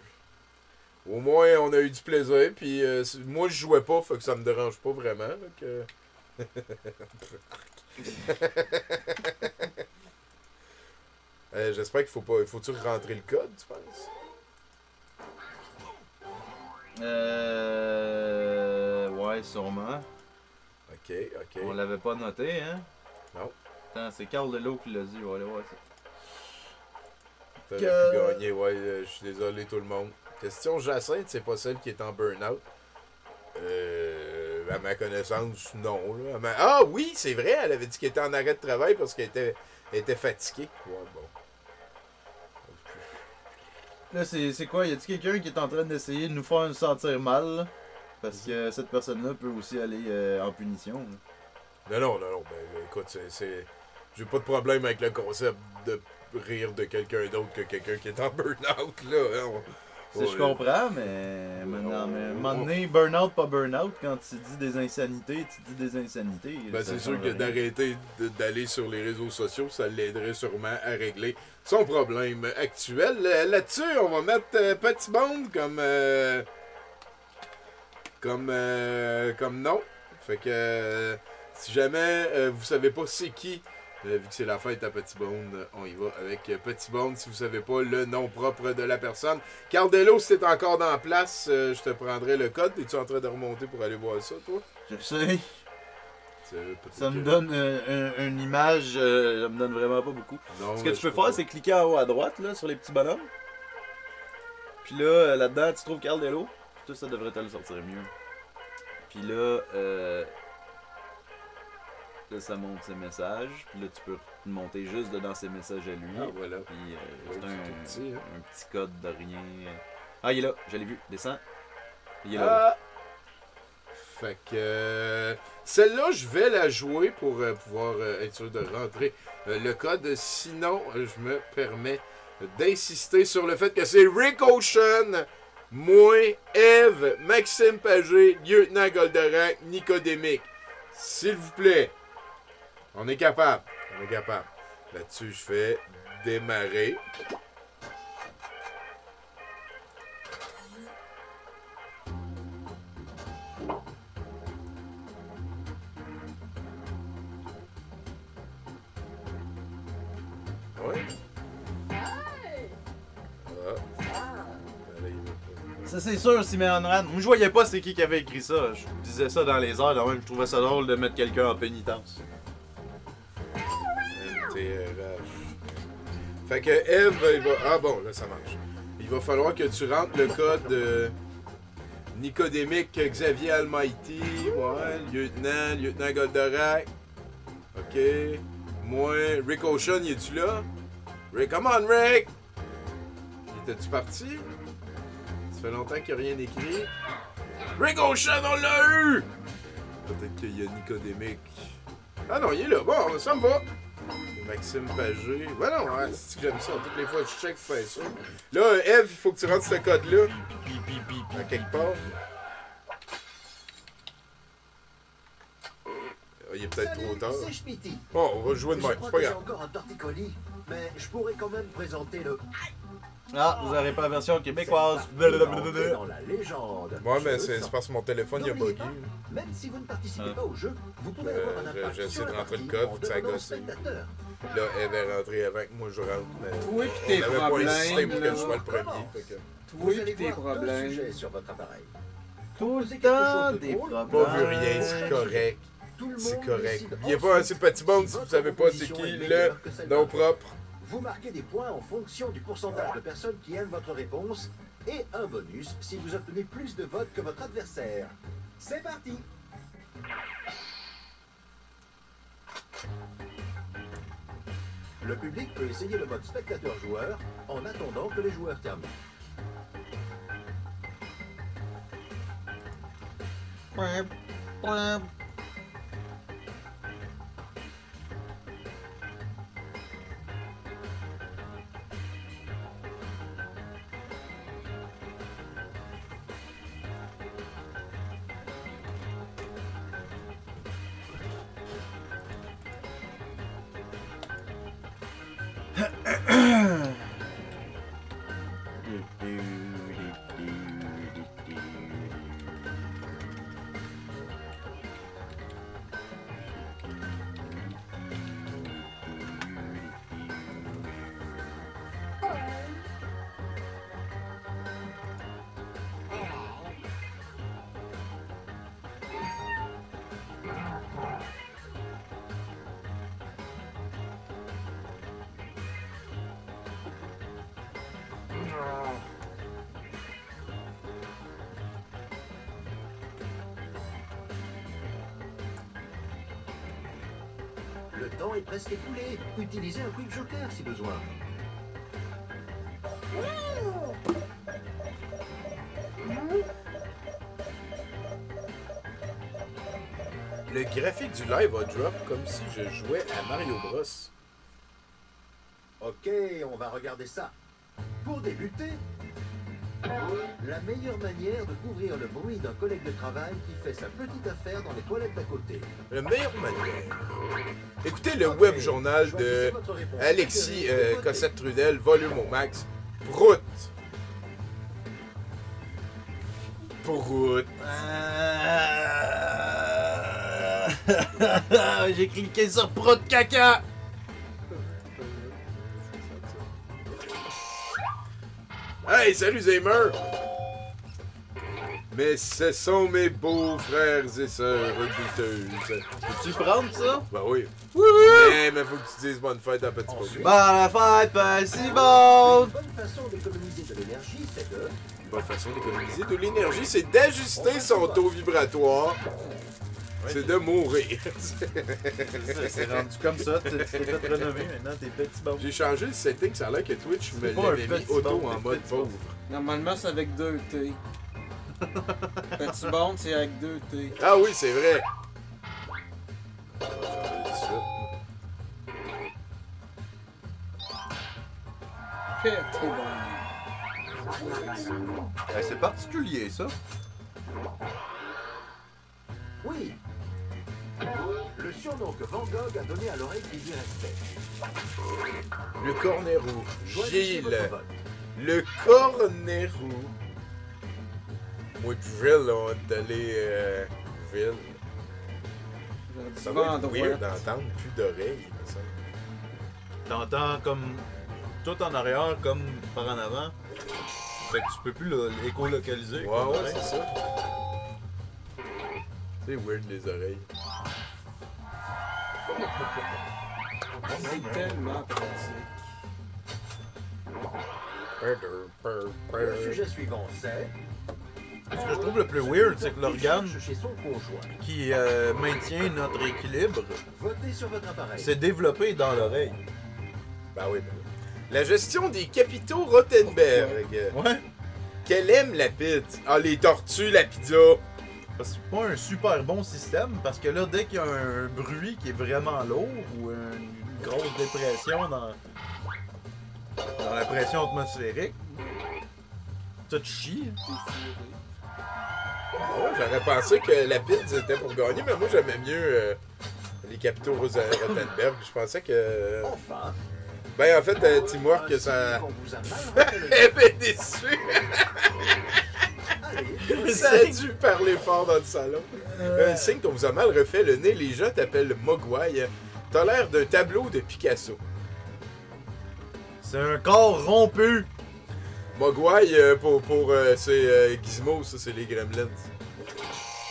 Au moins, on a eu du plaisir. Puis moi, je jouais pas, fait que ça me dérange pas vraiment. Là, j'espère qu'il faut pas... Faut-tu rentrer le code, tu penses? Ouais, sûrement. Ok. On l'avait pas noté, hein? Non. Attends, c'est Carl Delot qui l'a dit, on va aller voir ça. T'aurais pu gagner, ouais, je suis désolé tout le monde. Question Jacinthe, c'est pas celle qui est en burn-out. À ma connaissance, non. Là. Ah oui, c'est vrai, elle avait dit qu'elle était en arrêt de travail parce qu'elle était fatiguée. Ouais, bon. Là, c'est quoi? Y a-t-il quelqu'un qui est en train d'essayer de nous faire nous sentir mal? Là? Parce que cette personne-là peut aussi aller en punition. Là. Non. Ben, écoute, j'ai pas de problème avec le concept de rire de quelqu'un d'autre que quelqu'un qui est en burn-out, là. Hein. Je comprends, mais maintenant, mais à un moment donné, burn-out, pas burn-out, quand tu dis des insanités, tu dis des insanités. Ben, ça c'est sûr change que rien. d'arrêter d'aller sur les réseaux sociaux, ça l'aiderait sûrement à régler son problème actuel. Là-dessus, on va mettre Petit Bond comme nom. Fait que si jamais vous savez pas c'est qui, vu que c'est la fête à Petit Bond, on y va avec Petit Bond. Si vous savez pas le nom propre de la personne. Cardello, si t'es encore dans la place, je te prendrai le code. Es-tu en train de remonter pour aller voir ça, toi? Je sais, Peut-être ça me que- donne une image, ça me donne vraiment pas beaucoup. Non, Ce que mais tu peux je faire, peux c'est cliquer en haut à droite, là, sur les petits bonhommes. Puis là, là-dedans, tu trouves Cardello. Tout ça devrait te le sortir mieux. Puis là, là, ça monte ses messages. Puis là, tu peux monter juste dedans ses messages à lui. Ah, voilà. Puis Ouais, c'est tout petit, hein. un petit code de rien. Ah, il est là, je l'ai vu. Descends. Il est là. Ah! Fait que celle-là, je vais la jouer pour pouvoir être sûr de rentrer le code. Sinon, je me permets d'insister sur le fait que c'est Rick Ocean, moi, Eve, Maxime Pagé, Lieutenant Goldorak, Nicodémique. S'il vous plaît, on est capable. On est capable. Là-dessus, je fais démarrer. Ouais. Ah. Ça, c'est sûr, Simeon Rand. Moi, je voyais pas c'est qui avait écrit ça. Je disais ça dans les heures, même je trouvais ça drôle de mettre quelqu'un en pénitence. MTRH. Fait que Eve, il va... Ah bon, là, ça marche. Il va falloir que tu rentres le code Nicodémique Xavier Almighty. Ouais, lieutenant Goldorak. OK. Moi, Rick Ocean, y es-tu là? Rick, come on, Rick! Étais-tu parti? Ça fait longtemps qu'il n'y a rien écrit. Rick Ocean, on l'a eu! Peut-être qu'il y a Nicodémique. Ah non, il est là. Bon, ça me va. Et Maxime Pagé. Ouais, non, ouais, c'est que j'aime ça. Toutes les fois que je check, je fais ça. Là, Eve, il faut que tu rentres ce code-là. À quelque part. Ah, il est peut-être trop tard. C'est Schmitty. Bon, on va jouer de Je même. crois C'est pas que j'ai grave. encore un torticolis, mais je pourrais quand même présenter le... Ah, vous n'aurez pas la version québécoise. C'est dans la légende. Ouais, mais Je veux c'est ça. parce que mon téléphone, il a N'oubliez bugué. pas, même si vous ne participez Ah. pas au jeu, vous pouvez avoir un impact J'essaie sur de la rentrer le partie code, en faut que ça devenant gosse. spectateur. Là, Eve est rentrée avec moi, je rentre. Mais Oui, pis on tes n'avait pas insisté pour que je problèmes, sois là. le premier. Fait que... Vous Oui, allez pis tes voir deux problèmes. sujets sur votre appareil. Tout Posez le quelque temps chose de des drôle. problèmes. Pas vu rien, c'est correct. Tout le C'est monde correct. décide Il n'y a pas assez ensuite petit monde si vous votre savez pas c'est proposition qui est le meilleure que celle nom d'autres. propre. Vous marquez des points en fonction du pourcentage de personnes qui aiment votre réponse et un bonus si vous obtenez plus de votes que votre adversaire. C'est parti! Le public peut essayer le mode spectateur-joueur en attendant que les joueurs terminent. Le temps est presque écoulé. Utilisez un quick joker si besoin. Le graphique du live a drop comme si je jouais à Mario Bros. Ok, on va regarder ça. Pour débuter, la meilleure manière de couvrir le bruit d'un collègue de travail qui fait sa petite affaire dans les toilettes d'à côté. La meilleure manière. Écoutez le web journal de Alexis Cossette-Trudel, volume au max. Prout. Prout. J'ai cliqué sur Pro de caca. Hey, salut Zaymer! Mais ce sont mes beaux frères et sœurs douteuses. Peux-tu prendre ça? Ben oui. Mais faut que tu dises bonne fête à Petit Bonhomme. Ensuite, Bonne fête, Petit Bon! une bonne façon d'économiser de l'énergie, c'est de... Une bonne façon d'économiser de l'énergie, c'est d'ajuster son taux vibratoire. C'est de mourir. C'est rendu comme ça, tu t'es fait renommer maintenant, t'es Petit Bon. J'ai changé le setting, ça a l'air que Twitch me C'est pas un l'avait mis petit auto bon, en c'est mode petit pauvre. Normalement, c'est avec 2 T. Petit bond, c'est avec 2 T. Ah oui, c'est vrai. Pété bon. C'est particulier ça. Oui. Le surnom que Van Gogh a donné à l'oreille qui lui restait. Le cornet roux. Choisissez Gilles. votre vote. Le cornet roux. Moi et Vril, on est allé... Vril. Ça va être weird d'entendre plus d'oreilles, me semble. T'entends comme tout en arrière, comme par en avant. Fait que tu peux plus l'éco-localiser. Ouais, ouais, c'est ça. C'est weird les oreilles. C'est tellement pratique. Le sujet suivant, c'est... Ce que je trouve le plus weird, c'est que l'organe Chez son conjoint. qui maintient notre équilibre Votez sur votre appareil. s'est développé dans l'oreille. Ben oui, ben oui. La gestion des capitaux Rothenberg. Ouais. Qu'elle aime la pizza. Ah, les tortues, la pizza. Parce que c'est pas un super bon système, parce que là, dès qu'il y a un bruit qui est vraiment lourd ou une grosse dépression dans la pression atmosphérique, tout chie. Ouais, j'aurais pensé que la pizza était pour gagner, mais moi j'aimais mieux les capitaux Rothenberg. Je pensais que. Enfin, Ben en fait, Teamwork, que ça. qu'on vous a mal Elle est déçue. Allez, Ça a dû parler fort dans le salon. Un signe qu'on vous a mal refait le nez, les gens t'appellent Mogwai. T'as l'air d'un tableau de Picasso. C'est un corps rompu. Mogwai, c'est Gizmo, ça c'est les Gremlins.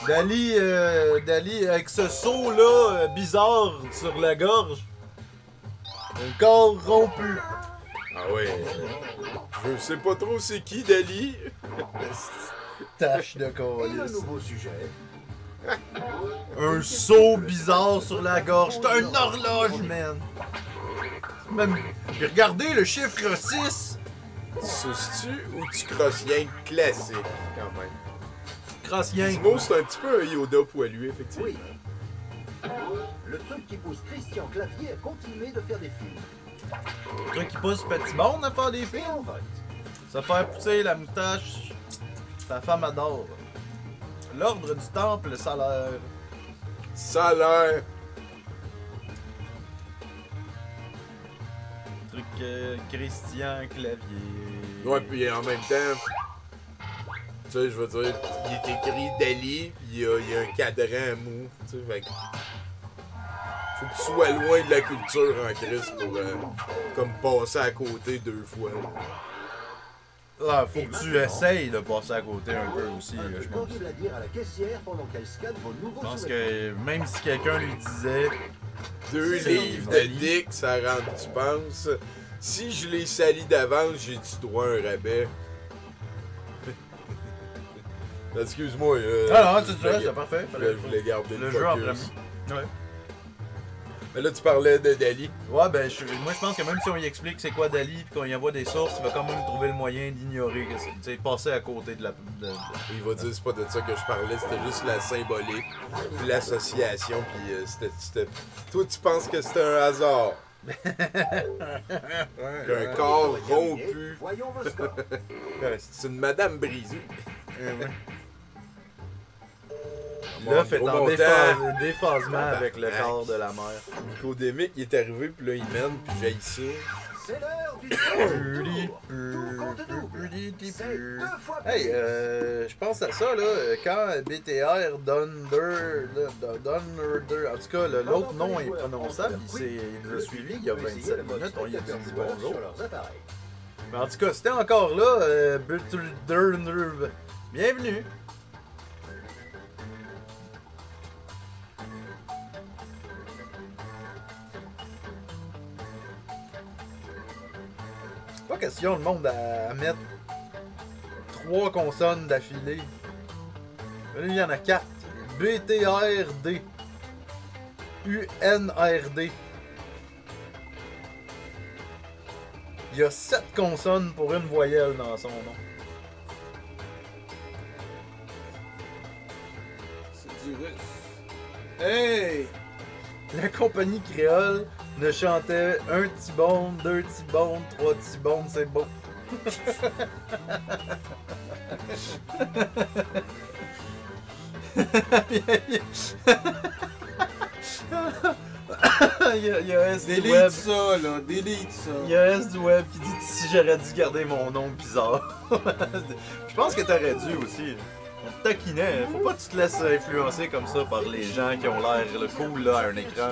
Dali avec ce saut là bizarre sur la gorge. Un corps rompu. Ah ouais. Je sais pas trop c'est qui, Dali. Tache de et le calice. nouveau sujet. Un saut bizarre sur la gorge. C'est un horloge, man. Même... Puis regardez le chiffre 6. Tu sauces-tu ou tu crosses rien que classique, quand même? Crassien. Gizmo, c'est un petit peu un Yoda poilu, effectivement. Oui. Le truc qui pousse Christian Clavier à continuer de faire des films. Le truc qui pousse Petit Monde à faire des Et films. on vote. Se faire pousser la moustache. Ta femme adore. L'ordre du temple, le salaire. Salaire. Truc Christian Clavier. Ouais, puis en même temps, tu sais, je veux dire, il est écrit Dali, puis il y a un cadran mou, tu sais, fait que faut que tu sois loin de la culture en crise pour comme passer à côté 2 fois. là. Ah, faut que tu essayes de passer à côté un peu aussi, Un je truc pense. horrible à dire à la caissière pendant qu'elle scanne vos nouveaux Je pense sous-vêtements. que même si quelqu'un lui disait 2 C'est livres de Dali. dick, ça rentre, tu penses? Si je les salis d'avance, j'ai-tu droit à un rabais? Excuse-moi. Ah non, je c'est voulais- ça, c'est parfait. Je voulais garder Le le jeu en focus. premier. Ouais. Mais là, tu parlais de Dali. Ouais, ben, moi je pense que même si on y explique c'est quoi Dali puis qu'on y envoie des sources, il va quand même trouver le moyen d'ignorer que c'est. Tu sais, passer à côté de la. Il va dire c'est pas de ça que je parlais, c'était juste la symbolique, puis l'association, puis c'était. Toi, tu penses que c'était un hasard. Qu'un corps rompu. Voyons vos scores. C'est une madame brisée. L'œuf est en Gros déphasement Tabarnak. avec le corps de la mère. Nicodémique, il est arrivé, puis là, il mène, puis j'ai ça. C'est l'heure du tour. Tout compte double. C'est 2 fois plus. Hey, je pense à ça, là, quand BTR Dunder, en tout cas, l'autre nom est prononçable, il nous a suivi il y a 27 minutes, on y a dit bonjour. Sur leurs appareils. Mais en tout cas, c'était encore là, BTR, bienvenue. définition, le monde, à mettre 3 consonnes d'affilée. Là, il y en a 4. BTRD. UNRD. Il y a 7 consonnes pour une voyelle dans son nom. C'est du russe. Hey! La compagnie créole ne chantait un T-bone, 2 T-bone, 3 T-bone, c'est beau. il y a S du Délite web. ça, là. Délite ça. Il y a S du web qui dit si j'aurais dû garder mon nom bizarre. Je pense que t'aurais dû aussi. On te taquinait. Faut pas que tu te laisses influencer comme ça par les gens qui ont l'air cool là, à un écran.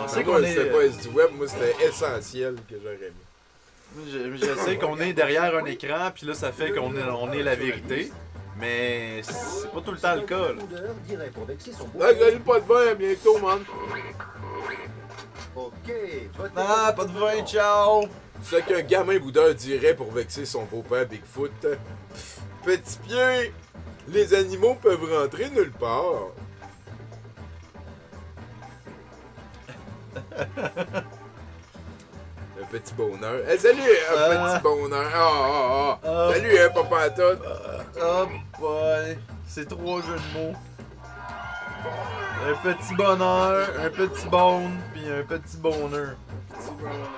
On sait qu'on est. C'était pas S du web, moi c'était essentiel que j'aurais mis. Je sais qu'on est derrière un écran, puis là ça fait qu'on est la vérité. Mais c'est pas tout le temps le cas. Là. Ah, j'ai pas de vin, à bientôt, man. Ok, votez Ah, pas de vin, ciao! C'est ce qu'un gamin boudeur dirait pour vexer son beau-père Bigfoot. Pff, petit pied, les animaux peuvent rentrer nulle part. Un petit bonheur. Eh, salut, un petit bonheur. Salut, papa à tout. Oh boy, c'est 3 jeux de mots. Un petit bonheur, un petit bone, puis un petit bonheur. Petit bonheur.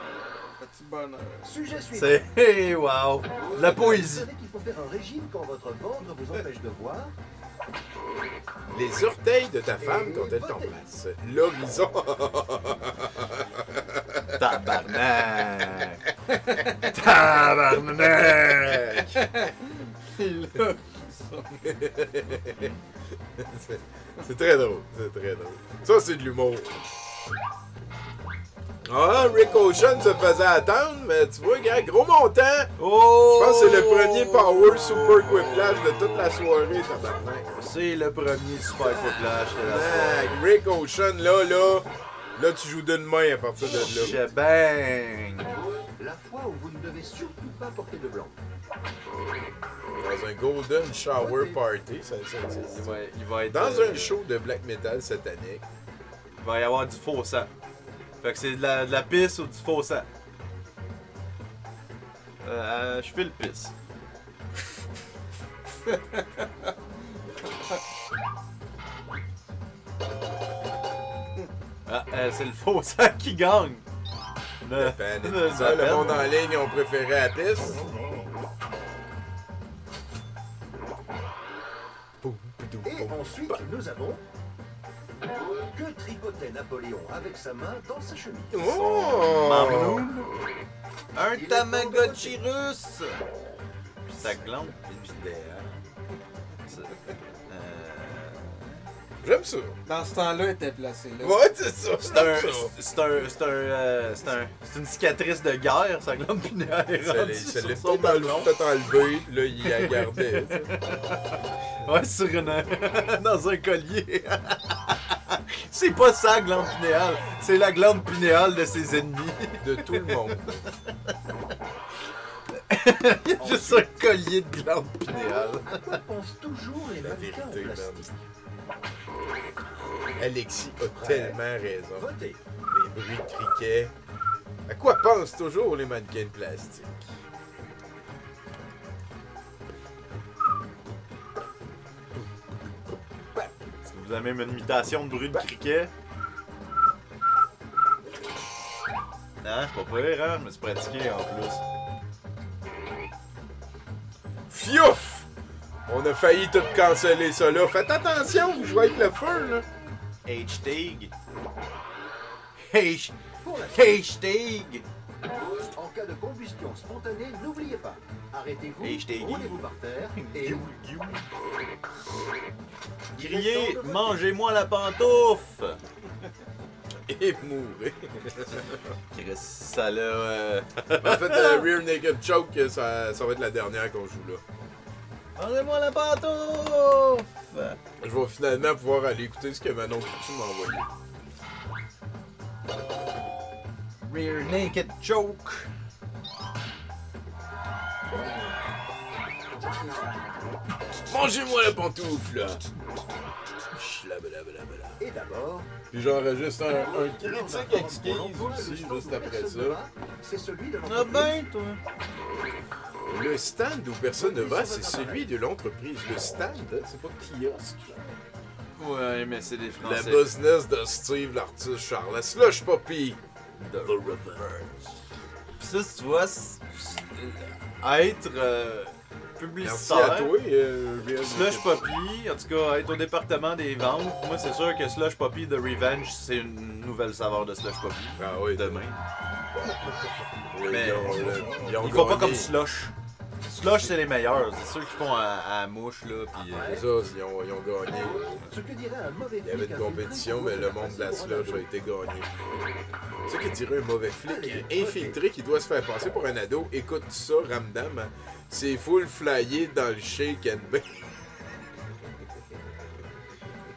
Petit bonheur. Sujet suivant. C'est hey, wow, la Vous poésie. savez qu'il faut faire un régime quand votre ventre vous empêche de voir. Les orteils de ta femme quand elle t'embrasse. L'horizon. Tabarnak! Tabarnak! C'est très drôle, c'est très drôle. Ça, c'est de l'humour. Ah, Rick Ocean se faisait attendre, mais tu vois, gars, gros montant. Oh! Je pense que c'est le premier Power Super Quiplash de toute la soirée, tabarnak. C'est le premier Super Quiplash de la soirée. Tabarnak, Rick Ocean, là, tu joues d'une main à partir de là. Shebang! La fois où vous ne devez surtout pas porter de blanc. Dans un Golden Shower Party, Il va être. dans un show de black metal satanique. Il va y avoir du faux sang. Fait que c'est de la pisse ou du faux sang. Je fais le pisse. C'est le faux sang qui gagne. Ça, le monde en ligne ont préféré la piste. Et ensuite, nous avons... Que tripotait Napoléon avec sa main dans sa chemise. Oh! Mamoun. Un Tamagotchi russe. Puis sa glande. J'aime ça. Dans ce temps-là, il était placé là. Ouais, c'est ça. C'est une cicatrice de guerre, sa glande pinéale est rendue Ça sur l'est son peut-être ballon. fait enlever, puis là, il la gardait. tu sais. Ouais, sur une... dans un collier. C'est pas sa glande pinéale, c'est la glande pinéale de ses ennemis. De tout le monde. Il y a juste un collier de glande pinéale. À quoi pensent toujours les La mannequins en vérité, plastique? Alexis a tellement raison. Votez. Les bruits de criquets. À quoi pensent toujours les mannequins de plastique? Est-ce que vous avez même une imitation de bruit de criquet? Non, c'est pas pire, hein? Je me suis pratiqué en plus. Fiouf! On a failli tout canceller ça là. Faites attention, vous jouez avec le feu, là. H-Tig. Pour la suite, H-Tig. en cas de combustion spontanée, n'oubliez pas. Arrêtez-vous, Hashtag. roulez-vous par terre et... Criez, mangez-moi la pantoufle! Et mourir. Chris, ça l'a... En fait, Rear Naked Choke, ça va être la dernière qu'on joue là. Mangez-moi la pantoufle! Je vais finalement pouvoir aller écouter ce que Manon Coutu m'a envoyé. Rear naked choke. Mangez-moi la pantoufle, là. Blablabla. Et d'abord, Puis j'enregistre un critique exquise aussi, juste après ça. c'est celui de Ah l'entreprise. ben, toi. Le stand où personne ne va, c'est celui de l'entreprise. Le stand, hein, c'est pas kiosque. Ouais, mais c'est des La Français. business de Steve, l'artiste Charles. La slush poppy. The Pis ça, tu vois, être Merci à publicitaire. toi. Slush Poppy, en tout cas, être au département des ventes, moi c'est sûr que Slush Poppy de Revenge, c'est une nouvelle saveur de Slush Poppy. Ah oui, Demain. oui, Mais ils ont Ils font pas gagné. comme Slush. Slush, c'est les meilleurs. C'est ceux qui font à mouche, là. Pis, C'est ça, ils ont gagné. Ce que dirait un mauvais Il y avait une compétition, mais le monde de la slush a été gagné. Ce que dirait un mauvais flic infiltré qui doit se faire passer pour un ado. Écoute ça, Ramdam. Hein. C'est full flyé dans le shake and bake.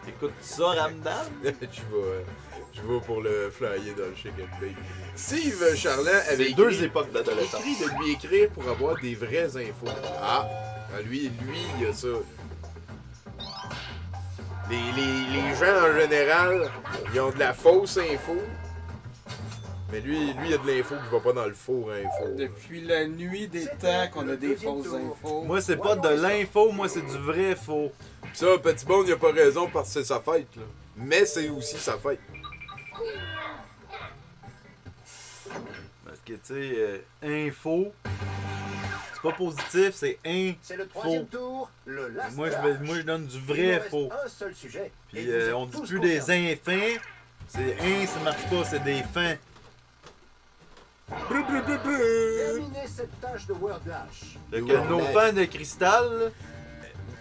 écoute ça, Ramdam? Je vais pour le flyer dans le shake and bake. Steve Charland avait C'est deux écrit, époques d'adolescence. écrit de lui écrire pour avoir des vraies infos. Ah, lui, il y a ça. Les gens en général, ils ont de la fausse info. Mais lui, il y a de l'info qui va pas dans le four info. Depuis la nuit des temps qu'on a des fausses infos. Moi, c'est pas de l'info, moi, c'est du vrai faux. Ça, Petit Bond, il a pas raison parce que c'est sa fête, là. Mais c'est aussi sa fête. Parce que, tu sais, info, c'est pas positif, c'est C'est le troisième tour, le last Moi, dash. je donne du Il vrai nous reste faux. un seul sujet. Puis Et vous êtes on dit tous plus des concernés. infins. C'est ça marche pas, c'est des fins. Terminez cette tâche de Word Dash. Fait que nos fans de cristal,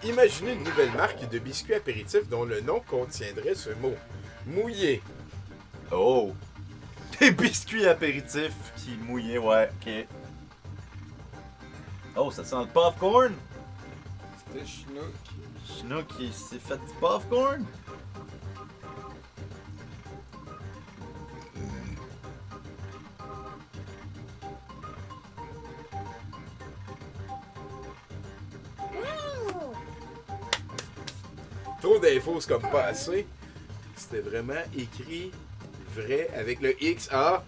Imaginez une nouvelle marque de biscuits apéritifs dont le nom contiendrait ce mot. Mouillé. oh, des biscuits apéritifs qui mouillaient, ouais, ok. Oh, ça sent le popcorn. C'était Chinook. Chinook qui s'est fait du popcorn. Trop d'infos, c'est comme pas assez. C'était vraiment écrit vrai avec le X. Ah.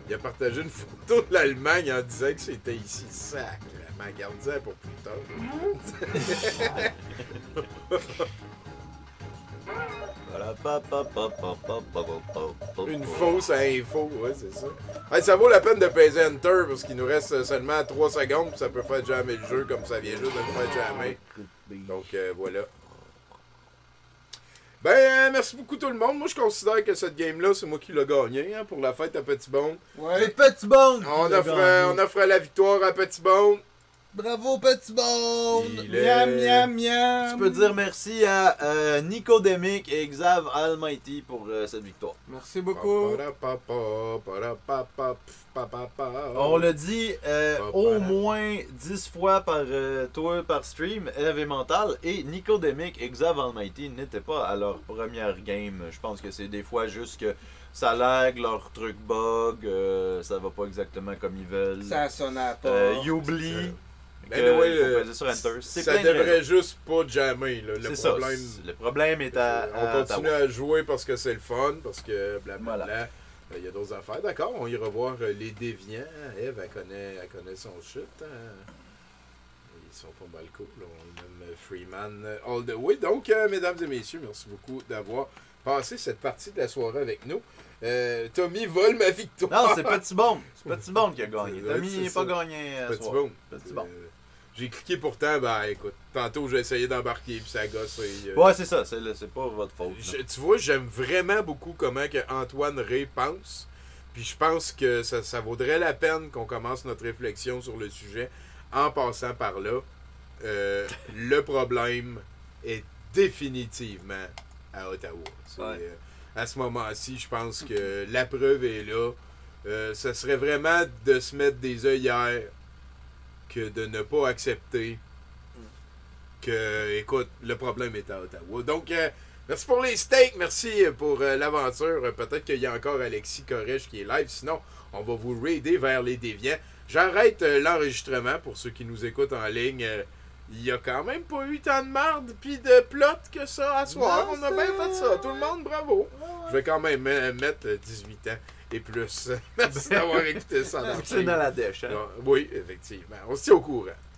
Il a partagé une photo de l'Allemagne en disant que c'était ici. Sacrément, garde-ça pour plus tard. Voilà, Une fausse info, ouais, c'est ça. Hey, ça vaut la peine de peser Enter parce qu'il nous reste seulement 3 secondes puis ça peut faire jammer le jeu comme ça vient juste de le faire jammer. Donc voilà. Ben, merci beaucoup tout le monde. Moi, je considère que cette game-là, c'est moi qui l'ai gagné hein, pour la fête à Petit Bond. Ouais. Petit Bond! On offre la victoire à Petit Bond. Bravo, Petit Bond! Il est- Miam, miam, miam. Tu peux dire merci à Nicodemic et Xav Almighty pour cette victoire. Merci beaucoup. On l'a dit au moins 10 fois par toi par stream, Eve Mental et Nicodemic et Xav Almighty n'étaient pas à leur première game. Je pense que c'est des fois juste que ça lag, leur truc bug, ça va pas exactement comme ils veulent. Ça sonne à la porte. Ils oublient Ben que ouais, il faut peser sur Enter. C'est ça plein de devrait raisons. juste pas jammer. Là. C'est ça. Le problème est à on continue Ottawa. à jouer parce que c'est le fun, parce que blablabla. Voilà. Il y a d'autres affaires. D'accord, on ira voir les déviants. Eve, elle connaît son shit. Hein. Ils sont pas mal cool. On aime Freeman all the way. Donc, mesdames et messieurs, merci beaucoup d'avoir passé cette partie de la soirée avec nous. Tommy vole ma victoire. Non, c'est Petit Bond. C'est Petit Bond qui a gagné. Ouais, Tommy c'est n'est ça. pas gagné à Petit soir. Bond. Petit Bond. J'ai cliqué pourtant, ben écoute, tantôt j'ai essayé d'embarquer puis ça a gossé. Ouais, c'est ça. C'est pas votre faute. là. Tu vois, j'aime vraiment beaucoup comment que Antoine Ray pense. Puis je pense que ça vaudrait la peine qu'on commence notre réflexion sur le sujet en passant par là. Le problème est définitivement à Ottawa. C'est, Ouais. à ce moment-ci, je pense que la preuve est là. Ça serait vraiment de se mettre des œillères que de ne pas accepter que, écoute, le problème est à Ottawa. Donc, Merci pour les steaks, merci pour l'aventure. Peut-être qu'il y a encore Alexis Corrège qui est live, sinon on va vous raider vers les déviants. J'arrête l'enregistrement pour ceux qui nous écoutent en ligne. Il y a quand même pas eu tant de marde pis de plot que ça à soir. On a bien fait ça. Tout le monde, bravo. Je vais quand même mettre 18 ans et plus. Merci d'avoir écouté ça. C'est dans la dèche, hein? Oui, effectivement. On se tient au courant.